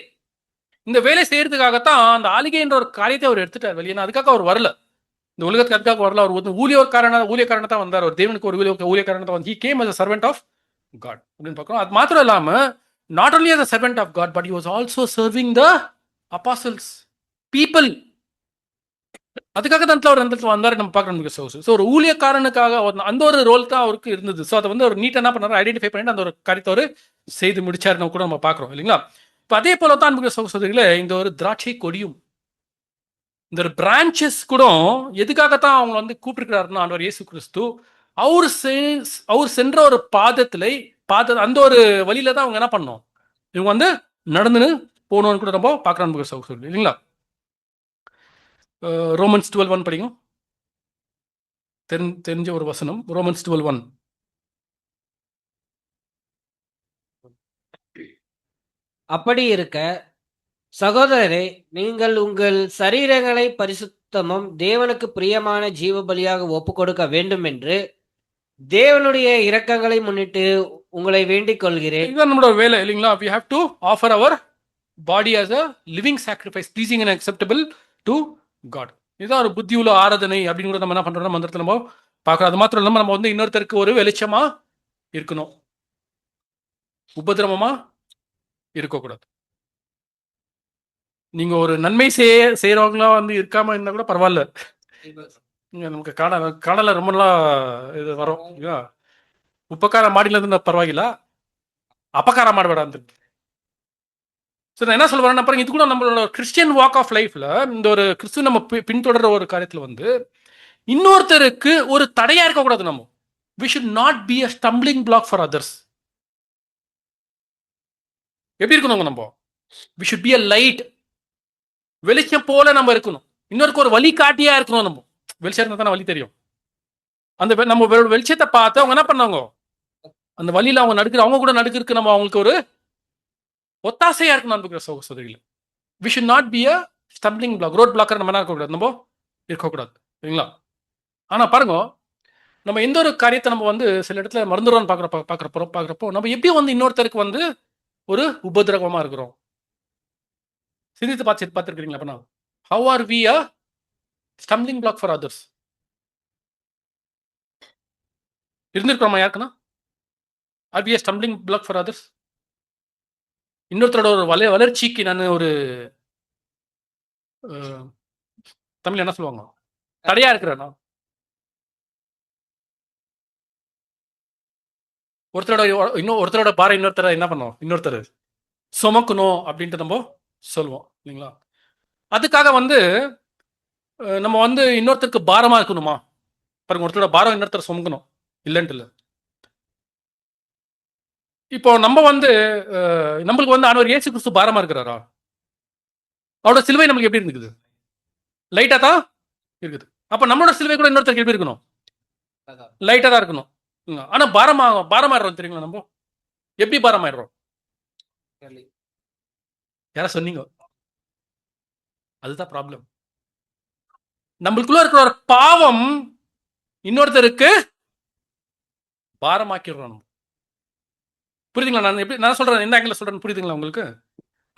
இந்த வேலை செய்யறதுக்காகத்தான் அந்த ஆளிகைன்ற ஒரு காரியத்தை அவர் எடுத்துட்டார் வெளியே. அதுக்காக அவர் வரல, இந்த உலகத்துக்கு அதுக்காக வரல. அவர் வந்து ஊழியக்காரனை தான் வந்தார். அவர் தேவனுக்கு ஒரு ஊழியக்காரனை தான் வந்து. He came as a servant of God அப்படின்னு பார்க்கிறோம். அது மாத்திரம் இல்லாம not only as a servant of God, but he was also serving the apostles, people. அதுக்காக தான் அவர் அந்த இடத்துல வந்தார் நம்ம பார்க்கணும். ஸோ ஒரு ஊழியக்காரனுக்காக அந்த ஒரு ரோல் தான் அவருக்கு இருந்தது. ஸோ அதை வந்து ஒரு நீட் என்ன பண்ணாரு, ஐடென்டிஃபை பண்ணிட்டு அந்த ஒரு காரியத்தை அவர் செய்து முடிச்சாருன்னு கூட நம்ம பார்க்குறோம் இல்லைங்களா. இப்போ அதே போல தான் சகோதரிகளே, இந்த ஒரு திராட்சை கொடியும் இந்த ஒரு பிரான்ச்சஸ் கூட எதுக்காகத்தான் அவங்க வந்து கூப்பிட்டுருக்கிறாருன்னா, ஆண்டவர் இயேசு கிறிஸ்து அவர் சென்ற ஒரு அந்த ஒரு வழியில தான் அவங்க என்ன பண்ணோம், இவங்க வந்து நடந்துன்னு போகணும்னு கூட நம்ம பார்க்குறோம் சகோதரி இல்லைங்களா. ரோமன்ஸ் 12:1 படிக்கும். தெரிஞ்ச ஒரு வசனம், ரோமன்ஸ் 12:1. அப்படி இருக்க சகோதரரே, நீங்கள் உங்கள் சரீரங்களை பரிசுத்தமும் தேவனுக்கு பிரியமான ஜீவ பலியாக ஒப்பு கொடுக்க வேண்டும் என்று தேவனுடைய இரக்கங்களை முன்னிட்டு உங்களை வேண்டிக் கொள்கிறேன். இதுதான் நம்மளோட வேலை இல்லைங்களா. we have to offer our body as a living sacrifice, pleasing and acceptable to God. இதுதான் ஒரு புத்தியுள்ள ஆராதனை அப்படின்னு கூட நம்ம என்ன பண்றோம், மந்திரத்தில் நம்ம பார்க்குறோம். அது மாத்திரம் இல்லாமல் நம்ம வந்து இன்னொருத்தருக்கு ஒரு வெளிச்சமா இருக்கணும், உபதிரவமா இருக்கக்கூடாது. நீங்க ஒரு நன்மை செய்யறவங்களா வந்து இருக்காம இருந்தா கூட பரவாயில்ல. நமக்கு கடலை ரொம்ப நாளா இது வரும், உப்பக்கார மாடியில இருந்து பரவாயில்ல, அப்பக்கார மாடு விடாது. சரி, நான் என்ன சொல்ல வரேன்னா பாருங்க, இது கூட நம்மளோட கிறிஸ்டியன் வாக் ஆஃப் லைஃப்ல இந்த ஒரு கிறிஸ்துவ நம்ம பின்தொடர்ற ஒரு காரியத்துல வந்து இன்னொருத்தருக்கு ஒரு தடையா இருக்கக்கூடாது. நம்ம we should not be a stumbling block for others. எப்படி இருக்கணும் நம்ம? we should be a light. வெளிச்சம் போல நம்ம இருக்கணும், இன்னொருக்கு ஒரு வழி காட்டியா இருக்கணும். நம்ம வெளிச்சம் இருந்தா தானே வழி தெரியும். அந்த நம்ம வெளிச்சத்தை பார்த்து அவங்க என்ன பண்ணாங்க, அந்த வழியில அவங்க கூட நடுக்கிறதுக்கு நம்ம அவங்களுக்கு ஒரு ஒத்தாசையா இருக்கணும். அன்புக்கிற சகோதரிகளே, we should not be a stumbling block, road blocker நம்ம என்ன இருக்கக்கூடாது, நம்ம இருக்கக்கூடாது சரிங்களா. ஆனா பாருங்க, நம்ம எந்த ஒரு காரியத்தை நம்ம வந்து சில இடத்துல மறந்துடுவோம்னு பார்க்குறப்போ நம்ம எப்படி வந்து இன்னொருத்தருக்கு வந்து ஒரு உபதிரவமா இருக்கிறோம். சிந்தித்து பார்த்துருக்கீங்களா? அப்பனா how are we a stumbling block for others? இருந்திருக்கிறோமா யாருக்குன்னா? are we a stumbling block for others? இன்னொருத்தரோட ஒரு வளர்ச்சிக்கு நான் ஒரு தமிழ் என்ன சொல்லுவாங்க, தடையா இருக்கிறேன்னா? ஒருத்தரோட பாரம் இன்னொருத்தர என்ன பண்ணுவோம், இன்னொருத்தர் சுமக்கணும் அப்படின்ட்டு நம்ம சொல்லுவோம் இல்லைங்களா. அதுக்காக வந்து நம்ம வந்து இன்னொருத்தருக்கு பாரமா இருக்கணுமா? பாருங்க, ஒருத்தரோட பாரம் இன்னொருத்தர் சுமக்கணும் இல்லைன்ட்டு இல்லை. இப்போ நம்ம வந்து நம்மளுக்கு வந்து ஆண்டவர் இயேசு கிறிஸ்து பாரமா இருக்கிறாரா? அவரோட சிலுவை நம்மளுக்கு எப்படி இருக்குது? லைட்டா தான் இருக்குது. அப்ப நம்மளோட சிலுவை கூட இன்னொருத்தருக்கு எப்படி இருக்கணும்? லைட்டா தான் இருக்கணும். ஆனா பாரமாயிடுறோம் தெரியுங்களா. நம்ம எப்படி பாரமாயிடுறோம்? யாரா சொன்னீங்க? அதுதான் ப்ராப்ளம். நம்மளுக்குள்ள இருக்கிற ஒரு பாவம் இன்னொருத்தருக்கு பாரமாக்கிடுறோம். நம்ம புரியுதுங்களா? நான் எப்படி நான் சொல்றேன், எந்த ஆங்கிள் சொல்றேன் புரியுதுங்களா உங்களுக்கு?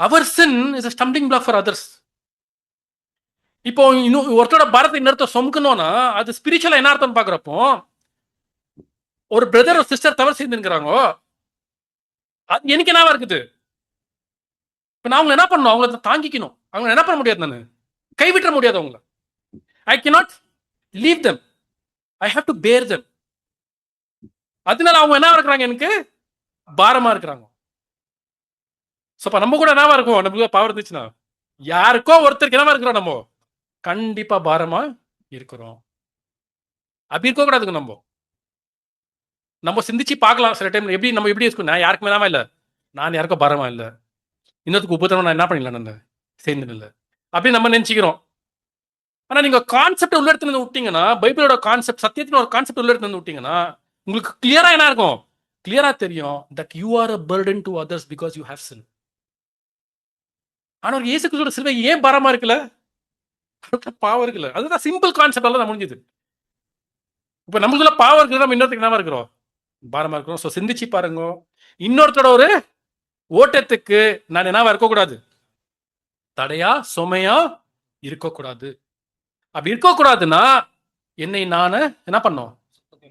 அவர் sin is a stumbling block for others. இப்போ ஒருத்தரோட பாரத்தை இன்னொருத்தர் சுமக்கணும்னா அது ஸ்பிரிச்சுவலா என்ன அர்த்தம் பாக்குறப்போ, ஒரு பிரதர் ஒரு சிஸ்டர் தவறு செய்துங்கிறாங்க, அது எனக்கு என்னவா இருக்குது? இப்ப நான் அவங்க என்ன பண்ணணும், அவங்களை தாங்கிக்கணும். அவங்க என்ன பண்ண முடியாது, நான் கைவிட்ட முடியாது அவங்கள. I cannot leave them, I have to bear them. அதனால அவங்க என்ன இருக்கிறாங்க, எனக்கு பாரமா இருக்கிறாங்க. நம்ம கூட என்னவா இருக்கும், நமக்கு பவர் இருந்துச்சுன்னா யாருக்கோ ஒருத்தருக்கு என்னவா இருக்கிறோம், நம்ம கண்டிப்பா பாரமா இருக்கிறோம். அப்படி இருக்க கூடாதுங்க. நம்ம சிந்திச்சு பார்க்கலாம் சில டைம் எப்படி நம்ம எப்படி இருக்கோம். நான் யாருக்குமே என்னவா இல்லை, நான் யாருக்கும் பாரமா இல்லை, இன்னொருக்கு உபத்திரவம் நான் என்ன பண்ணிடலாம், நான் சேர்ந்து இல்லை அப்படின்னு நம்ம நினைச்சுக்கிறோம். ஆனா நீங்க கான்செப்ட் உள்ள எடுத்து விட்டீங்கன்னா, பைபிளோட கான்செப்ட், சத்தியத்தின் ஒரு கான்செப்ட் உள்ள எடுத்து விட்டீங்கன்னா உங்களுக்கு கிளியரா என்ன இருக்கும், கிளியரா தெரியும் that you are a burden to others because you have sin. ஆனா இயேசு கிறிஸ்துவோட சிலுவை ஏன் பாரமா இருக்குல்ல? பாவம் இருக்குல்ல. அதுதான் சிம்பிள் கான்செப்ட் எல்லாம் முடிஞ்சது. இப்ப நமக்குள்ள பாவம் இருக்குது, நம்ம இன்னொருத்தருக்கு என்னவா இருக்கிறோம்? பாரமா இருக்கிறோம். ஸோ சிந்திச்சு பாருங்க. இன்னொருத்தரோட ஒரு ஓட்டத்துக்கு நான் என்னவா இருக்கக்கூடாது? தடையா சுமையா இருக்கக்கூடாது. அப்படி இருக்கக்கூடாதுன்னா என்னை நான் என்ன பண்ணோம்?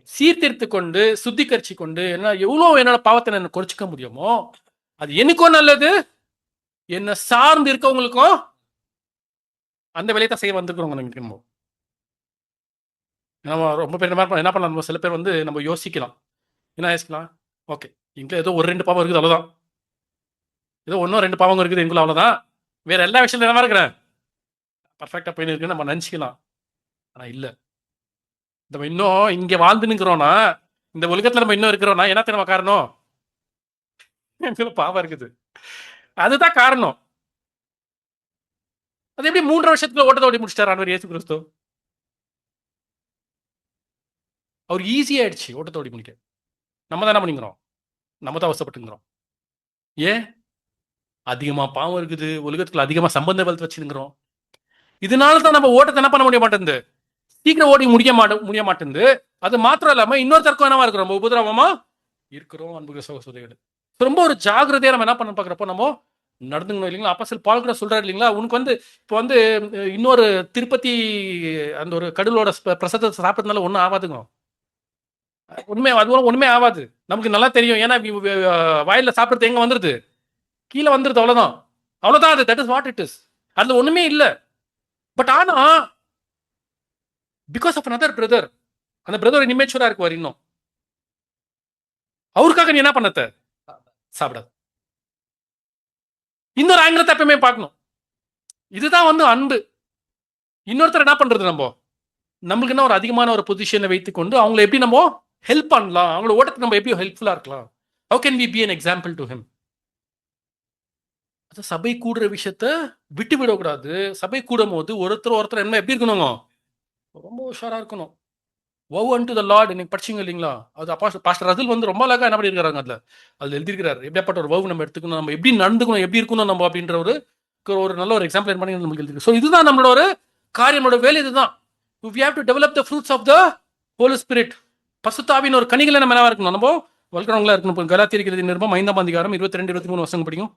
சீர்திருத்து கொண்டு சுத்திகரிச்சு கொண்டு என்ன எவ்வளவு என்னோட பாவத்தை நான் குறைச்சிக்க முடியுமோ அது எனக்கும் நல்லது, என்ன சார்ந்து இருக்கவங்களுக்கும் அந்த வேலையை தான் செய்ய வந்துருக்கிறோங்க. நம்ம ரொம்ப பேர் என்ன பண்ணலாம், நம்ம சில பேர் வந்து நம்ம யோசிக்கலாம். என்ன யோசிக்கலாம்? ஓகே, இங்கே ஏதோ ஒரு 2 பாவம் இருக்குது, அவ்வளோதான். ஏதோ 1-2 பாவம் இருக்குது எங்களுக்குள்ள, அவ்வளோதான். வேற எல்லா விஷயத்துல என்னவா இருக்கிறேன்? பர்ஃபெக்டாக போயின்னு இருக்குன்னு நம்ம நினச்சிக்கலாம். ஆனால் இல்லை, நம்ம இன்னும் இங்கே வாழ்ந்துன்னுக்கிறோன்னா, இந்த உலகத்தில் நம்ம இன்னும் இருக்கிறோன்னா என்னத்தை நம்ம காரணம்? எங்களுக்கு பாவம் இருக்குது, அதுதான் காரணம். அது எப்படி 3 வருஷத்துக்குள்ள ஓட்டத்தை ஓடி முடிச்சிட்டார் ஆண்டவர் இயேசு கிறிஸ்து? அவர் ஈஸியாயிடுச்சு ஓட்டத்தை ஓடி முடிக்க. நம்ம தான் என்ன பண்ணிக்கிறோம்? நம்ம தான் அவசப்பட்டுங்கிறோம். ஏன்? அதிகமாக பாவம் இருக்குது, உலகத்துக்குள்ள அதிகமாக சம்பந்த வளர்த்து வச்சுருக்கிறோம். இதனால தான் நம்ம ஓட்டத்தை என்ன பண்ண முடிய மாட்டேங்குது, சீக்கிரம் ஓடி முடிய மாட்டேங்குது. அது மாத்திரம் இல்லாமல் இன்னொருத்தருக்கும் என்னவா இருக்கிறோம்? நம்ம உபதிரவமா இருக்கிறோம். அன்புக்கு சகோதரிகள், ரொம்ப ஒரு ஜாகிரதையாக நம்ம என்ன பண்ண பார்க்குறப்போ நம்ம நடந்துக்கணும் இல்லைங்களா? அப்போஸ்தலன் பவுல் கூட சொல்றாரு இல்லைங்களா, உனக்கு வந்து இப்போ வந்து இன்னொரு திருப்பதி அந்த ஒரு கடவுளோட பிரசாதத்தை சாப்பிட்றதுனால ஒன்றும் ஆகாதுங்க. உண்மை, அதுவும் ஒண்ணுமே ஆகாது. நமக்கு நல்லா தெரியும். ஏன்னா வாயில சாப்பிட்றது எங்க வந்துருது? கீழே வந்துருது, அவ்வளவுதான். அவ்வளவுதான், அது that is what it is. அதுல ஒண்ணுமே இல்லை. பட் ஆனா பிகாஸ் ஆஃப் another பிரதர், அந்த பிரதர் இனிமேச்சுவரா இருக்குவார். இன்னும் அவருக்காக நீ என்ன பண்ணத்த சாப்பிடாது. இன்னொரு ஆங்கிலத்தை எப்பவுமே பார்க்கணும். இதுதான் வந்து அன்பு. இன்னொருத்தர் என்ன பண்றது, நம்மளுக்கு என்ன ஒரு அதிகமான ஒரு பொசிஷனை வைத்துக்கொண்டு அவங்களை எப்படி நம்ம ஹெல்ப் பண்ணலாம், அவங்களோட ஓட்டத்துக்கு நம்ம எப்படி ஹெல்ப்ஃபுல்லா இருக்கலாம். How can we be an example to him? அது சபை கூடுற விஷயத்த விட்டு விடக்கூடாது. சபை கூடும் போது ஒருத்தர் என்ன எப்படி இருக்கணுங்க? ரொம்ப உஷாரா இருக்கணும். வவ் அன்டு த லார்ட், இன்னைக்கு படிச்சிங்க இல்லைங்களா? அது பாஸ்டர் ரசல் வந்து ரொம்ப அழகா என்ன பண்ணியிருக்காங்க, அதில் எழுதியிருக்கிறார். எப்படியாப்பட்ட ஒரு வவ் நம்ம எடுத்துக்கணும், நம்ம எப்படி நடந்துக்கணும், எப்படி இருக்கணும் நம்ம அப்படின்ற ஒரு நல்ல ஒரு எக்ஸாம்பிள் பண்ணி நமக்கு எழுதிருக்கு. ஸோ இதுதான் நம்மளோட ஒரு காரியம், நம்மளோட வேலை இதுதான். We have to develop the fruits of the Holy Spirit. பரிசுத்த ஆவியின் ஒரு கனிகளை நம்ம என்ன இருக்கணும், நம்ம வளர்க்குறவங்களா இருக்கணும். கலாத்தியர் நிருபம் 5ஆம் அதிகாரம் 22-23 வசனம் படிக்கும்.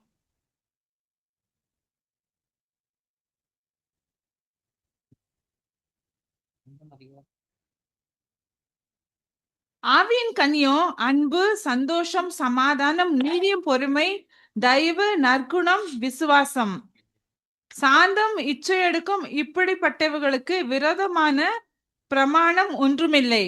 ஆவியின் கனியோ அன்பு, சந்தோஷம், சமாதானம், நீடியம், பொறுமை, தயவு, நற்குணம், விசுவாசம், சாந்தம், இச்சையடக்கம். இப்படிப்பட்டவர்களுக்கு விரோதமான பிரமாணம் ஒன்றுமில்லை.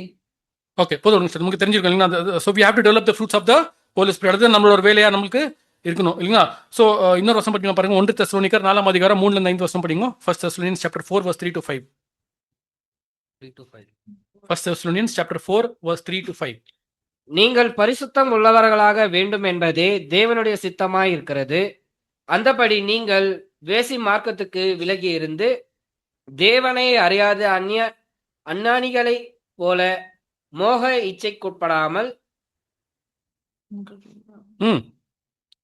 ஓகே, போதும். நமக்கு தெரிஞ்சிருக்கும் இல்லைங்களா? So we have to develop the fruits of the Holy Spirit. அது நம்மளோட ஒரு வேலையா நம்மளுக்கு இருக்கணும் இல்லைங்களா? ஸோ இன்னொரு வருஷம் படிங்க பாருங்க. 1 தெசலோனிக்கர் 4ஆம் அதிகாரம் 3-5 வருஷம் படிங்க. 1 Thessalonians chapter 4 verse 3-5. 1 Thessalonians chapter 4 verse 3-5. நீங்கள் பரிசுத்தம் உள்ளவர்களாக வேண்டும் என்பதே தேவனுடைய சித்தமாய் இருக்கிறது. அந்தபடி நீங்கள் வேசி மார்க்கத்துக்கு விலகி இருந்து தேவனை அறியாத அஞ்ஞானிகளை போல மோக இச்சைக்குட்படாமல்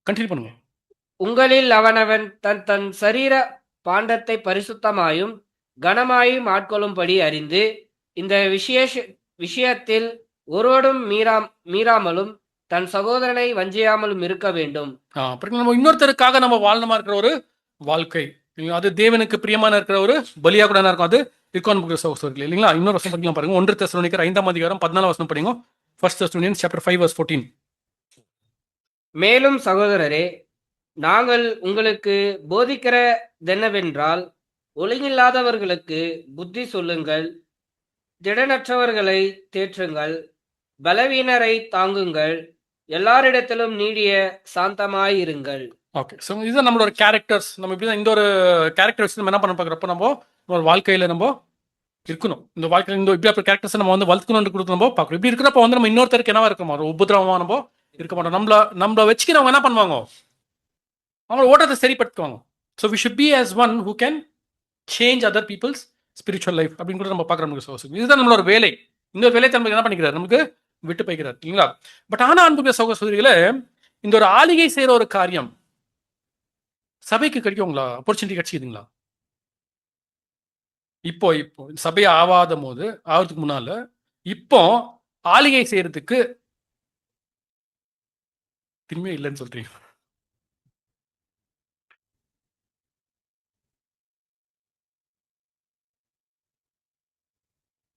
கண்டினியூ பண்ணுங்க. உங்களில் அவனவன் தன் தன் சரீர பாண்டத்தை பரிசுத்தமாயும் கனமாயும் ஆட்கொள்ளும்படி அறிந்து இந்த விஷயத்தில் ஒருவரும் மீறாமலும் தன் சகோதரனை வஞ்சியாமலும் இருக்க வேண்டும். நம்ம இன்னொருத்தருக்காக நம்ம வாழணுமா இருக்கிற ஒரு வாழ்க்கை, அது தேவனுக்கு பிரியமான இருக்கிற ஒரு பலியா கூட இருக்கும். அது இருக்கும் இல்லைங்களா? இன்னொரு வருஷம் படிக்கலாம் பாருங்க. 1 தெசலோனிக்கர் 5ஆம் அதிகாரம் 14 வசனம் படிங்க. 1 Thessalonians chapter 5 verse 14. மேலும் சகோதரரே, நாங்கள் உங்களுக்கு போதிக்கிறதென்னவென்றால் ஒழுங்கில்லாதவர்களுக்கு புத்தி சொல்லுங்கள், திடனற்றவர்களை தேற்றுங்கள், பலவீனரை தாங்குங்கள், எல்லாரிடத்திலும் நீடிய சாந்தமாயிருங்கள். ஓகே, ஸோ இதுதான் நம்மளோட கேரக்டர்ஸ். நம்ம இப்படி தான் இந்த ஒரு கேரக்டர்ஸ் நம்ம என்ன பண்ண பார்க்குறப்போ நம்ம ஒரு வாழ்க்கையில் நம்ம இருக்கணும். இந்த வாழ்க்கையில் இந்த இப்படி கேரக்டர்ஸ் நம்ம வந்து வளர்க்கணும்னு கொடுத்து நம்ம பார்க்கணும். இப்படி இருக்கிறப்ப வந்து நம்ம இன்னொருத்தருக்கு என்னவா இருக்கணும், ஒரு உபதிரவமாக நம்ம இருக்க மாட்டோம். நம்மள வச்சுக்கிறவங்க என்ன பண்ணுவாங்க, அவங்களோட ஓட்டத்தை சரிப்படுத்துவாங்க. So we should be as one who can change other people's spiritual life அப்படின்னு கூட நம்ம பார்க்குறோம். இதுதான் நம்மளோட வேலை. இந்த வேலையை நம்ம என்ன பண்ணிக்கிறார், நமக்கு விட்டு போய்க்கிறார் இல்லைங்களா. பட் ஆனா அன்புக்குரிய சகோதர சகோதரிகளே, இந்த ஒரு ஆளுகை செய்யற ஒரு காரியம் சபைக்கு கிடைக்குங்களா? ஆப்பர்ச்சுனிட்டி கிடைச்சிதுங்களா? இப்போ இப்போ சபை ஆவறதுக்கு முன்னால இப்போ ஆளுகை செய்யறதுக்கு திரும்பியும் இல்லைன்னு சொல்றீங்க.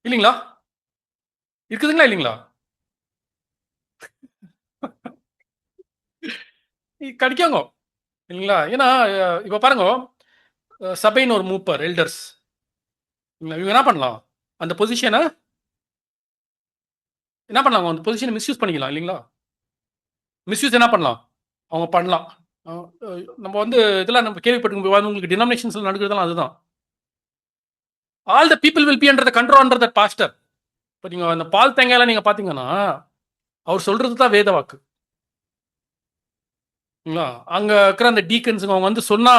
இல்லைங்களா? இருக்குதுங்களா இல்லைங்களா? கிடைக்குங்க இல்லைங்களா. ஏன்னா இப்ப பாருங்க, சபைன்னு ஒரு மூப்பர் எல்டர்ஸ் இவங்க என்ன பண்ணலாம், அந்த பொசிஷனை என்ன பண்ணலாம், அந்த பொசிஷனை மிஸ்யூஸ் பண்ணிக்கலாம் இல்லைங்களா. மிஸ்யூஸ் என்ன பண்ணலாம், அவங்க பண்ணலாம். நம்ம வந்து இதெல்லாம் நம்ம கேள்விப்பட்டு உங்களுக்கு டினாமினேஷன்ஸ்ல நடக்கிறதெல்லாம் அதுதான். All the people will be under the control under that pastor. இப்போ நீங்க அந்த பால் தேங்காயெல்லாம் நீங்க பாத்தீங்கன்னா அவர் சொல்றது தான் வேத வாக்கு. அங்க இருக்கிற அந்த டீக்கன்ஸுங்க அவங்க வந்து சொன்னா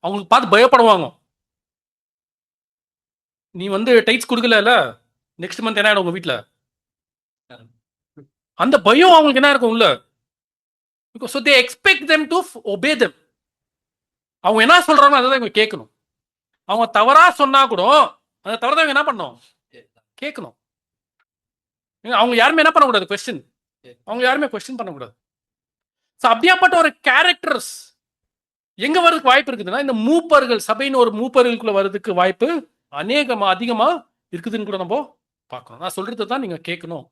அவங்களுக்கு பார்த்து பயப்படுவாங்க. நீ வந்து டைட்ஸ் கொடுக்கல, நெக்ஸ்ட் மந்த் என்ன ஆயிடும் உங்க வீட்டுல, அந்த பயம் அவங்களுக்கு என்ன இருக்கும் உள்ள. So they expect them to obey them. அவங்க என்ன சொல்றாங்க அதை தான் இவங்க கேட்கணும். அவங்க தவறா சொன்னா கூட அந்த தவறதான் இவங்க என்ன பண்ணணும், கேட்கணும். அவங்க யாருமே என்ன பண்ணக்கூடாது, கொஸ்டின். அவங்க யாருமே கொஸ்டின் பண்ணக்கூடாது. அப்படியாப்பட்ட ஒரு கேரக்டர்ஸ் எங்க வர்றதுக்கு வாய்ப்பு இருக்குதுன்னா, இந்த மூப்பர்கள், சபையின் ஒரு மூப்பர்களுக்குள்ள வர்றதுக்கு வாய்ப்பு அதிகமா இருக்குதுன்னு கூட நம்ம பார்க்கணும். நான் சொல்றது தான் நீங்க கேட்கணும்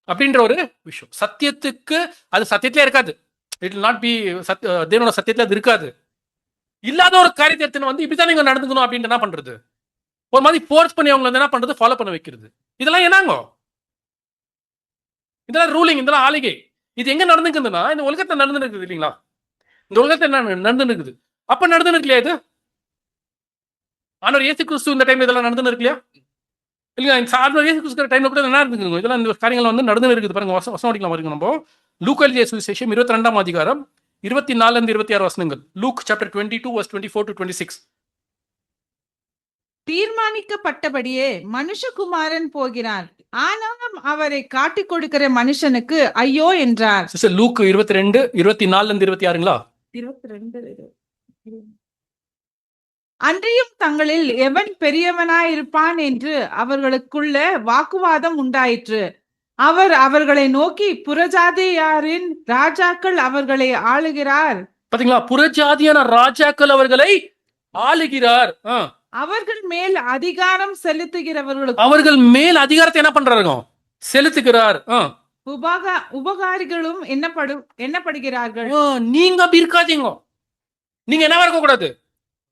அப்படின்ற ஒரு விஷயம். சத்தியத்துக்கு அது சத்தியத்திலே இருக்காது. இட் வில் நாட் பி தேவனோட சத்தியத்துல அது இருக்காது. இல்லாத ஒரு காரியத்தை வந்து இப்படித்தான் நீங்க நடந்துக்கணும் அப்படின்ட்டு என்ன பண்றது, ஒரு மாதிரி ஃபோர்ஸ் பண்ணி அவங்க என்ன பண்றது, ஃபாலோ பண்ண வைக்கிறது. இதெல்லாம் என்னங்க, இதெல்லாம் ரூலிங், இதெல்லாம் ஆளுகை. இது எங்க நடந்துக்குதுன்னா இந்த உலகத்தை நடந்து இருக்குது இல்லைங்களா. இந்த உலகத்தை என்ன நடந்து இருக்குது, அப்ப நடந்து இருக்கலையா இது. ஆனவர் இயேசு கிறிஸ்து இந்த டைம்ல இதெல்லாம் நடந்து இருக்கலையா இல்லையா. ஆனவர் இயேசு கிறிஸ்து டைம்ல கூட என்ன நடந்துக்குங்க, இதெல்லாம் இந்த காரியங்கள் வந்து நடந்து இருக்குது. பாருங்க, வசனம் அடிக்கலாம் பாருங்க. நம்ம லூக்கா எழுதிய சுவிசேஷம் 22ஆம் அதிகாரம் 24 இருந்து 26 வசனங்கள். Look chapter 22 verse 24 to 26. தீர்மானிக்கப்பட்டபடியே மனுஷகுமாரன் போகிறார், ஆனாலும் அவரை காட்டிக் கொடுக்கிற மனுஷனுக்கு ஐயோ என்றார். லூக் 22 24 இருந்து 26ங்களா. 22. அன்றியும் தங்களில் எவன் பெரியவனாயிருப்பான் என்று அவர்களுக்குள்ள வாக்குவாதம் உண்டாயிற்று. அவர் அவர்களை நோக்கி, புறஜாதியாரின் ராஜாக்கள் அவர்களை ஆளுகிறார். பாத்தீங்களா, புறஜாதியான ராஜாக்கள் அவர்களை ஆளுகிறார். அவர்கள் மேல் அதிகாரம் செலுத்துகிறவர்களுக்கு, அவர்கள் மேல் அதிகாரத்தை என்ன பண்றாங்க, செலுத்துகிறார். உபகாரிகளும் என்னப்படுகிறார்கள். நீங்க அப்படி இருக்காதீங்க, நீங்க என்ன இருக்க கூடாது,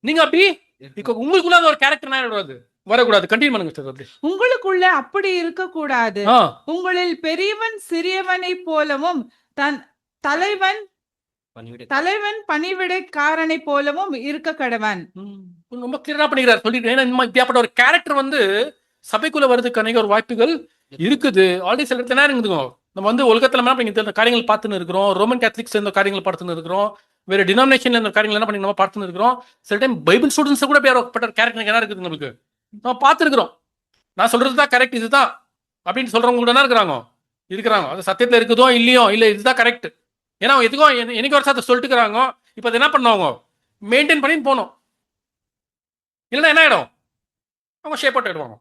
நீங்க அப்படி உங்களுக்குள்ள ஒரு கேரக்டர் என்ன வரக்கூடாது. கண்டினியூ பண்ணுங்க. உங்களுக்குள்ள அப்படி இருக்க கூடாது. உங்களில் பெரியவன் சிறியவனை போலவும் தலைவன் பணிவிடைக்காரனை போலவும் இருக்க கடவன். ரொம்ப கிளியரா பண்ணிக்கிறார் சொல்லிட்டு. இப்படியாப்பட்ட ஒரு கேரக்டர் வந்து சபைக்குள்ள வர்றதுக்கு அநேக ஒரு வாய்ப்புகள் இருக்குது. ஆல்ரெடி சில இடத்துல என்ன இருக்குதுங்க, நம்ம வந்து உலகத்துல இந்த காரியங்கள் பார்த்துன்னு இருக்கிறோம். ரோமன் கேத்தலிக்ஸ் இந்த காரியங்கள் பார்த்துன்னு இருக்கிறோம். வேற டினாமினேஷன்ல இந்த காரியங்கள் என்ன பண்ணி நம்ம பார்த்துன்னு இருக்கிறோம். சில டைம் பைபிள் ஸ்டூடெண்ட்ஸ் கூட பேரப்பட்ட கேரக்டர் என்ன இருக்குது நம்மளுக்கு நம்ம பார்த்துருக்கிறோம். நான் சொல்றது தான் கரெக்ட், இதுதான் அப்படின்னு சொல்றவங்க கூட என்ன இருக்கிறாங்க. அது சத்தியத்துல இருக்குதோ இல்லையோ, இல்ல இதுதான் கரெக்ட். ஏன்னா எதுக்கும் எனக்கு ஒரு சாத்த சொல்லிட்டு இருக்கிறாங்க. இப்போ அதை என்ன பண்ணுவாங்க, மெயின்டைன் பண்ணி போகணும். இல்லைன்னா என்ன ஆயிடும், அவங்க ஷேப் அவுட் ஆயிடுவாங்க.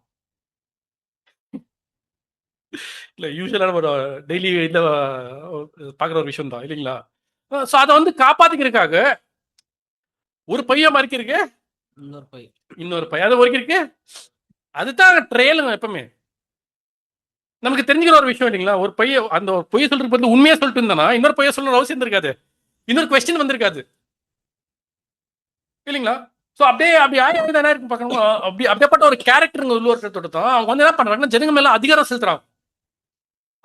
இல்லை யூஸ்வலான ஒரு டெய்லி இதில் பார்க்குற ஒரு விஷயம் தான் இல்லைங்களா. ஸோ அதை வந்து காப்பாற்றிக்கிறதுக்காக ஒரு பையன் மறிக்கிறதுக்கு இன்னொரு பையன் அதை ஒருக்கிருக்கு. அதுதான் ட்ரையலுங்க. எப்பவுமே நமக்கு தெரிஞ்சுக்கிற ஒரு விஷயம் இல்லைங்களா. ஒரு பையன் அந்த பொய்ய சொல்றதுக்கு பதில் உண்மையா சொல்லிட்டு இருந்தானா இன்னொரு பையன் சொல்லணும் அவசியம் இருக்காது, இன்னொரு கொஸ்டின் வந்திருக்காது இல்லைங்களா. ஸோ அப்படியே என்ன இருக்கு பார்க்கணும். அப்படியேப்பட்ட ஒரு கேரக்டருங்க உள்ளூர்த்தோட தான் அவங்க வந்து என்ன பண்றாங்கன்னா ஜனங்க மேல அதிகாரம் செலுத்துறாங்க.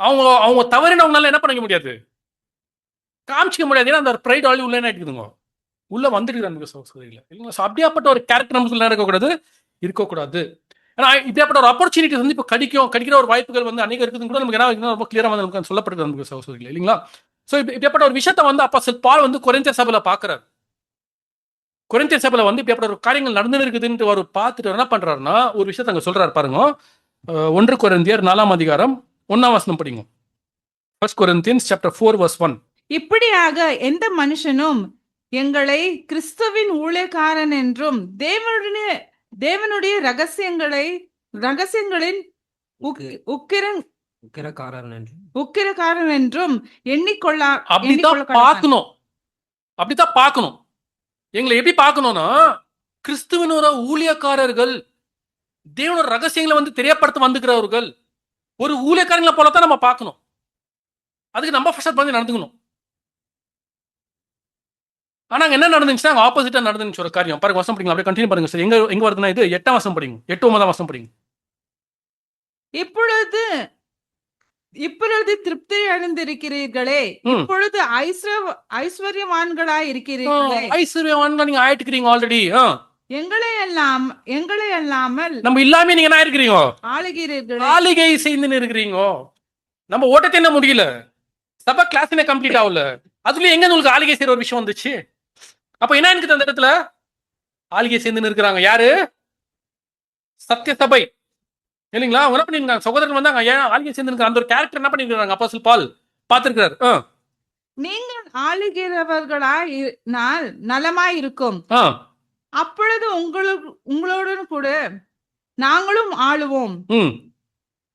அவங்க தவறினவங்களால என்ன பண்ணிக்க முடியாது, காமிச்சிக்க முடியாது. ஏன்னா அந்த ப்ரைட் ஆல்ரெடி உள்ள என்ன இருக்குதுங்க, உள்ள வந்துருக்குறாங்க சகோதரிகள இல்லைங்களா. ஸோ அப்படியாப்பட்ட ஒரு கேரக்டர் நமக்குள்ள இருக்கக்கூடாது. ஏன்னா இப்படியாப்பட்ட ஒரு ஆப்பர்ச்சுனிட்டி வந்து இப்போ கிடைக்கிற ஒரு வாய்ப்புகள் வந்து அநேகம் இருக்குதுன்னு கூட நமக்கு என்ன ரொம்ப கிளியரா வந்து நமக்கு சொல்லப்படுது நமக்கு சகோதரிகள இல்லைங்களா. ஸோ இப்படியாப்பட்ட ஒரு விஷயத்த வந்து அப்போஸ்தலன் பால் வந்து கொரிந்தியர் சபையில பார்க்கிறார். கொரிந்தியர் சபையில வந்து இப்படியாப்பட்ட ஒரு காரியங்கள் நடந்து இருக்குதுன்னு ஒரு பார்த்துட்டு என்ன பண்றாருன்னா ஒரு விஷயத்த அங்க சொல்றாரு பாருங்க. 1 கொரிந்தியர் 4ஆம் அதிகாரம் 1ஆம் வசனம் படிங்க. 1 Corinthians chapter 4 verse 1. இப்படியாக எந்த மனுஷனும் எங்களை கிறிஸ்துவின் ஊழியக்காரன் என்றும் தேவனுடைய ரகசியங்களின் உக்கிரக்காரன் என்றும் அப்படித்தான் பார்க்கணும். அப்படித்தான் பார்க்கணும். எங்களை எப்படி பார்க்கணும்னா, கிறிஸ்துவனோட ஊழியக்காரர்கள், தேவனோட ரகசியங்களை வந்து தெரியப்படுத்த வந்துக்கிறவர்கள், ஒரு ஊழியக்காரங்களை போலத்தான் நம்ம பார்க்கணும். அதுக்கு நம்ம ஃபர்ஸ்ட் வந்து நடந்துக்கணும். ஆனா என்ன நடந்துச்சுன்னா அங்க ஆப்போசிட்டா நடந்துச்சு ஒரு காரியம். பாருங்க, வசனம் படிங்க, அப்படியே கண்டினியூ பாருங்க சார். எங்க வருதுன்னா இது 8ஆம் வசனம் படிங்க, 8 9ஆம் வசனம் படிங்க. இப்பொழுது திருப்தி அடைந்திருக்கிறீர்களே, இப்பொழுது ஐஸ்வர்யவான்களாய் இருக்கிறீர்களே. ஐஸ்வர்யவான்களா நீங்க ஆயிட்டுக்கிறீங்க ஆல்ரெடி. எங்களை அல்லாமல் நம்ம இல்லாம நீங்க என்ன ஆயிருக்கிறீங்க? ஆளுகிறீர்களே. ஆளுகை செய்து இருக்கிறீங்க. நம்ம ஓட்டத்தை என்ன முடியல, சபை கிளாஸ் என்ன கம்ப்ளீட் ஆகல, அதுல எங்க உங்களுக்கு ஆளுகை செய்யற ஒரு விஷயம் வந்துச்சு? அப்ப என்ன இருக்குது அந்த இடத்துல? ஆளுகை சேர்ந்து இருக்கிறாங்க. யாரு? சத்திய சபை இல்லைங்களா? அவங்க என்ன பண்ணிருக்காங்க? சகோதரன் வந்தாங்க, ஏன் ஆளுகை சேர்ந்து அந்த ஒரு கேரக்டர் என்ன பண்ணிருக்காங்க? அப்போஸ்தலன் பால் பார்த்திருக்கிறார். நீங்கள் ஆளுகிறவர்களாய் நலமாய் இருக்கும், அப்பொழுது உங்களுடன் கூட நாங்களும் ஆளுவோம்.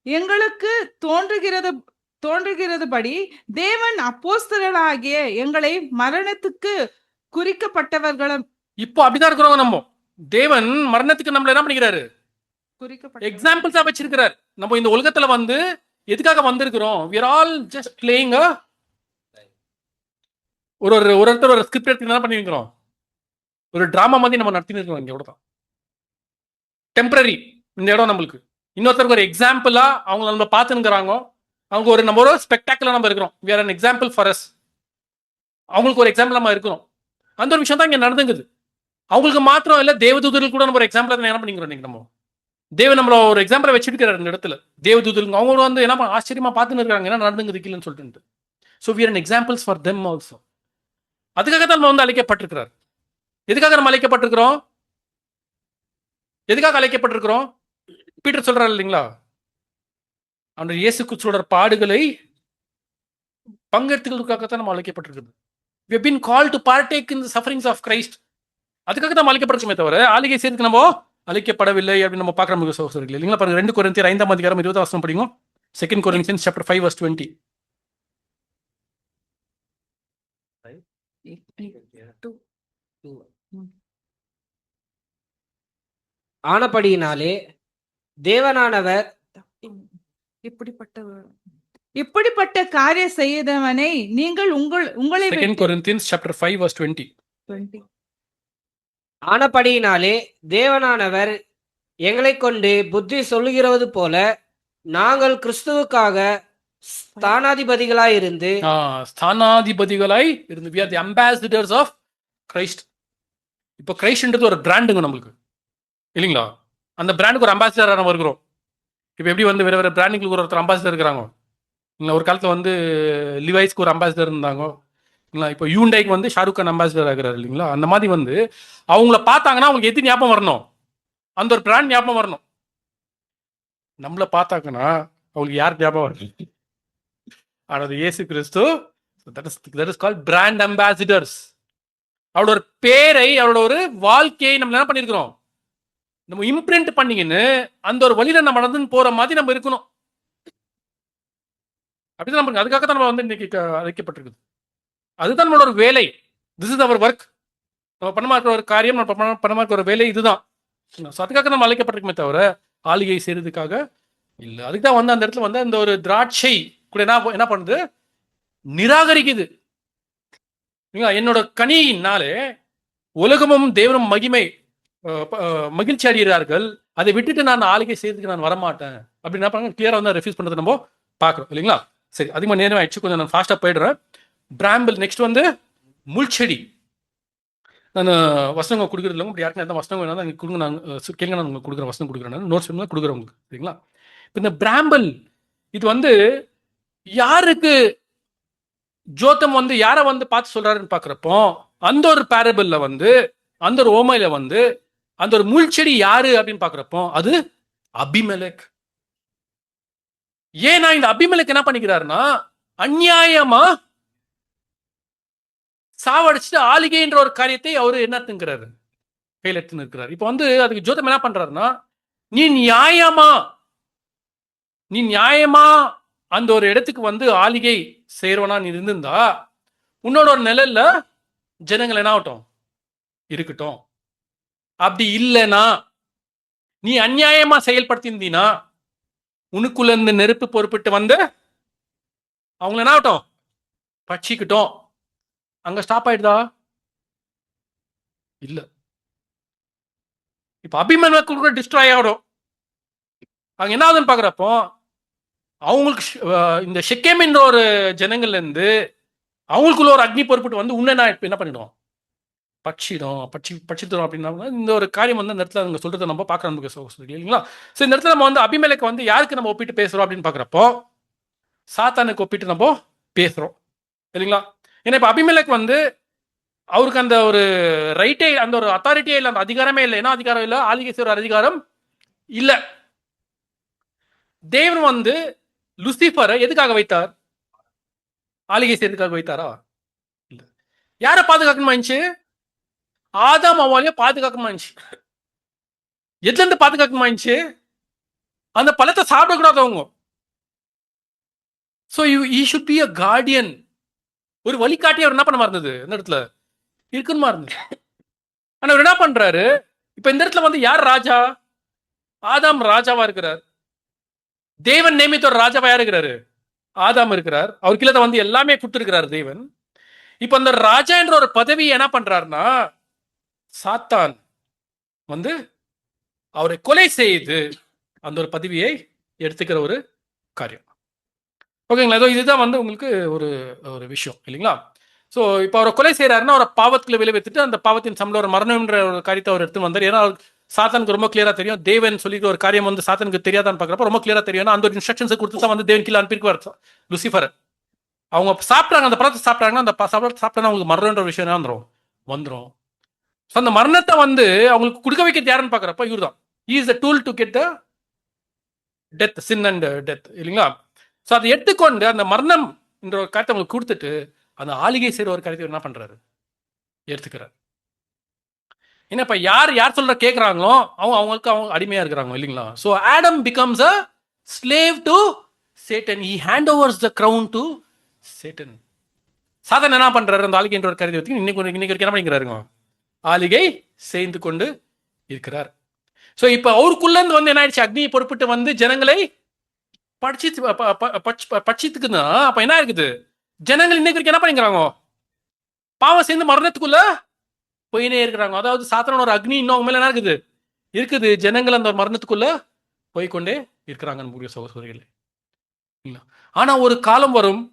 எங்களுக்கு தோன்றுகிறதுபடி தேவன் அப்போஸ்தலராகிய எங்களை மரணத்துக்கு குறிக்கப்பட்டவர்களும். இப்போ அப்படிதான் இருக்கிறோம் நம்ம. தேவன் மரணத்துக்கு நம்மள என்ன பண்ணிக்கிறாரு? எக்ஸாம்பிள்ஸா வச்சிருக்கிறார். நம்ம இந்த உலகத்துல வந்து எதுக்காக வந்திருக்கிறோம்? we are all just playing a ஒருத்தர் ஒரு ஸ்கிரிப்ட் எடுத்து என்ன பண்ணிருக்கிறோம்? ஒரு டிராமா மாதிரி நம்ம நடத்தின்னு இருக்கோம். இங்க தான் டெம்பரரி இந்த இடம் நம்மளுக்கு. இன்னொருத்தருக்கு ஒரு எக்ஸாம்பிளா அவங்க நம்ம பார்த்துக்கிறாங்க. அவங்க நம்ம ஒரு ஸ்பெக்டாக்குலர் நம்ம இருக்கிறோம். we are an example for us. அவங்களுக்கு ஒரு எக்ஸாம்பிள் நம்ம இருக்கிறோம். அந்த ஒரு விஷயம் தான் இங்க நடந்துங்குது. அவங்களுக்கு மாத்திரம் இல்ல, தேவதூதர்கள் கூட நம்ம ஒரு எக்ஸாம்பிள் என்ன பண்ணிக்கிறோம்? இன்னைக்கு நம்ம தேவன் நம்மள ஒரு எக்ஸாம்பிளை வச்சிருக்கிறார் இந்த இடத்துல. தேவதூதர்கள் அவங்க வந்து என்ன ஆச்சரியமா பார்த்துன்னு இருக்காங்க, என்ன நடந்துங்குது கீழன்னு சொல்லிட்டு. So we are an examples for them also. அதுக்காக தான் நம்ம வந்து அழைக்கப்பட்டிருக்கிறார். எதுக்காக நம்ம அழைக்கப்பட்டிருக்கிறோம்? எதுக்காக அழைக்கப்பட்டிருக்கிறோம்? பீட்டர் சொல்றாரு இல்லைங்களா, அவனுடைய இயேசு கிறிஸ்துவோட பாடுகளை பங்கெடுத்துக்கிறதுக்காகத்தான் நம்ம அழைக்கப்பட்டிருக்கிறது. we have been called to partake in the sufferings of Christ. அதுக்காக தான் அழைக்கப்பட்டிருக்கோமே தவிர ஆளுகை செய்யறதுக்கு நம்ம அழைக்கப்படவில்லை அப்படின்னு நம்ம பார்க்குற சகோதரர்கள் இல்லைங்களா. பாருங்க, 2 கொரிந்தியர் 5ஆம் அதிகாரம் 20ஆம் வசனம் படிங்க. 2 Corinthians chapter 5 verse 20. ஆனபடியினாலே தேவனானவர் இப்படிப்பட்ட காரிய செய்தவனை நீங்கள் உங்களை 2 Corinthians chapter 5 verse 20. ஆனபடியினாலே தேவனானவர் எங்களை கொண்டு புத்தி சொல்லுகிறது போல நாங்கள் கிறிஸ்துவுக்காக ஸ்தானாதிபதிகளாய் இருந்து we are the ambassadors of Christ. இப்போ கிரைஸ்ட்ன்றது ஒரு பிராண்டுங்க நம்மளுக்கு இல்லைங்களா. அந்த பிராண்டுக்கு ஒரு அம்பாசிடராக நம்ம இருக்கிறோம். இப்போ எப்படி வந்து வேற பிராண்டுங்களுக்கு ஒருத்தர் அம்பாசிடர் இருக்கிறாங்க இல்லைங்களா. ஒரு காலத்தில் வந்து லிவைஸ்க்கு ஒரு அம்பாசிடர் இருந்தாங்க இல்லைங்களா. இப்போ யூண்டைக்கு வந்து ஷாருக் கான் அம்பாசிடர் ஆகிறார் இல்லைங்களா. அந்த மாதிரி வந்து அவங்கள பார்த்தாங்கன்னா அவங்களுக்கு எது ஞாபகம் வரணும்? அந்த ஒரு பிராண்ட் ஞாபகம் வரணும். நம்மள பார்த்தாங்கன்னா அவங்களுக்கு யார் ஞாபகம் வரணும்? ஆனால் இயேசு கிறிஸ்து. that is called brand ambassadors. அவளோட ஒரு பேரை, அவளோட ஒரு வாழ்க்கையை நம்ம என்ன பண்ணிருக்கிறோம்? நம்ம இம்ப்ரிண்ட் பண்ணிங்கன்னு அந்த ஒரு வழியில நம்ம நடந்து போற மாதிரி நம்ம இருக்கணும். அப்படிதான் நம்ம அதுக்காக தான் நம்ம வந்து இன்னைக்கு அழைக்கப்பட்டிருக்குது. அதுதான் நம்மளோட ஒரு வேலை. This is our work. நம்ம பண்ணமா இருக்கிற ஒரு காரியம், நம்ம பண்ணமா இருக்கிற ஒரு வேலை இதுதான். அதுக்காக நம்ம அழைக்கப்பட்டிருக்குமே தவிர ஆளுகை செய்யறதுக்காக இல்லை. அதுக்கு தான் வந்து அந்த இடத்துல வந்து அந்த ஒரு திராட்சை கூட என்ன பண்ணுது? நிராகரிக்குது. என்னோட கனியினாலே உலகமும் தேவனும் மகிழ்ச்சி அடைகிறார்கள், அதை விட்டுட்டு நான் ஆளுகை செய்யறதுக்கு நான் வரமாட்டேன் அப்படின்னு என்ன பண்ண கிளியரா வந்து ரெஃப்யூஸ் பண்றது நம்ம பார்க்குறோம் இல்லைங்களா. சரி, அதிகமாக நேரம் ஆயிடுச்சு, கொஞ்சம் நான் ஃபாஸ்ட்டாக போயிடுறேன். பிராம்பிள். நெக்ஸ்ட் வந்து முள்செடி. நான் வசனங்கள் கொடுக்குறது இல்லைங்க. இப்படி யாருக்கும் எந்த வசனம் வேணாலும் நீங்கள் கொடுங்க, நாங்கள் கேளுங்க, நான் உங்களுக்கு கொடுக்குறேன், வசனம் கொடுக்குறேன், நோட்ஸ் வேணும் கொடுக்குறேன் உங்களுக்கு சரிங்களா. இப்போ இந்த பிராம்பிள் இது வந்து யாருக்கு ஜோத்தம் வந்து யாரை வந்து பார்த்து சொல்றாருன்னு பார்க்குறப்போ, அந்த ஒரு பேரபிள்ல வந்து அந்த ஒரு ஓமையில வந்து அந்த ஒரு முள்செடி யாரு அப்படின்னு பார்க்குறப்போ அது அபிமெலேக். ஏன்னா இந்த அபிமெலக்கு என்ன பண்ணிக்கிறாருன்னா அநியாயமா சாவடிச்சுட்டு ஆளிகைன்ற ஒரு காரியத்தை அவரு என்ன எடுத்துக்கிறாரு, கையில் எடுத்துன்னு இருக்கிறார். இப்போ வந்து அதுக்கு ஜோதம் என்ன பண்றாருன்னா, நீ நியாயமா அந்த ஒரு இடத்துக்கு வந்து ஆளிகை செய்றவனா நீ இருந்திருந்தா உன்னோட ஒரு நிழல்ல ஜனங்கள் என்ன ஆகட்டும் இருக்கட்டும். அப்படி இல்லைன்னா நீ அநியாயமா செயல்படுத்தியிருந்தீனா உனக்குள்ள இருந்து நெருப்பு பொறுப்பிட்டு வந்து அவங்கள என்ன ஆகட்டும் பட்சிக்கிட்டோம். அங்க ஸ்டாப் ஆயிடுதா? இல்ல. இப்ப அபிமன்யுக்கு கூட டிஸ்ட்ராய் ஆகிடும். அங்க என்ன ஆகுதுன்னு பாக்குறப்போ அவங்களுக்கு இந்த ஷெக்கேம் என்ற ஒரு ஜனங்கள்ல இருந்து அவங்களுக்குள்ள ஒரு அக்னி பொறுப்பிட்டு வந்து உன்ன என்ன பண்ணிடும், பட்சிடும் அப்படின்னா இந்த ஒரு காரியம் வந்து அந்த இடத்துல அவங்க சொல்றதை நம்ம பார்க்குறோம் இல்லைங்களா? ஸோ இந்த இடத்துல நம்ம வந்து அபிமெலக்கு வந்து யாருக்கு நம்ம ஒப்பிட்டு பேசுறோம் அப்படின்னு பார்க்குறப்போ சாத்தானுக்கு ஒப்பிட்டு நம்ம பேசுறோம் இல்லைங்களா? ஏன்னா இப்போ அபிமெலக்கு வந்து அவருக்கு அந்த ஒரு ரைட்டே, அந்த ஒரு அத்தாரிட்டியே இல்லை, அந்த அதிகாரமே இல்லை. என்ன அதிகாரம் இல்லை? ஆளுகை செய்கிற அதிகாரம் இல்லை. தேவன் வந்து லூசிஃபரை எதுக்காக வைத்தார்? ஆளுகை செய்யறதுக்காக வைத்தாரா? இல்லை. யாரை பாதுகாக்கணுமா இருந்துச்சு? ஆதாம் அவ்வாலையும் பாதுகாக்கணுமா இருந்துச்சு. எதுல இருந்து பாதுகாக்கணுமா இருந்துச்சு? அந்த பழத்தை சாப்பிடக்கூடாது அவங்க. So you should be a Guardian. ஒரு வழிகாட்டி அவர் என்ன பண்ண இருந்தது இந்த இடத்துல இருக்குமா இருந்தது. ஆனா அவர் என்ன பண்றாரு, இப்ப இந்த இடத்துல வந்து யார் ராஜா? ஆதாம் ராஜாவா இருக்கிறார். தேவன் நியமித்த ஒரு ராஜாவா யார் இருக்கிறாரு? ஆதாம் இருக்கிறார். அவர் கீழே வந்து எல்லாமே கொடுத்திருக்கிறார் தேவன். இப்ப அந்த ராஜா என்ற ஒரு பதவி என்ன பண்றாருன்னா சாத்தான் வந்து அவரை கொலை செய்து அந்த ஒரு பதவியை எடுத்துக்கிற ஒரு காரியம். ஓகேங்களா? இதுதான் வந்து உங்களுக்கு ஒரு ஒரு விஷயம் இல்லைங்களா? ஸோ இப்போ அவரை கொலை செய்யறாருன்னா அவரை பாவத்துல விளைவித்துட்டு அந்த பாவத்தின் சம்பளம் ஒரு மரணம்ன்ற ஒரு காரியத்தை அவர் எடுத்து வந்தார். ஏன்னா சாத்தானுக்கு ரொம்ப கிளியரா தெரியும், தேவன் சொல்லிக்கிற ஒரு காரியம் வந்து சாத்தானுக்கு தெரியாதான்னு பார்க்குறப்ப ரொம்ப கிளியரா தெரியும். அந்த ஒரு இன்ஸ்ட்ரக்ஷன்ஸை கொடுத்து தான் வந்து தேவன் கீழே அனுப்பியிருக்குவார் லூசிஃபர். அவங்க சாப்பிட்றாங்க, அந்த பழத்தை சாப்பிட்றாங்கன்னா அந்த சாப்பிட்டா அவங்களுக்கு மரணம்ன்ற விஷயம் என்ன வந்துடும். ஸோ அந்த மரணத்தை வந்து அவங்களுக்கு கொடுக்க வைக்கிறது யாருன்னு பார்க்குறப்ப இவர் தான். Is the tool to get the death, sin and death இல்லைங்களா? ஸோ அதை எடுத்துக்கொண்டு அந்த மரணம் என்ற ஒரு காரியத்தை அவங்களுக்கு கொடுத்துட்டு அந்த ஆளிகை செய்கிற ஒரு காரியத்தை என்ன பண்றாரு, எடுத்துக்கிறார். ஏன்னா இப்ப யார் சொல்ற கேட்குறாங்களோ அவங்களுக்கு அவங்க அடிமையா இருக்கிறாங்க இல்லைங்களா? So Adam becomes a slave to Satan. He hand overs the crown to Satan. Satan என்ன பண்றாரு, அந்த ஆளிகை என்ற ஒரு காரியத்தை இன்னைக்கு என்ன பண்ணிக்கிறாருங்க, ஆளிகை செய்து கொண்டு இருக்கிறார். ஸோ இப்போ அவருக்குள்ள இருந்து வந்து என்ன ஆயிடுச்சு, அக்னியை பொறுப்பிட்டு வந்து ஜனங்களை பட்சித்துக்குன்னா அப்ப என்ன இருக்குது, ஜனங்கள் இன்னைக்கு என்ன பண்ணிக்கிறாங்க, பாவம் சேர்ந்து மரணத்துக்குள்ள போயினே இருக்கிறாங்க. அதாவது சாத்தானோட ஒரு அக்னி இன்னும் மேல என்ன இருக்குது, ஜனங்கள் அந்த மரணத்துக்குள்ள போய்கொண்டே இருக்கிறாங்க சகோதரிகளே. ஆனா ஒரு காலம் வரும்,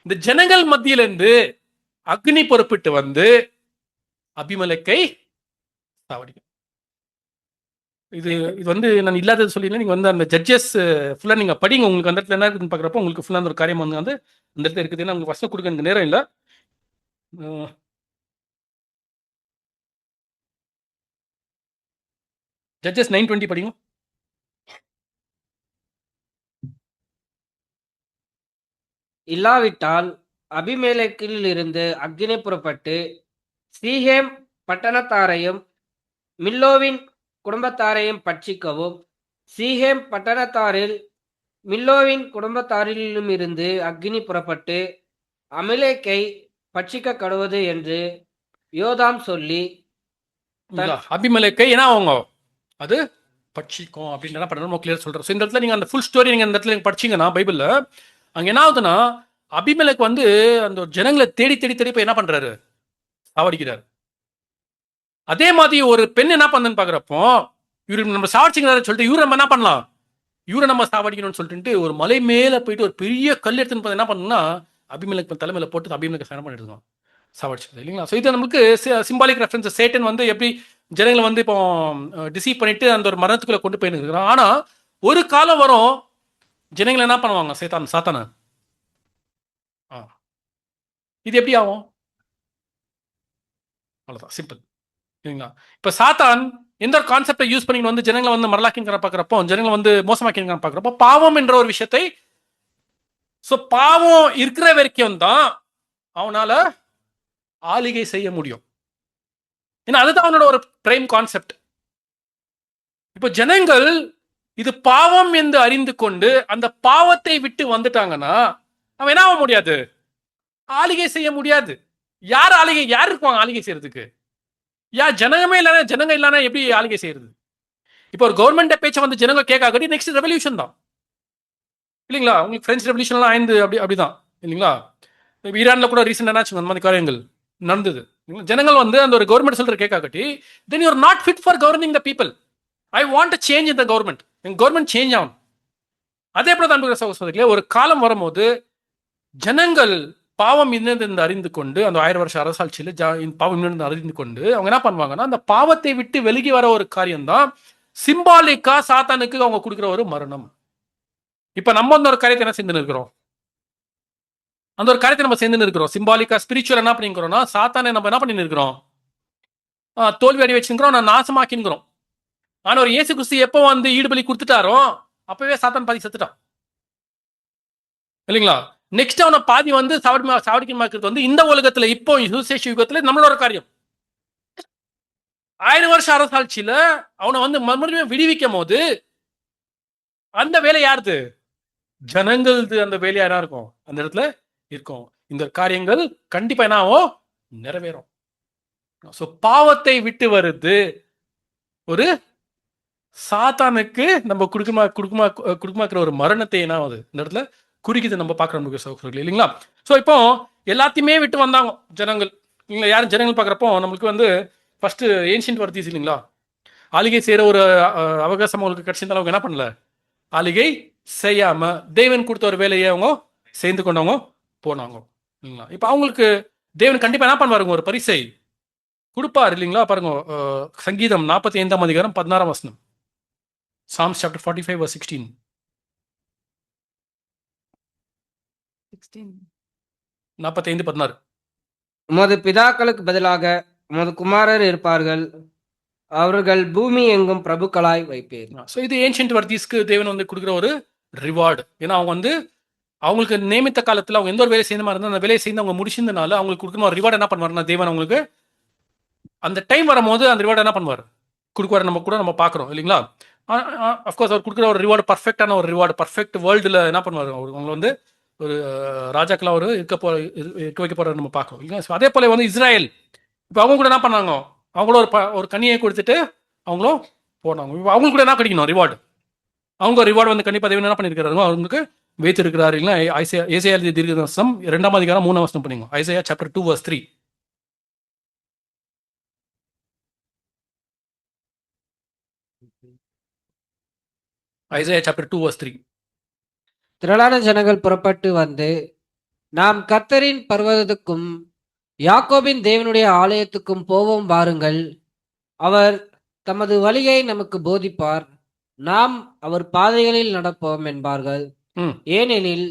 இந்த ஜனங்கள் மத்தியிலிருந்து அக்னி பொறுப்பிட்டு வந்து அபிமெலக்கை சாவடிக்கும். இது வந்து நான் இல்லாதது சொல்லியிருந்தேன். நீங்க வந்து அந்த ஜட்ஜஸ் ஃபுல்லா நீங்க படிங்க, உங்களுக்கு அந்த இடத்துல என்ன இருக்குன்னு பாக்குறப்ப உங்களுக்கு ஃபுல்லா அந்த ஒரு காரியம் வந்து அந்த இடத்துல இருக்குது. ஏன்னா உங்களுக்கு வசனம் கொடுக்க எனக்கு நேரம் இல்லை. ஜட்ஜஸ் 9:20 படிங்க. இல்லாவிட்டால் அபிமெலேக்கில் இருந்து அக்கினி புறப்பட்டு சீகேம் பட்டணத்தாரையும் மில்லோவின் குடும்பத்தாரையும் பட்சிக்கவும், சீகேம் பட்டணத்தாரில் மில்லோவின் குடும்பத்தாரிலும் இருந்து அக்கினி புறப்பட்டு அமிலேக்கை பட்சிக்க கடுவது என்று யோதாம் சொல்லி அபிமெலேக்கை ஏன்னா அவங்க அது பட்சிக்கும் அப்படின்னு என்ன பண்ணணும் கிளியர் சொல்றேன். ஸோ இந்த இடத்துல நீங்க அந்த ஃபுல் ஸ்டோரி நீங்க இந்த இடத்துல நீங்க படிச்சீங்கன்னா பைபிள்ல அங்க என்ன ஆகுதுன்னா அபிமெலேக்கு வந்து அந்த ஜனங்களை தேடி தேடி தேடி போய் என்ன பண்றாரு, சாவடிக்கிறாரு. அதே மாதிரி ஒரு பெண் என்ன பண்ணுன்னு பாக்குறப்போ இவரு நம்ம சாவடிச்சுங்கிறாரு சொல்லிட்டு இவரு நம்ம என்ன பண்ணலாம், இவரை நம்ம சாவடிக்கணும்னு சொல்லிட்டு ஒரு மலை மேல போயிட்டு ஒரு பெரிய கல் எடுத்துன்னு என்ன பண்ணணும்னா அபிமெலேக்கு தலைமையில போட்டு அபிமெலேக்கு சரணம் பண்ணிட்டு இருக்கோம், சாவடிச்சது இல்லைங்களா? ஸோ இது நமக்கு சிம்பாலிக் ரெஃபரன்ஸ். சேட்டன் வந்து எப்படி ஜனங்களை வந்து இப்போ டிசீவ் பண்ணிட்டு அந்த ஒரு மரணத்துக்குள்ள கொண்டு போயிட்டு இருக்கிறான். ஆனா ஒரு காலம் வரும் ஜனங்களை என்ன பண்ணுவாங்க, சாத்தான இது எப்படி ஆகும், அவ்வளவுதான் சிம்பிள் இல்லைங்களா? இப்ப சாத்தான் எந்த ஒரு கான்செப்டை யூஸ் பண்ணி வந்து ஜனங்களை வந்து மரலாக்கிங்கிற பார்க்குறப்போ, ஜனங்களை வந்து மோசமாக்கிங்கிற பார்க்குறப்போ, பாவம் என்ற ஒரு விஷயத்தை, ஸோ பாவம் இருக்கிற வரைக்கும் தான் அவனால ஆளுகை செய்ய முடியும். ஏன்னா அதுதான் அவனோட ஒரு பிரைம் கான்செப்ட். இப்போ ஜனங்கள் இது பாவம் என்று அறிந்து கொண்டு அந்த பாவத்தை விட்டு வந்துட்டாங்கன்னா அவன் என்ன ஆக முடியாது, ஆளுகை செய்ய முடியாது. யார் இருக்குவாங்க ஆளுகை செய்யறதுக்கு? ஜனமே இல்லைன்னா, ஜனங்க இல்லைன்னா எப்படி ஆளுகை செய்யறது? இப்போ ஒரு கவர்மெண்ட் பேச்சை வந்து ஜனங்க கேட்காட்டி நெக்ஸ்ட் ரெவல்யூஷன் தான் இல்லைங்களா? உங்களுக்கு பிரெஞ்சு ரெவல்யூஷன்லாம் ஆய்ந்து அப்படிதான் இல்லைங்களா? இப்போ ஈரான்ல கூட ரீசெண்டாக என்னாச்சு அந்த மாதிரி காரியங்கள் நடந்தது. ஜனங்கள் வந்து அந்த ஒரு கவர்மெண்ட் சொல்ற கேட்காட்டி then you are not fit for governing the people. I want a change in the government. எங்க கவர்மெண்ட் சேஞ்ச் ஆகும். அதே போல தான் சகோதரர்களே, ஒரு காலம் வரும்போது ஜனங்கள் பாவம் இன்னது அறிந்து கொண்டு, அந்த 1000 வருஷ அரசாட்சியில் பாவம் இன்னது அறிந்து கொண்டு அவங்க என்ன பண்ணுவாங்கன்னா, அந்த பாவத்தை விட்டு வெளியே வர ஒரு காரியம் தான் சிம்பாலிக்கா சாத்தானுக்கு அவங்க கொடுக்குற ஒரு மரணம். இப்ப நம்ம அந்த ஒரு காரியத்தை என்ன செஞ்சு இருக்கிறோம், அந்த ஒரு காரியத்தை நம்ம சேர்ந்து இருக்கிறோம். சிம்பாலிக்கா ஸ்பிரிச்சுவல் என்ன பண்ணிக்கிறோம்னா, சாத்தானை நம்ம என்ன பண்ணி இருக்கிறோம், தோல்வி அடி வச்சுக்கிறோம், நான் நாசமாக்கிங்கிறோம். ஆனா ஒரு இயேசு கிறிஸ்து எப்போ வந்து ஈடுபலி கொடுத்துட்டாரோ அப்பவே சாத்தான் பாதி செத்துட்டான் இல்லைங்களா? நெக்ஸ்ட் அவனை பாதி வந்து சாவடிக்கமாக்குறது வந்து இந்த உலகத்துல இப்போ சுசேஷ யுகத்துல நம்மளோட காரியம். 1000 வருஷம் அரசாட்சியில அவனை வந்து மறுபடியும் விடுவிக்கும் போது அந்த வேலை யாருது? ஜனங்களது அந்த வேலை யாரா இருக்கும் அந்த இடத்துல இருக்கும். இந்த காரியங்கள் கண்டிப்பா என்ன ஆகும், நிறைவேறும். பாவத்தை விட்டு வருது ஒரு சாத்தானுக்கு நம்ம குடுக்கமாக்குற ஒரு மரணத்தை என்ன ஆகுது இந்த இடத்துல குறிக்குது. நம்ம பார்க்குறோம் சகோதரர்கள் இல்லைங்களா? ஸோ இப்போ எல்லாத்தையுமே விட்டு வந்தாங்க ஜனங்கள் இல்லைங்களா? யாரும் ஜனங்கள் பார்க்குறப்போ நம்மளுக்கு வந்து ஃபர்ஸ்ட் ஏன்ஷியன்ட் வர்த்தீஸ் இல்லைங்களா, ஆளுகை செய்கிற ஒரு அவகாசம் அவங்களுக்கு கிடைச்சிருந்தாலும் அவங்க என்ன பண்ணல, ஆளுகை செய்யாம தேவன் கொடுத்த ஒரு வேலையை அவங்க சேர்ந்து கொண்டவங்க போனாங்க இல்லைங்களா? இப்போ அவங்களுக்கு தேவன் கண்டிப்பா என்ன பண்ணுவாருங்க, ஒரு பரிசை கொடுப்பார் இல்லைங்களா? பாருங்க, சங்கீதம் 45ஆம் அதிகாரம் 16ஆம் வசனம். Psalms chapter 45 verse 16. 45:16. உமது பிதாக்களுக்கு பதிலாக உமது குமாரர் இருப்பார்கள், அவர்கள் பூமி எங்கும் பிரபுக்களாய் வைப்பேர். ஸோ இது ஏன்ஷியன்ட் வர்த்தீஸ்க்கு தேவன் வந்து கொடுக்குற ஒரு ரிவார்டு. ஏன்னா அவங்க வந்து அவங்களுக்கு நியமித்த காலத்தில் அவங்க எந்த ஒரு வேலை செய்த மாதிரி இருந்தால் அந்த வேலையை செய்து அவங்க முடிச்சிருந்தனால அவங்களுக்கு கொடுக்குற ஒரு ரிவார்டு என்ன பண்ணுவாருன்னா, தேவன் அவங்களுக்கு அந்த டைம் வரும்போது அந்த ரிவார்டு என்ன பண்ணுவார், கொடுக்குவார். நம்ம கூட நம்ம பார்க்குறோம் இல்லைங்களா? அஃப்கோர்ஸ் அவர் கொடுக்குற ஒரு ரிவார்டு பர்ஃபெக்டான ஒரு ரிவார்டு, பர்ஃபெக்ட் வேர்ல்டில் என்ன பண்ணுவார், அவங்களை வந்து ஒரு ராஜாக்கெல்லாம் ஒரு இருக்க வைக்க போகிற நம்ம பார்க்குறோம் இல்லைங்களா? ஸோ அதே போல வந்து இஸ்ராயல் இப்போ அவங்க கூட என்ன பண்ணாங்க, அவங்களும் ஒரு கனியை கொடுத்துட்டு அவங்களும் போனாங்க. இப்போ அவங்களுக்கு கூட என்ன கிடைக்கணும் ரிவார்டு, அவங்க ரிவார்டு வந்து கண்டிப்பாக தேவன் என்ன பண்ணியிருக்கிறாங்க, அவங்களுக்கு வைத்திருக்கிறாரு இல்லைங்களா? ஏசாயா தீர்க்கதரிசனம் 2ஆம் அதிகாரம் 3ஆம் வசனம் பண்ணுங்க. Isaiah chapter 2 verse 3. Isaiah chapter 2 verse 3. திரளான ஜனங்கள் புறப்பட்டு வந்து, நாம் கர்த்தரின் பர்வதத்துக்கும் யாக்கோபின் தேவனுடைய ஆலயத்துக்கும் போவோம் வாருங்கள். அவர் தமது வழியை நமக்கு போதிப்பார், நாம் அவர் பாதைகளில் நடப்போம் என்பார்கள். ஏனெனில்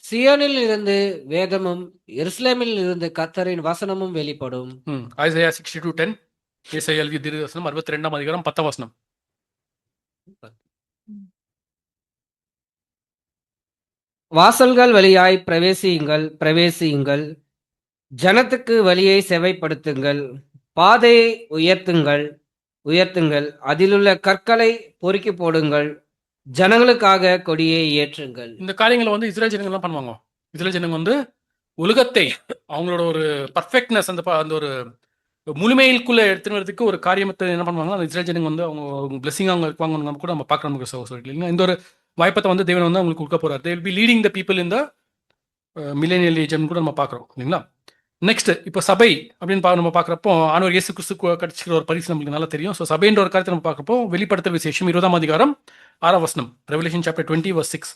சியோனில் இருந்து வேதமும் எருசலேமில் இருந்து கர்த்தரின் வசனமும் வெளிப்படும். ஐசாயா 62:10. ஏசாயா எழுதிய தீர்க்கதரிசனம் 62ஆம் அதிகாரம் 10ஆம் வசனம். வாசல்கள் வழியாய் பிரவேசியுங்கள், பிரவேசியுங்கள். ஜனத்துக்கு வழியை செவைப்படுத்துங்கள், பாதையை உயர்த்துங்கள், உயர்த்துங்கள். அதிலுள்ள கற்களை பொறுக்கி போடுங்கள், ஜனங்களுக்காக கொடியை ஏற்றுங்கள். இந்த காரியங்களை வந்து இஸ்ரேல் ஜனங்கள்லாம் பண்ணுவாங்க. இஸ்ரேல் ஜனங்க வந்து உலகத்தை அவங்களோட ஒரு பர்ஃபெக்ட்னஸ் அந்த ஒரு முழுமையிற்குள்ள எடுத்துன்னு வரதுக்கு ஒரு காரியத்தை என்ன பண்ணுவாங்க, அந்த இஸ்ரேல் ஜனங்க வந்து அவங்க பிளெஸிங் அவங்க இருப்பாங்க கூட நம்ம பார்க்குறோம் இல்லைங்களா? இந்த ஒரு வாய்ப்பத்தை வந்து தேவன் வந்து அவங்களுக்கு கொடுக்க போறாரு. They will be leading the people இந்த மில்லேனியல் ஏஜ் கூட நம்ம பார்க்குறோம் இல்லைங்களா? நெக்ஸ்ட் இப்போ சபை அப்படின்னு நம்ம பார்க்குறப்போ ஆண்டவர் இயேசு கிறிஸ்து கிடைச்சிக்கிற ஒரு பரிசு நம்மளுக்கு நல்லா தெரியும். ஸோ சபைன்ற ஒரு காரியத்தை நம்ம பார்க்குறப்போ வெளிப்படுத்தல் விசேஷம் 20ஆம் அதிகாரம் 6ஆம் வசனம். Revelation chapter 20 verse 6.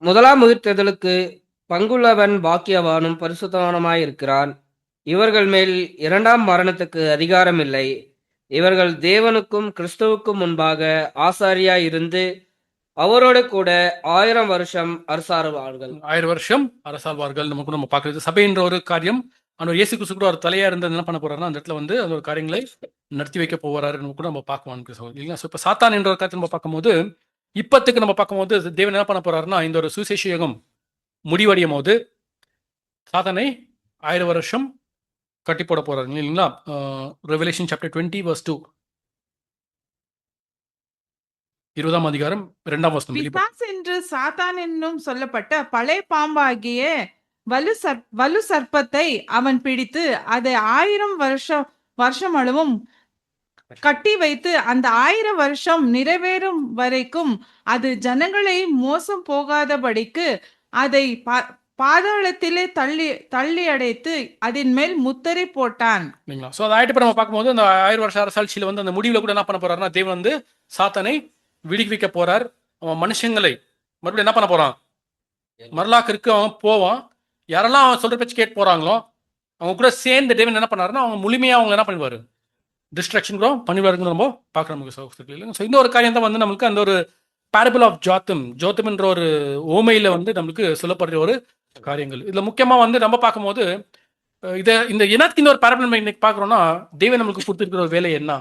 முதலாம் உயிர்த்தெழுதலுக்கு பங்குள்ளவன் பாக்கியவானும் பரிசுத்தவானுமாய் இருக்கிறான். இவர்கள் மேல் இரண்டாம் மரணத்துக்கு அதிகாரம் இல்லை. இவர்கள் தேவனுக்கும் கிறிஸ்துவுக்கும் முன்பாக ஆசாரியாய் இருந்து அவரோடு கூட 1000 வருஷம் அரசாளுவார்கள். 1000 வருஷம் அரசாழ்வார்கள். நம்ம கூட நம்ம பார்க்கறது சபைன்ற ஒரு காரியம். ஆனால் இயேசு கிறிஸ்து கூட ஒரு தலையா இருந்து என்ன பண்ண போறாருன்னா அந்த இடத்துல வந்து அந்த ஒரு காரியங்களை நடத்தி வைக்க போறாருன்னு கூட நம்ம பார்க்கலாம் இல்லைங்களா. ஸோ இப்போ சாத்தான் என்ற ஒரு காரியத்தை நம்ம பார்க்கும்போது இப்பத்துக்கு நம்ம பார்க்கும்போது தேவன் என்ன பண்ண போறாருன்னா இந்த ஒரு சுவிசேஷ யுகம் முடிவடையும் போது சாத்தானை 1000 வருஷம் கட்டி போட போறாரு இல்லைங்களா. ரெவலேஷன் சாப்டர் 20 verse 2 20ஆம் அதிகாரம் 2ஆம் வசனம். பிசாஸ் என்று சாத்தான் என்னும் சொல்லப்பட்ட பழைய பாம்பாகிய வலு சர்ப்பத்தை அவன் பிடித்து அதை 1000 வருஷம் அளவும் கட்டி வைத்து அந்த 1000 வருஷம் நிறைவேறும் வரைக்கும் அது ஜனங்களை மோசம் போகாதபடிக்கு அதை பாதாளத்திலே தள்ளி அடைத்து அதன் மேல் முத்திரை போட்டான் இல்லைங்களா. ஸோ அதை ஆயிட்டு நம்ம பார்க்கும்போது அந்த 1000 வருஷ அரசாட்சியில் வந்து அந்த முடிவில் கூட என்ன பண்ண போறாருன்னா தேவன் வந்து சாத்தானை விடுவிக்க போறார். அவன் மனுஷங்களை மறுபடியும் என்ன பண்ண போறான், மரலாக்கிற்கு அவன் போவான். யாரெல்லாம் அவன் சொல்ற பேச்சு கேட்டு போறாங்களோ அவங்க கூட சேர்ந்து தேவன் என்ன பண்ணாருன்னா அவங்க முழுமையா அவங்க என்ன பண்ணுவாரு, டிஸ்ட்ராக்ஷன் கூட பண்ணிடுவாருன்னு நம்ம பார்க்குறோம் இல்லைங்க. ஸோ இந்த ஒரு காரியம் தான் வந்து நம்மளுக்கு அந்த ஒரு பேரபிள் ஆஃப் ஜோத்தம்ன்ற ஒரு ஓமையில வந்து நம்மளுக்கு சொல்லப்படுற ஒரு காரியங்கள். இதுல முக்கியமா வந்து நம்ம பார்க்கும்போது இந்த இனத்துக்கு இந்த ஒரு பேரபிள் நம்ம இன்னைக்கு பார்க்குறோம்னா தேவன் நம்மளுக்கு கொடுத்துருக்கிற ஒரு வேலை என்ன,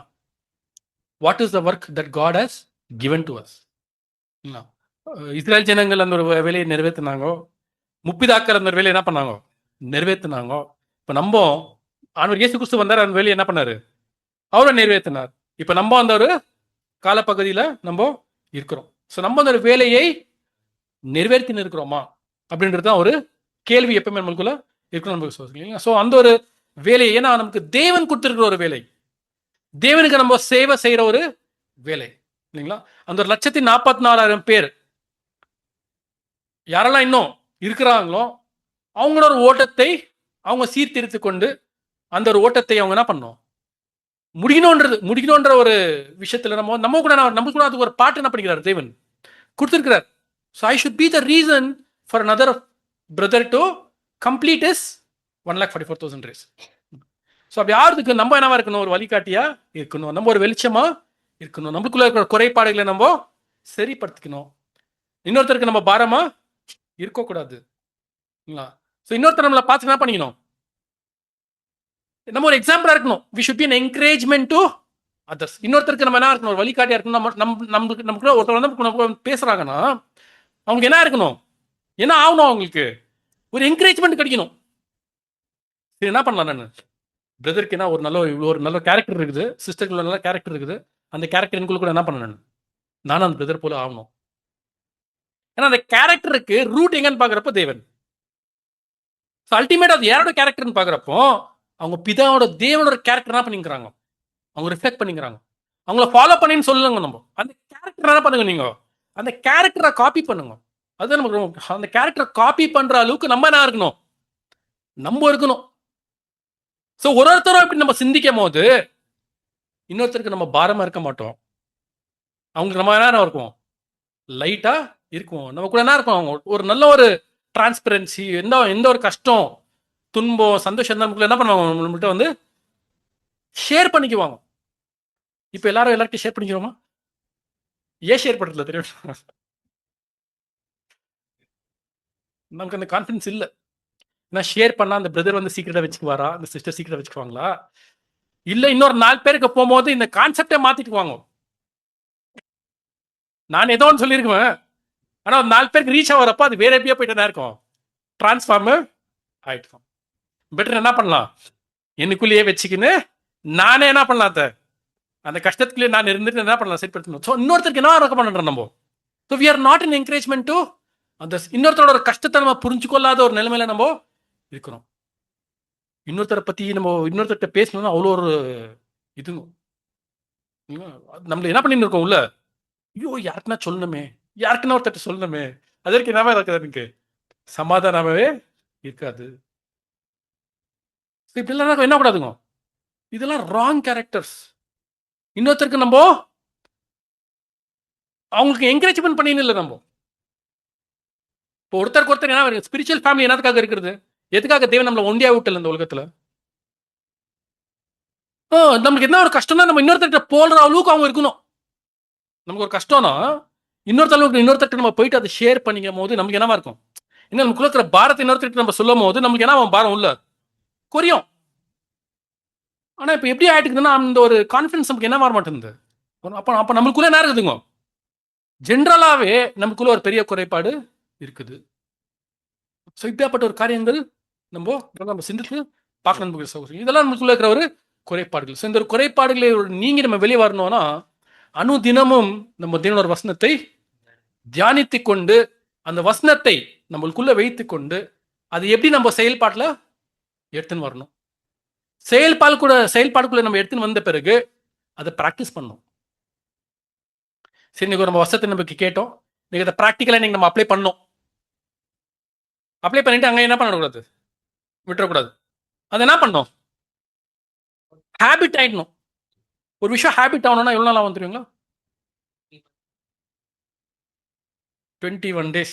what is the work that God has given to us. இஸ்ரேல் ஜனங்கள் அந்த ஒரு வேலையை நிறைவேற்றினாங்க, முப்பிதாக்கள் அந்த ஒரு வேலையை என்ன பண்ணாங்க, நிறைவேற்றினாங்க. இப்போ நம்ம ஆண்டவர் இயேசு கிறிஸ்து வந்தார், அந்த வேலையை என்ன பண்ணாரு, அவரை நிறைவேற்றினார். இப்போ நம்ம அந்த ஒரு காலப்பகுதியில் நம்ம இருக்கிறோம். ஸோ நம்ம அந்த ஒரு வேலையை நிறைவேற்றின்னு இருக்கிறோமா அப்படின்றது தான் ஒரு கேள்வி எப்பவுமே நம்மளுக்குள்ள இருக்கணும் நமக்கு இல்லைங்களா. ஸோ அந்த ஒரு வேலையை, ஏன்னா நமக்கு தேவன் கொடுத்துருக்கிற ஒரு வேலை, தேவனுக்கு நம்ம சேவை செய்கிற ஒரு வேலை இல்லைங்களா. அந்த ஒரு 1,44,000 பேர் யாரெல்லாம் இன்னும் இருக்கிறாங்களோ அவங்களோட ஓட்டத்தை அவங்க சீர்திருத்து கொண்டு அந்த ஒரு ஓட்டத்தை அவங்க என்ன பண்ணணும், முடிக்கணுன்ற ஒரு விஷயத்துல நம்ம கூட அதுக்கு ஒரு பாட்டு என்ன பண்ணிக்கிறார், தேவன் கொடுத்துருக்கிறார். So I should be the reason for another brother to complete his 1,44,000 race. So அப்படி யாருக்கு நம்ம என்னவா இருக்கணும், ஒரு வழிகாட்டியா இருக்கணும், நம்ம ஒரு வெளிச்சமா இருக்கணும், நம்மளுக்குள்ள இருக்கிற குறைபாடுகளை நம்ம சரிப்படுத்திக்கணும், இன்னொருத்தருக்கு நம்ம பாரமா இருக்கக்கூடாது. ஸோ இன்னொருத்தர் நம்மளை பார்த்து என்ன பண்ணிக்கணும், நம்ம ஒரு எக்ஸாம்பிளா இருக்கணும். We should be an encouragement to others. இன்னொருத்தருக்கு நம்ம என்ன இருக்கணும், ஒரு வழிகாட்டியா இருக்கணும். நமக்கு ஒருத்தர் வந்து பேசுறாங்கன்னா அவங்களுக்கு என்ன இருக்கணும், என்ன ஆகணும், அவங்களுக்கு ஒரு என்கரேஜ்மெண்ட் கிடைக்கணும். சரி என்ன பண்ணலாம், நான் பிரதருக்கு என்ன ஒரு நல்ல கேரக்டர் இருக்குது, சிஸ்டருக்கு நல்ல கேரக்டர் இருக்குது, அந்த கேரக்டர் எனக்குள்ள கூட என்ன பண்ண நானும் அந்த பிரதர் போல ஆகணும். ஏன்னா அந்த கேரக்டருக்கு ரூட் எங்கன்னு பாக்குறப்போ தேவன். அல்டிமேட் அது யாரோட கேரக்டர்னு பாக்குறப்போ அவங்க பிதாவோட தேவனோட கேரக்டர் என்ன பண்ணிக்கிறாங்க, அவங்க ரிஃப்ளெக்ட் பண்ணிக்கிறாங்க. அவங்கள ஃபாலோ பண்ணின்னு சொல்லுங்க. நம்ம அந்த கேரக்டர் என்ன பண்ணுங்க, நீங்க அந்த கேரக்டரை காப்பி பண்ணுங்க. அதுதான் நமக்கு அந்த கேரக்டரை காப்பி பண்ற அளவுக்கு நம்ம என்ன இருக்கணும், நம்ம இருக்கணும். ஸோ ஒருத்தரும் இப்படி நம்ம சிந்திக்கும் போது இன்னொருத்தருக்கு நம்ம பாரமா இருக்க மாட்டோம், அவங்களுக்கு நம்ம என்ன இருக்கும், லைட்டா இருக்கும், நம்ம கூட என்ன இருக்கும், அவங்க ஒரு நல்ல ஒரு டிரான்ஸ்பரன்சி, எந்த ஒரு கஷ்டம் துன்பம் சந்தோஷம் நமக்குள்ள என்ன பண்ணுவாங்க, நம்மள்கிட்ட வந்து ஷேர் பண்ணிக்குவாங்க. இப்போ எல்லாருக்கும் ஷேர் பண்ணிக்கிறோமா, ஏன் ஷேர் பண்றதுல தெரியும், நமக்கு அந்த கான்ஃபிடன்ஸ் இல்லை. நான் ஷேர் பண்ணா அந்த பிரதர் வந்து சீக்கிரட்டா வச்சுக்குவாரா, அந்த சிஸ்டர் சீக்கிரட்டா வச்சுக்குவாங்களா, இல்லை இன்னொரு 4 பேருக்கு போகும்போது இந்த கான்செப்டை மாத்திக்குவாங்க. நான் ஏதோ ஒன்று சொல்லியிருக்குவேன், ஆனால் ஒரு 4 பேருக்கு ரீச் ஆகிறப்போ அது வேற எப்படியா போயிட்டு தான் இருக்கும், டிரான்ஸ்ஃபார்ம் ஆயிட்டு. பெட்டர் என்ன பண்ணலாம், எனக்குள்ளேயே வச்சுக்கின்னு நானே என்ன பண்ணலாம், அந்த கஷ்டத்துக்குள்ளேயே நான் இருந்துட்டு என்ன பண்ணலாம், சரிப்படுத்தணும். ஸோ இன்னொருத்தருக்கு என்ன ரெக்க பண்ணுறோம் நம்ம. So we are not in encouragement to அந்த இன்னொருத்தரோட ஒரு கஷ்டத்தை நம்ம புரிஞ்சுக்கொள்ளாத ஒரு நிலைமையில நம்ம இருக்கிறோம். இன்னொருத்தரை பத்தி நம்ம இன்னொருத்தர்கிட்ட பேசணும்னா அவ்வளோ ஒரு இதுங்க நம்மள என்ன பண்ணிட்டு இருக்கோம் உள்ள, ஐயோ யாருக்குன்னா சொல்லணுமே, யாருக்குன்னா ஒருத்தட்ட சொல்லணுமே, அதற்கு என்னவா இருக்காது, எனக்கு சமாதானமாவே இருக்காது. இப்படிலாம் என்ன கூடாதுங்க, இதெல்லாம் ராங் கேரக்டர்ஸ். இன்னொருத்தருக்கு நம்ம அவங்களுக்கு என்கரேஜ்மெண்ட் பண்ணின்னு இல்லை. நம்ம இப்போ ஒருத்தருக்கு என்ன ஸ்பிரிச்சுவல் ஃபேமிலி என்னதுக்காக இருக்கிறது, எதுக்காக தேவன் நம்மளை ஒண்டியா விட்டல இந்த உலகத்துல. நமக்கு என்ன ஒரு கஷ்டம்னா நம்ம இன்னொருத்தர்கிட்ட போடுற அளவுக்கு அவங்க இருக்கணும். நமக்கு ஒரு கஷ்டம்னா இன்னொருத்தருக்கு நம்ம போயிட்டு அதை ஷேர் பண்ணிக்கும் போது நமக்கு என்னவா இருக்கும்? இன்னும் நமக்குள்ள இருக்கிற பாரத்தை இன்னொருத்தருக்கு நம்ம சொல்லும் போது நமக்கு என்ன பாரம் உள்ள குறையும். ஆனா இப்ப எப்படி ஆயிட்டுக்குதுன்னா, அந்த ஒரு கான்ஃபிடன்ஸ் நமக்கு என்ன வர மாட்டேங்குது. அப்ப நம்மளுக்குள்ள என்ன இருக்குதுங்க? ஜென்ரலாவே நமக்குள்ள ஒரு பெரிய குறைபாடு இருக்குது. ஸோ இப்படியாப்பட்ட ஒரு காரியங்கள் நம்ம சிந்தித்து பார்க்கணும். இதெல்லாம் நமக்குள்ள இருக்கிற ஒரு குறைபாடுகள். ஸோ இந்த ஒரு குறைபாடுகளை நீங்கி நம்ம வெளியே வரணும்னா, அனுதினமும் நம்ம தேவனோட வசனத்தை தியானித்து கொண்டு, அந்த வசனத்தை நம்மளுக்குள்ள வைத்து கொண்டு, அது எப்படி நம்ம செயல்பாட்டில் எடுத்துன்னு வரணும். செயல்பாடுக்குள்ள நம்ம எடுத்துன்னு வந்த பிறகு அதை ப்ராக்டிஸ் பண்ணணும். சரி, இன்னைக்கு நம்ம வசனத்தை நமக்கு கேட்டோம், இன்னைக்கு அதை ப்ராக்டிக்கலாக இன்னைக்கு நம்ம அப்ளை பண்ணோம். அப்ளை பண்ணிட்டு அங்கே என்ன பண்ணக்கூடாது, விட்டுறக்கூடாது. அது என்ன பண்ணணும்? ஹேபிட் ஆயிடணும். ஒரு விஷயம் ஹேபிட் ஆகணும்னா எவ்வளோ நாள் ஆகும் தெரியுங்களா? 21 days.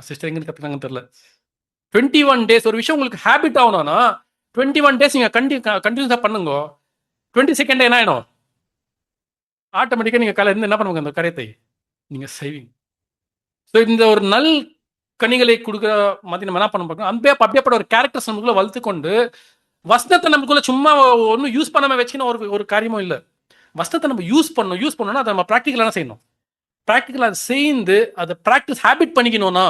சிஸ்டர் எங்கே கற்றுக்காங்கன்னு தெரியல. 21 days ஒரு விஷயம் உங்களுக்கு ஹேபிட் ஆகணும்னா 21 days நீங்கள் கண்டினியூஸாக பண்ணுங்க. 22nd என்ன ஆகிடும்? ஆட்டோமேட்டிக்காக நீங்கள் காலையில் இருந்து என்ன பண்ணுவாங்க, அந்த காரியத்தை நீங்கள் செய்வீங்க. ஸோ இந்த ஒரு நல் கனிகளை கொடுக்குற மாதிரி நம்ம என்ன பண்ண பார்க்கணும், அப்படியேப்பட்ட ஒரு கேரக்டர்ஸ் நமக்குள்ள வளர்த்து கொண்டு, வசனத்தை நமக்குள்ள சும்மா ஒன்றும் யூஸ் பண்ணாமல் வச்சுக்கணும் ஒரு காரியமும் இல்லை. வசனத்தை நம்ம யூஸ் பண்ணணும்னா அதை நம்ம ப்ராக்டிக்கலாக செய்யணும். ப்ராக்டிக்கலாக அதை செய்து அதை ப்ராக்டிஸ் ஹேபிட் பண்ணிக்கணும்னா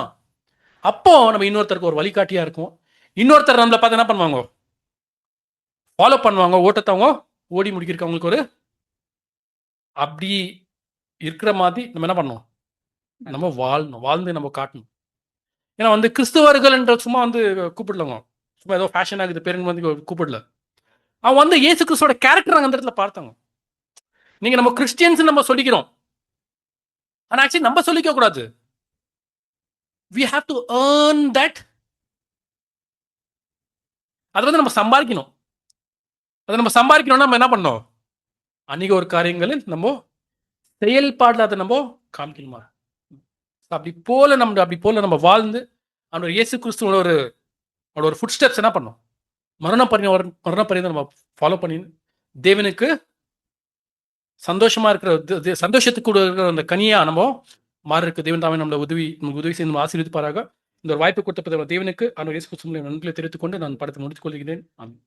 அப்போ நம்ம இன்னொருத்தருக்கு ஒரு வழிகாட்டியாக இருக்கும். இன்னொருத்தர் நம்மளை பார்த்து என்ன பண்ணுவாங்க, ஃபாலோ பண்ணுவாங்க. ஓட்டத்தை அவங்க ஓடி முடிக்கிறதுக்கு அவங்களுக்கு ஒரு அப்படி இருக்கிற மாதிரி நம்ம என்ன பண்ணணும், நம்ம வாழ்ந்து நம்ம காட்டணும். ஏன்னா கிறிஸ்துவர்கள் என்ற சும்மா கூப்பிடலங்க, சும்மா ஏதோ ஃபேஷன் ஆகுது பேருங்க கூப்பிடல. அவன் இயேசு கிறிஸ்துவோட கேரக்டர் அந்த இடத்துல பார்த்தாங்க. நீங்க நம்ம கிறிஸ்டியன்ஸ் நம்ம சொல்லிக்கிறோம், ஆனா ஆக்சுவலி நம்ம சொல்லிக்க கூடாது. we have to earn that. அது நம்ம சம்பாதிக்கணும். அதை நம்ம சம்பாதிக்கணும்னா நம்ம என்ன பண்ணோம், அன்னைக்கு ஒரு காரியங்களில் நம்ம செயல்பாட்டில் அதை நம்ம காமிக்கணுமா. அப்படி போல நம்ம வாழ்ந்து அவனோட இயேசு கிறிஸ்துவோட ஒரு ஃபுட் ஸ்டெப்ஸ் என்ன பண்ணோம், மரணப்பரியந்தம் நம்ம ஃபாலோ பண்ணி தேவனுக்கு சந்தோஷமா இருக்கிற சந்தோஷத்துக்கு கூட இருக்கிற அந்த கனியா நம்ம மாறி இருக்க தேவன் தாமே நம்மளை உதவி செய்து நம்ம ஆசீர்வதிப்பாராக. இந்த ஒரு வாய்ப்பு கொடுத்த தேவனுக்கு அவனோட இயேசு கிறிஸ்துவின் நன்றிகளை தெரிவித்துக் கொண்டு நான் படத்தை முடித்துக் கொள்கிறேன். ஆமென்.